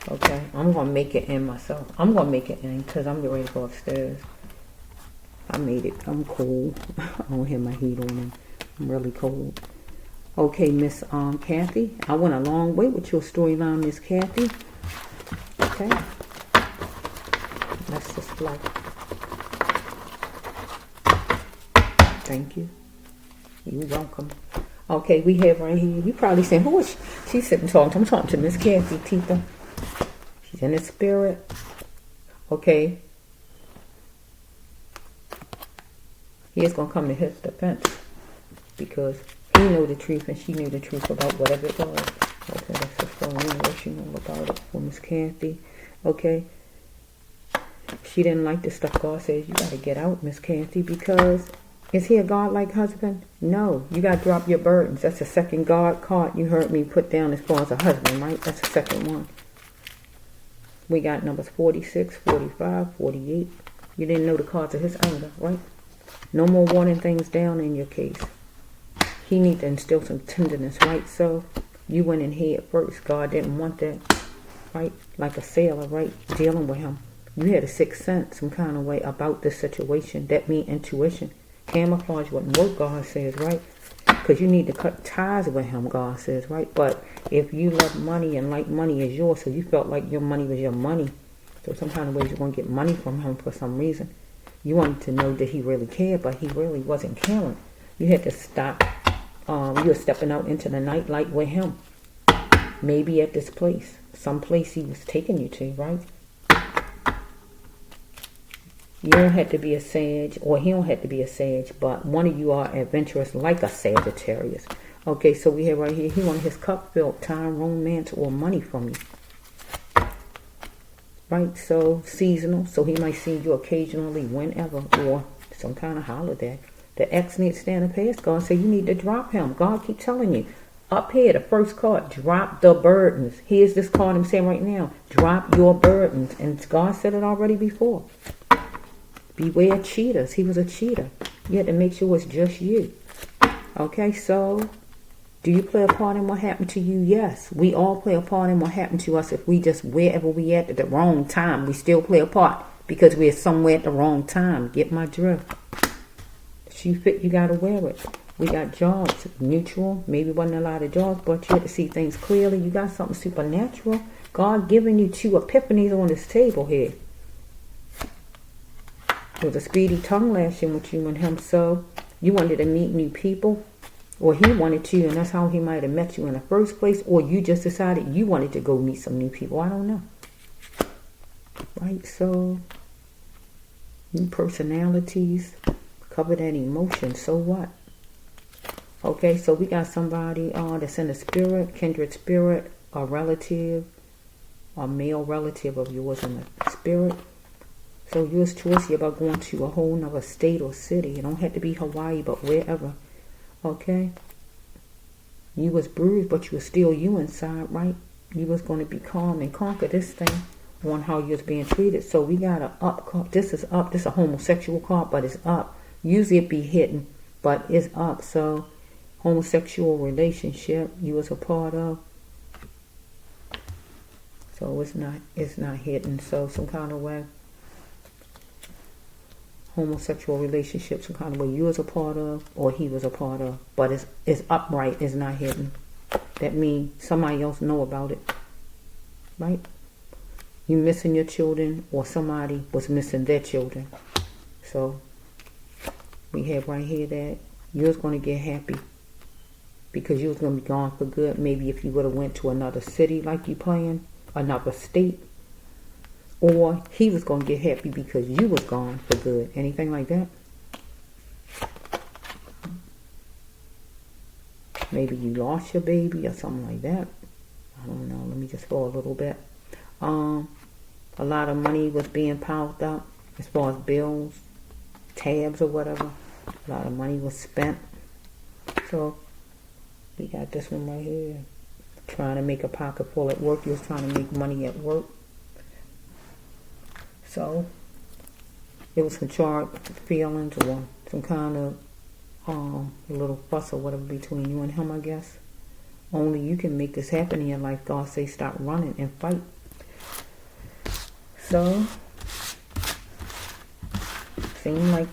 Okay, I'm going to make it in myself. I'm going to make it in because I'm ready to go upstairs. I made it. I'm cold. I don't have my heat on and I'm really cold. Okay, Miss Cathy. I went a long way with your storyline, Miss Cathy. Okay. Let's just flow. Thank you. You're welcome. Okay, we have right here. You probably saying, who is she? She's sitting talking to. I'm talking to Miss Cathy, Tita. She's in the spirit. Okay. He is going to come to his defense. Because he knew the truth and she knew the truth about whatever it was. Okay, that's just so what she knew about it for Miss Cathy. Okay. She didn't like the stuff God says. You got to get out, Miss Cathy, because is he a God-like husband? No. You got to drop your burdens. That's the second God card you heard me put down as far as a husband, right? That's the second one. We got numbers 46, 45, 48. You didn't know the cards of his anger, right? No more wanting things down in your case. He needs to instill some tenderness, right? So you went in head first. God didn't want that, right? Like a sailor, right? Dealing with him. You had a sixth sense some kind of way about this situation. That means intuition. Camouflage wouldn't work, God says, right? Because you need to cut ties with him, God says, right? But if you love money and like money is yours, so you felt like your money was your money. So some kind of ways you're going to get money from him for some reason. You wanted to know that he really cared, but he really wasn't caring. You had to stop. You were stepping out into the night light with him. Maybe at this place. Some place he was taking you to, right? You don't have to be a Sag, or he don't have to be a Sag, but one of you are adventurous like a Sagittarius. Okay, so we have right here, he wanted his cup filled, time, romance, or money from you. Right, so seasonal, so he might see you occasionally, whenever, or some kind of holiday. The ex needs to stand up past God, say you need to drop him. God keep telling you. Up here, the first card, drop the burdens. Here's this card I'm saying right now. Drop your burdens. And God said it already before. Beware cheaters. He was a cheater. You had to make sure it's just you. Okay, so do you play a part in what happened to you? Yes. We all play a part in what happened to us. If we just, wherever we at the wrong time, we still play a part because we're somewhere at the wrong time. Get my drift. Shoe fit, you got to wear it. We got jobs, neutral, maybe wasn't a lot of jobs, but you had to see things clearly. You got something supernatural. God giving you 2 epiphanies on this table here. There was a speedy tongue lashing with you and him, so you wanted to meet new people, or he wanted to, and that's how he might have met you in the first place, or you just decided you wanted to go meet some new people. I don't know. Right, so new personalities, cover that emotion, so what? Okay, so we got somebody that's in the spirit, kindred spirit, a relative, a male relative of yours in the spirit. So yours choice about going to a whole nother state or city. It don't have to be Hawaii, but wherever. Okay? You was bruised, but you was still you inside, right? You was going to be calm and conquer this thing on how you was being treated. So we got a up card. This is up. This is a homosexual card, but it's up. Usually it be hidden, but it's up. So homosexual relationship you was a part of, so it's not hidden. So some kind of way, homosexual relationship, some kind of way you was a part of or he was a part of, but it's upright, it's not hidden. That means somebody else know about it, right? You missing your children, or somebody was missing their children. So we have right here that you're going to get happy because you was going to be gone for good. Maybe if you would have went to another city like you planned, another state, or he was going to get happy because you was gone for good. Anything like that? Maybe you lost your baby or something like that. I don't know. Let me just go a little bit. A lot of money was being piled up as far as bills, tabs or whatever. A lot of money was spent. So we got this one right here. Trying to make a pocket full at work. You was trying to make money at work. So it was some charged feelings or some kind of a little fuss or whatever between you and him, I guess. Only you can make this happen in your life. God say stop running and fight. So seems like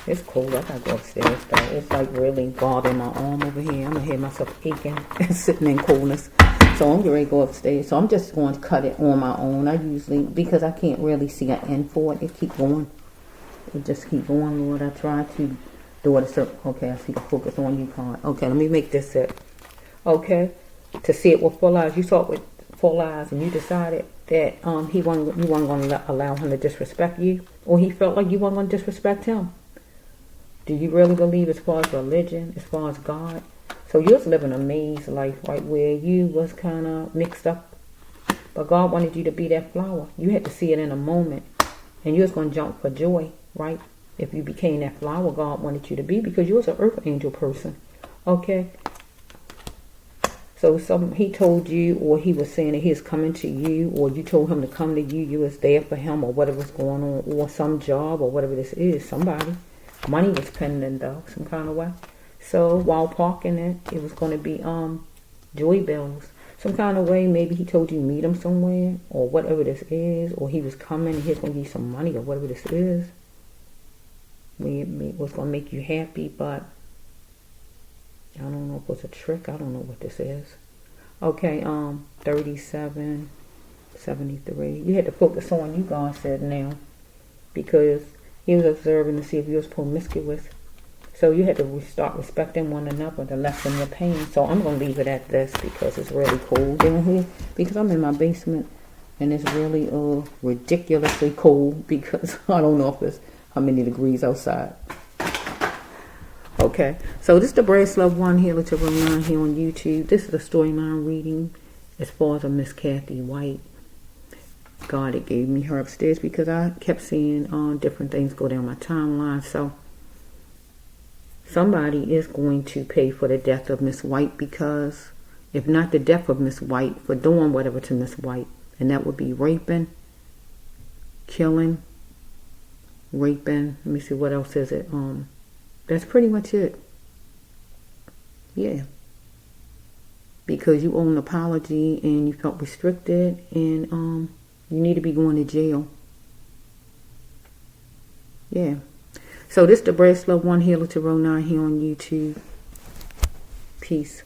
it's cold. I gotta go upstairs though. It's like really bothering my arm over here. I'm gonna hear myself aching and sitting in coldness. So I'm getting ready to go upstairs. So I'm just going to cut it on my own. I usually, because I can't really see an end for it. It keep going. It just keep going, Lord. I try to do it a certain. Okay, I see the focus on you card. Okay, let me make this it. Okay, to see it with full eyes. You saw it with full eyes, and you decided that you wasn't going to allow him to disrespect you, or he felt like you weren't going to disrespect him. Do you really believe as far as religion, as far as God? So you was living a maze life, right, where you was kind of mixed up. But God wanted you to be that flower. You had to see it in a moment. And you was going to jump for joy, right? If you became that flower God wanted you to be, because you was an earth angel person. Okay? So he told you, or he was saying that he was coming to you, or you told him to come to you. You was there for him, or whatever's going on, or some job, or whatever this is. Somebody. Money was pending, though, some kind of way. So while parking it was going to be joy bells. Some kind of way, maybe he told you meet him somewhere, or whatever this is, or he was coming and he was going to give you some money, or whatever this is. It was going to make you happy, but I don't know if it was a trick. I don't know what this is. Okay, 37, 73. You had to focus on you, God said now, because he was observing to see if you was promiscuous. So you had to start respecting one another to lessen your pain. So I'm going to leave it at this because it's really cold down here. Because I'm in my basement. And it's really ridiculously cold because I don't know if it's how many degrees outside. Okay, so this is the Brass Love 1 Healer Tarot 9 here on YouTube. This is a storyline reading as far as a Miss Cathy White. God, it gave me her upstairs because I kept seeing different things go down my timeline. So somebody is going to pay for the death of Miss White, because if not the death of Miss White, for doing whatever to Miss White, and that would be raping, killing, raping. Let me see, what else is it? That's pretty much it. Yeah. Because you owe an apology and you felt restricted, and you need to be going to jail. Yeah. So this is the Brass Love 1 Healer Tarot 9 here on YouTube. Peace.